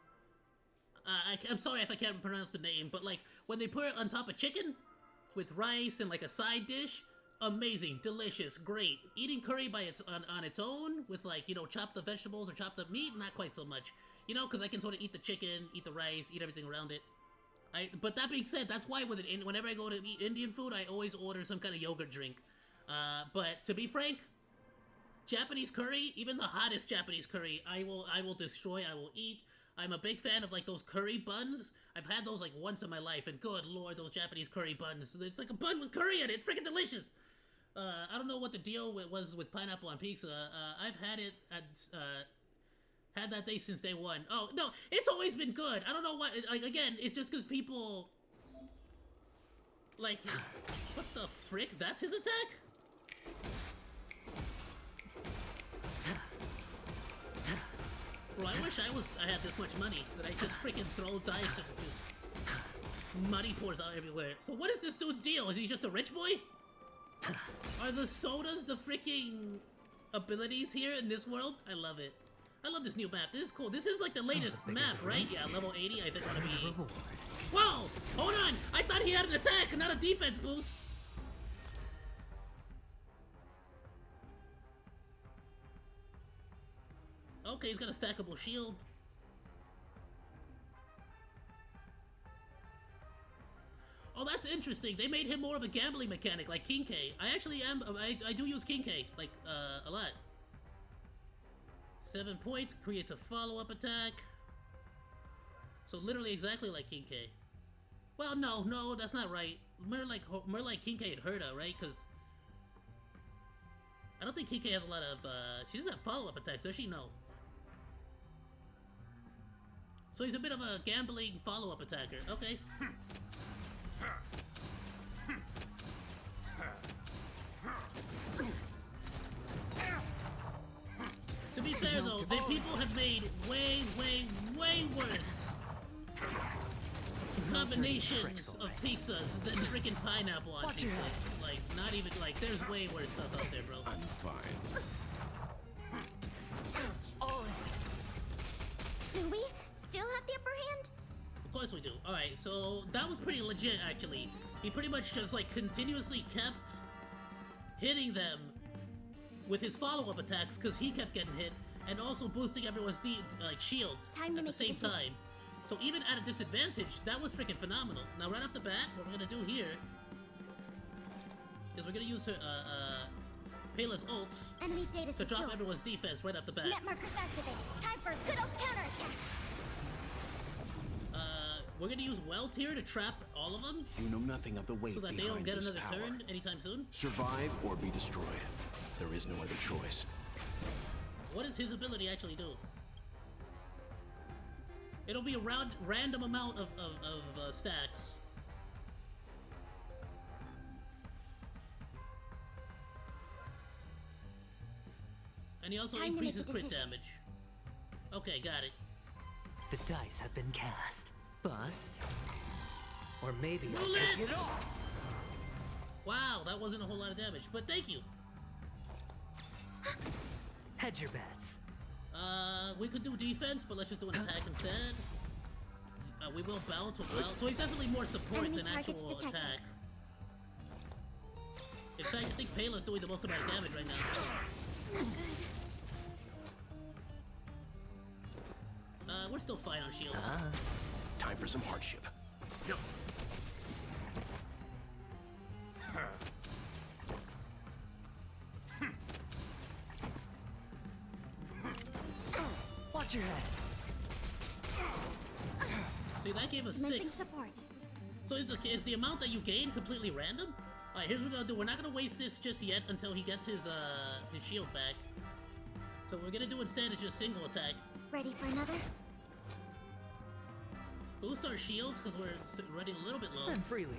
I'm sorry if I can't pronounce the name, but like when they put it on top of chicken with rice and like a side dish, amazing, delicious, great. Eating curry by on its own with like, you know, chopped up vegetables or chopped up meat, not quite so much. You know, because I can sort of eat the chicken, eat the rice, eat everything around it. But that being said, that's why whenever I go to eat Indian food, I always order some kind of yogurt drink. But to be frank, Japanese curry, even the hottest Japanese curry, I will destroy, I will eat. I'm a big fan of like those curry buns. I've had those like once in my life, and good lord, those Japanese curry buns. It's like a bun with curry in it. It's freaking delicious. I don't know what the deal was with pineapple on pizza. I've had it had that day since day one. Oh, no, it's always been good. I don't know what, like, again, it's just because people, like, what the frick? That's his attack? Bro, I wish I had this much money that I just freaking throw dice and just money pours out everywhere. So what is this dude's deal? Is he just a rich boy? Are the sodas the freaking abilities here in this world? I love it. I love this new map. This is cool. This is like the latest map, right? Yeah, level 80. I think ought to be. Whoa! Hold on! I thought he had an attack, not a defense boost. Okay, he's got a stackable shield. Oh, that's interesting. They made him more of a gambling mechanic, like King K. I actually am. I do use King K, like, a lot. 7 points, creates a follow-up attack. So literally exactly like King K. Well, no, that's not right. More like King K and Herda, right? Because I don't think King K has a lot of, she doesn't have follow-up attacks, does she? No. So he's a bit of a gambling follow-up attacker. Okay. To be fair though, the people have made way worse combinations of pizzas than freaking pineapple on pizza. Like, not even, like, there's way worse stuff out there, bro. I'm fine. Do we still have the upper hand? Of course we do. Alright, so that was pretty legit, actually. He pretty much just, like, continuously kept hitting them with his follow-up attacks, because he kept getting hit, and also boosting everyone's shield at the same time. So even at a disadvantage, that was freaking phenomenal. Now right off the bat, what we're gonna do here is we're gonna use her, Payla's ult Enemy data to drop secure. everyone's defense right off the bat. Net markers activate. Time for a good old counterattack. We're gonna use Welt here to trap all of them. You know nothing of the weight so that they don't behind get this another power. turn anytime soon. Survive or be destroyed. There is no other choice. What does his ability actually do? It'll be a random amount of stacks. And he also Time to make increases a crit decision. damage. Okay, got it. The dice have been cast. Bust. Or maybe I'll Roulette! take it off. Wow, that wasn't a whole lot of damage, but thank you. Hedge your bets. We could do defense, but let's just do an attack instead. We will bounce with Welt, so he's definitely more support Enemy than targets actual detected. attack. In fact, I think Payla's doing the most amount of damage right now. We're still fine on shield. Time for some hardship. No. Watch your head. See, that gave us Commencing 6. support. So is the amount that you gain completely random? Alright, here's what we're gonna do. We're not gonna waste this just yet until he gets his shield back. So what we're gonna do instead is just single attack. Ready for another? Boost our shields because we're running a little bit low. Spend freely.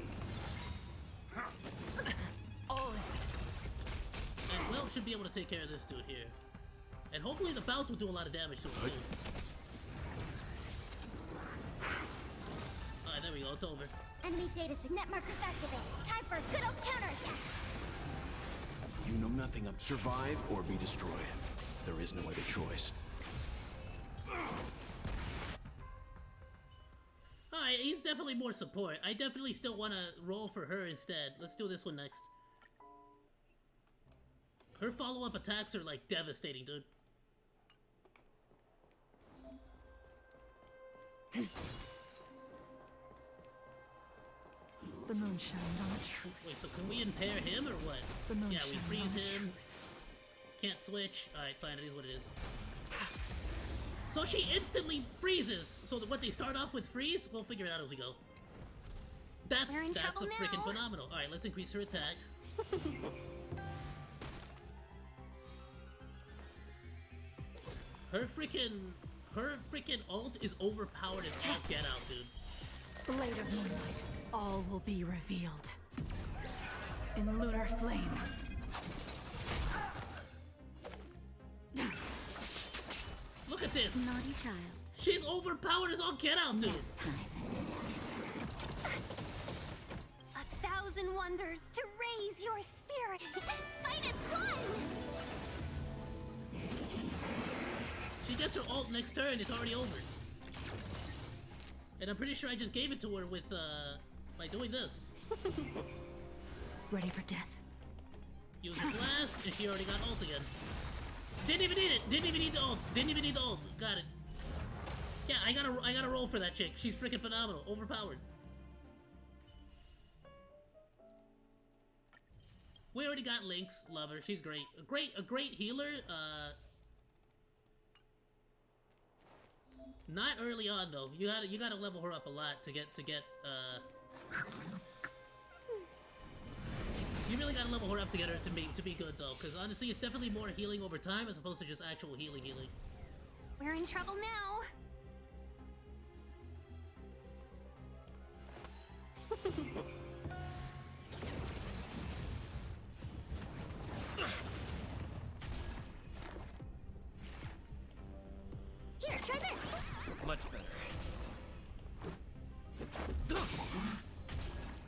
All And Welt should be able to take care of this dude here. And hopefully the bounce will do a lot of damage to him too. Alright, there we go, it's over. Enemy data net markers activate. Time for a good old counterattack. You know nothing of survive or be destroyed. There is no other choice. Alright, he's definitely more support. I definitely still want to roll for her instead. Let's do this one next. Her follow-up attacks are, like, devastating, dude. The moon shines on its truth. Wait, so can we impair him or what? The moon Yeah, we shines freeze on its him. truth. Can't switch. Alright, fine, it is what it is. So she instantly freezes! So what they start off with freeze, we'll figure it out as we go. That's We're in trouble freaking now. phenomenal. Alright, let's increase her attack. Her freaking ult is overpowered as all get out, dude. Blade of moonlight, all will be revealed. In lunar flame. Look at this! Naughty child. She's overpowered as all get out, dude! 1,000 wonders to raise your spirit. Fight as one! She gets her ult next turn, it's already over. And I'm pretty sure I just gave it to her with, by doing this. Ready for death. Use her blast, and she already got ult again. Didn't even need it! Didn't even need the ult! Didn't even need the ult! Got it. Yeah, I gotta roll for that chick. She's freaking phenomenal. Overpowered. We already got Lynx. Love her. She's great. A great healer. Not early on though. You gotta level her up a lot to get You really gotta level her up to get her to be good though, because honestly it's definitely more healing over time as opposed to just actual healing. We're in trouble now. Here, try this. Much better.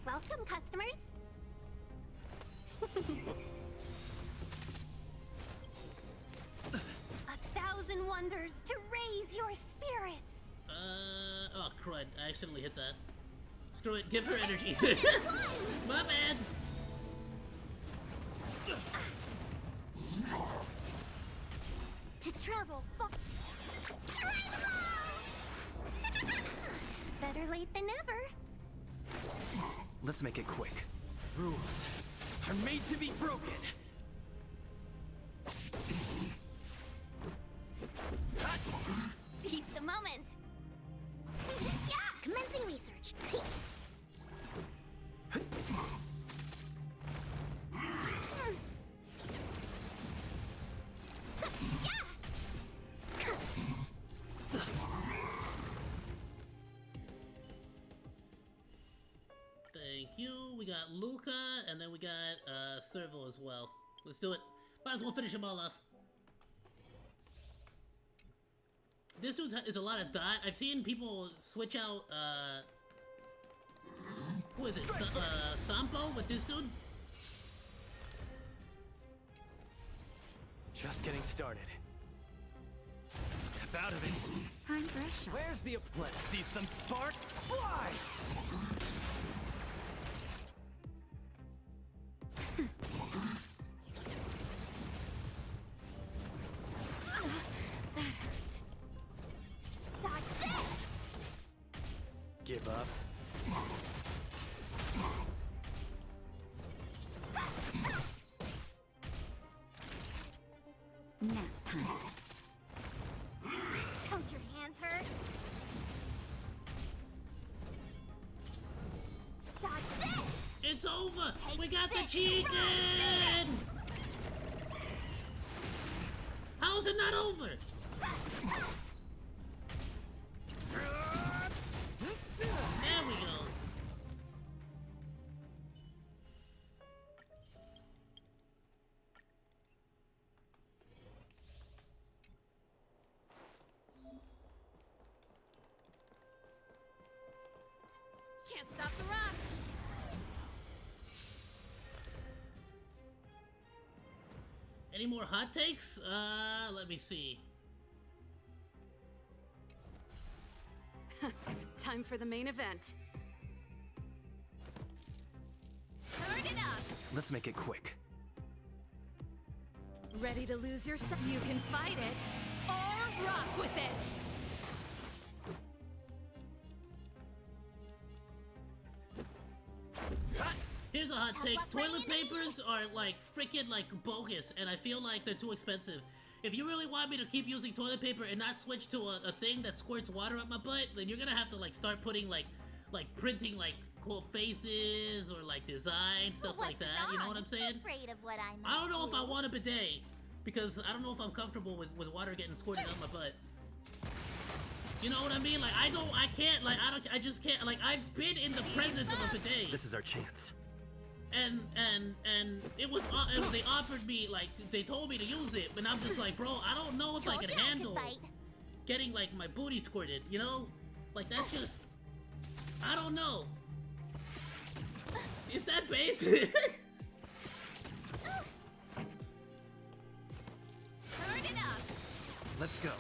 Welcome, customers. 1,000 wonders to raise your spirits. Oh crud, I accidentally hit that. Screw it, give her energy. My bad. To travel far. late than never. Let's make it quick. Rules are made to be broken. Seize the moment. Yeah! Commencing research. Thank you. We got Luca, and then we got Servo as well. Let's do it. Might as well finish them all off. This dude is a lot of dot. I've seen people switch out, who is it? Sampo with this dude? Just getting started. Step out of it. Time for a shot. Where's the... Let's see some sparks fly! That hurt. Dodge this! Give up. Nap time. Don't your hands hurt? Dodge this! It's over! We got the this, chicken! How is it not over? There we go. Can't stop the rock! Any more hot takes? Let me see. Time for the main event. Turn it up! Let's make it quick. Ready to lose yourself? You can fight it or rock with it. Here's a hot take. Toilet papers are like freaking like bogus, and I feel like they're too expensive. If you really want me to keep using toilet paper and not switch to a thing that squirts water up my butt, then you're gonna have to like start putting like printing like cool faces or like design stuff like that. Wrong? You know what I'm saying? Afraid of what I I don't know might if I do. want a bidet because I don't know if I'm comfortable with water getting squirted up my butt. You know what I mean? Like I can't, I just can't, like I've been in the presence of a bidet. This is our chance. And it was they offered me, like, they told me to use it, and I'm just like, bro, I don't know if I can handle getting like my booty squirted, you know? Like that's just, I don't know. Is that basic? Turn it up! Let's go.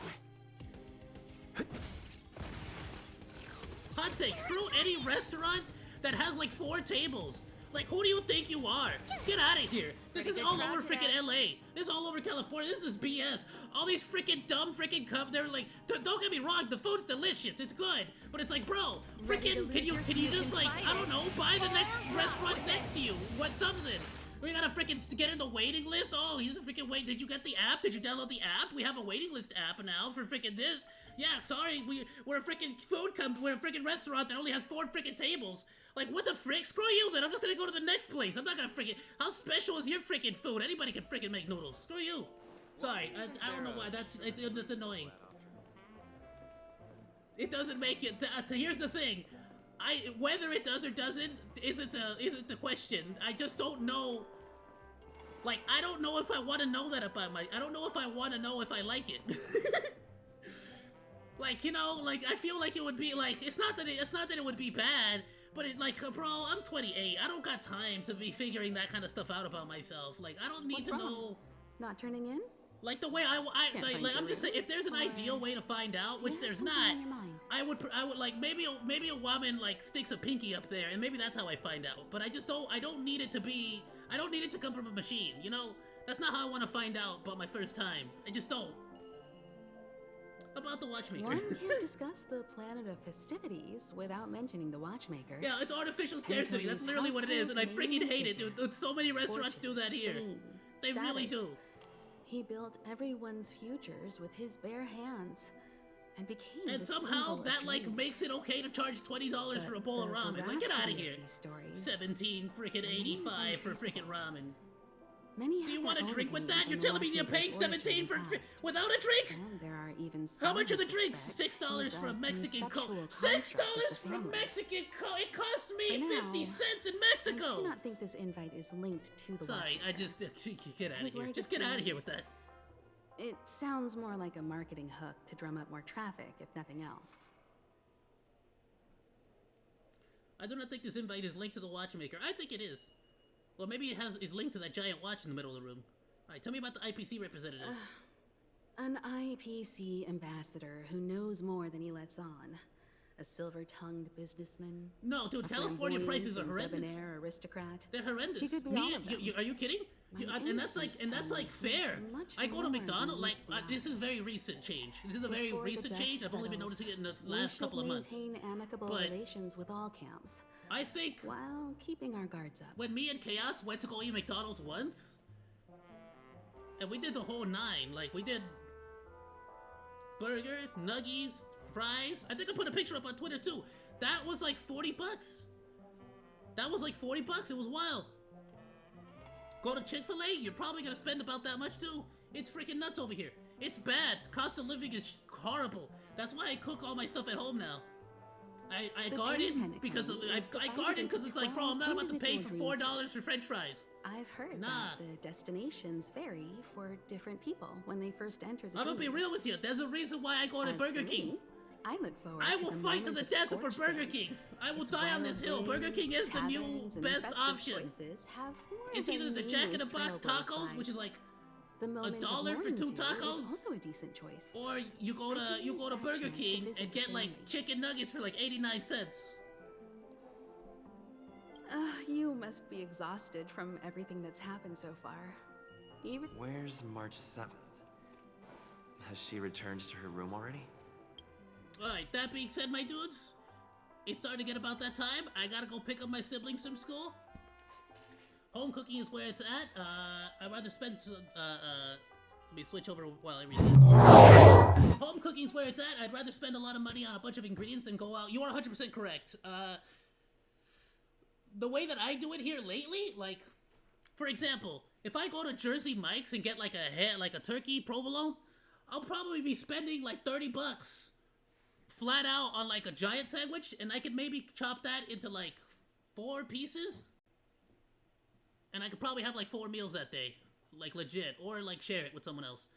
Hot take, screw any restaurant that has like 4 tables. Like, who do you think you are? Get out of here. This is all over freaking LA. This is all over California. This is BS. All these freaking dumb freaking they're like, don't get me wrong, the food's delicious. It's good. But it's like, bro, freaking, can you just like, I don't know, buy the next restaurant next to you? What something? We gotta freaking get in the waiting list? Oh, here's a freaking wait. Did you get the app? Did you download the app? We have a waiting list app now for freaking this. Yeah, sorry, we're a freaking we're a freaking restaurant that only has 4 freaking tables. Like, what the frick? Screw you then, I'm just gonna go to the next place. I'm not gonna freaking, how special is your freaking food? Anybody can freaking make noodles. Screw you. Sorry, I don't know why, it's annoying. It doesn't make it, here's the thing. Whether it does or doesn't isn't the question. I just don't know. Like, I don't know if I want to know that about I don't know if I want to know if I like it. Like, you know, like I feel like it would be like it's not that it would be bad, but it like, bro, I'm 28. I don't got time to be figuring that kind of stuff out about myself. Like, I don't need to know. Not turning in? Like the way like I'm just saying, if there's an ideal way to find out, which there's not, I would like maybe a woman like sticks a pinky up there, and maybe that's how I find out. But I don't need it to be. I don't need it to come from a machine. You know, that's not how I want to find out about my first time. I just don't. About the watchmaker. One can't discuss the planet of festivities without mentioning the watchmaker. Yeah, it's artificial scarcity. That's literally what it is, and I freaking hate it, dude. So many restaurants do that here. They really do. He built everyone's futures with his bare hands, and became. And somehow that like makes it okay to charge $20 for a bowl of ramen. Like, get out of here. 17 freaking 85 for freaking ramen. Do you want a drink with that? You're telling me you're paying 17 for without a drink? And there are even how much are the drinks? $6 for a Mexican Coke. $6 for a Mexican Coke. It costs me 50 cents in Mexico. I do not think this invite is linked to the. Sorry, I just get out of here. Just get out of here with that. It sounds more like a marketing hook to drum up more traffic, if nothing else. I do not think this invite is linked to the watchmaker. I think it is. Or maybe it is linked to that giant watch in the middle of the room. Alright, tell me about the IPC representative. An IPC ambassador who knows more than he lets on. A silver-tongued businessman. No, dude, California prices are horrendous. Debonair aristocrat. They're horrendous. He could be all of them. Are you kidding? And that's like fair. I go to McDonald's, like, this is very recent change. This is a very recent change. I've only been noticing it in the last couple of months. Maintain amicable relations with all camps. I think while keeping our guards up. When me and Chaos went to go eat McDonald's once, and we did the whole 9. Like, we did burger, nuggies, fries. I think I put a picture up on Twitter too. That was like $40. That was like $40. It was wild. Go to Chick-fil-A, you're probably gonna spend about that much too. It's freaking nuts over here. It's bad. Cost of living is horrible. That's why I cook all my stuff at home now. I garden because I garden because it's like, bro, I'm not about to pay for $4 for French fries. I've heard that the destinations vary for different people when they first enter the. I'm gonna be real with you. There's a reason why I go to Burger King. I look forward. I will fight to the death for Burger King. I will die on this hill. Burger King is the new best option. It's either the Jack in the Box tacos, which is like $1 for 2 tacos, also a decent choice. or you go to Burger King and get like chicken nuggets for like 89 cents. You must be exhausted from everything that's happened so far. Where's March 7th? Has she returned to her room already? Alright, that being said, my dudes, it's starting to get about that time. I gotta go pick up my siblings from school. Home cooking is where it's at. I'd rather spend let me switch over while I read this. Home cooking is where it's at. I'd rather spend a lot of money on a bunch of ingredients than go out. You are 100% correct. The way that I do it here lately, like, for example, if I go to Jersey Mike's and get like a turkey provolone, I'll probably be spending like $30 flat out on like a giant sandwich, and I could maybe chop that into like 4 pieces. And I could probably have like 4 meals that day, like legit, or like share it with someone else.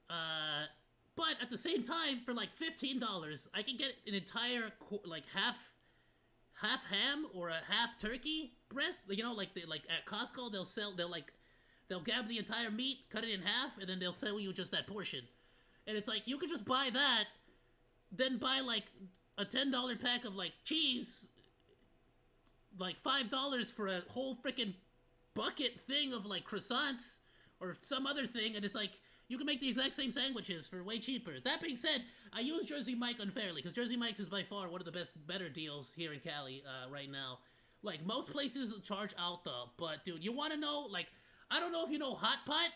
But at the same time, for like $15, I can get an entire like half ham or a half turkey breast. You know, like at Costco, they'll grab the entire meat, cut it in half, and then they'll sell you just that portion. And it's like, you could just buy that, then buy like a $10 pack of like cheese, like $5 for a whole freaking bucket thing of like croissants or some other thing, and it's like, you can make the exact same sandwiches for way cheaper. That being said, I use Jersey Mike unfairly, because Jersey Mike's is by far one of the better deals here in Cali right now. Like, most places charge out though, but dude, you want to know, like, I don't know if you know Hot Pot,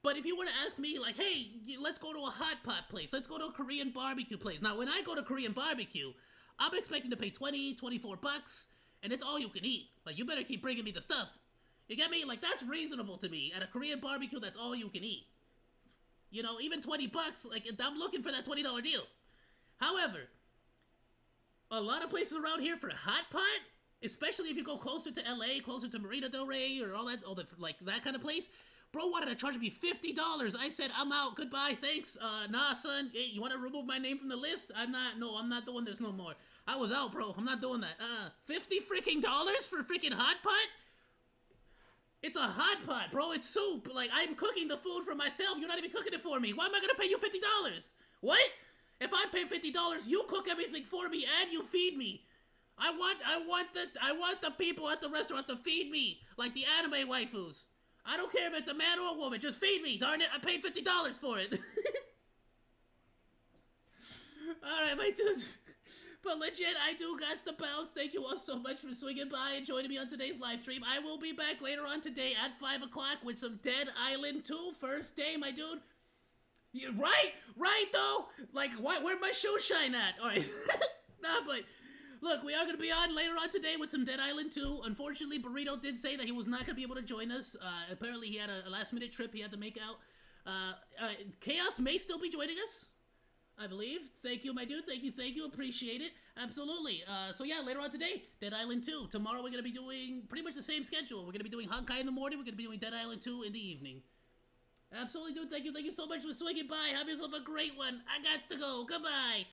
but if you were to ask me, like, hey, let's go to a hot pot place, let's go to a Korean barbecue place. Now, when I go to Korean barbecue, I'm expecting to pay $20, $24, and it's all you can eat. Like, you better keep bringing me the stuff. You get me? Like, that's reasonable to me. At a Korean barbecue, that's all you can eat. You know, even $20, like, I'm looking for that $20 deal. However, a lot of places around here for hot pot, especially if you go closer to LA, closer to Marina Del Rey, or like that kind of place, bro wanted to charge me $50. I said, I'm out, goodbye, thanks. Nah, son, hey, you want to remove my name from the list? I'm not doing this no more. I was out, bro, I'm not doing that. $50 freaking dollars for freaking hot pot? It's a hot pot, bro, it's soup. Like, I'm cooking the food for myself, you're not even cooking it for me. Why am I gonna pay you $50? What? If I pay $50, you cook everything for me and you feed me. I want the people at the restaurant to feed me, like the anime waifus. I don't care if it's a man or a woman, just feed me, darn it, I paid $50 for it. Alright, my dudes. But legit, I do got to bounce. Thank you all so much for swinging by and joining me on today's live stream. I will be back later on today at 5 o'clock with some Dead Island 2. First day, my dude. Yeah, right though. Like, where'd my shoe shine at? Alright. Nah, but look, we are going to be on later on today with some Dead Island 2. Unfortunately, Burrito did say that he was not going to be able to join us. Apparently, he had a last-minute trip he had to make out. Chaos may still be joining us, I believe. Thank you, my dude. Thank you. Appreciate it. Absolutely. So yeah, later on today, Dead Island 2. Tomorrow we're going to be doing pretty much the same schedule. We're going to be doing Honkai in the morning. We're going to be doing Dead Island 2 in the evening. Absolutely, dude. Thank you so much for swinging by. Have yourself a great one. I got to go. Goodbye.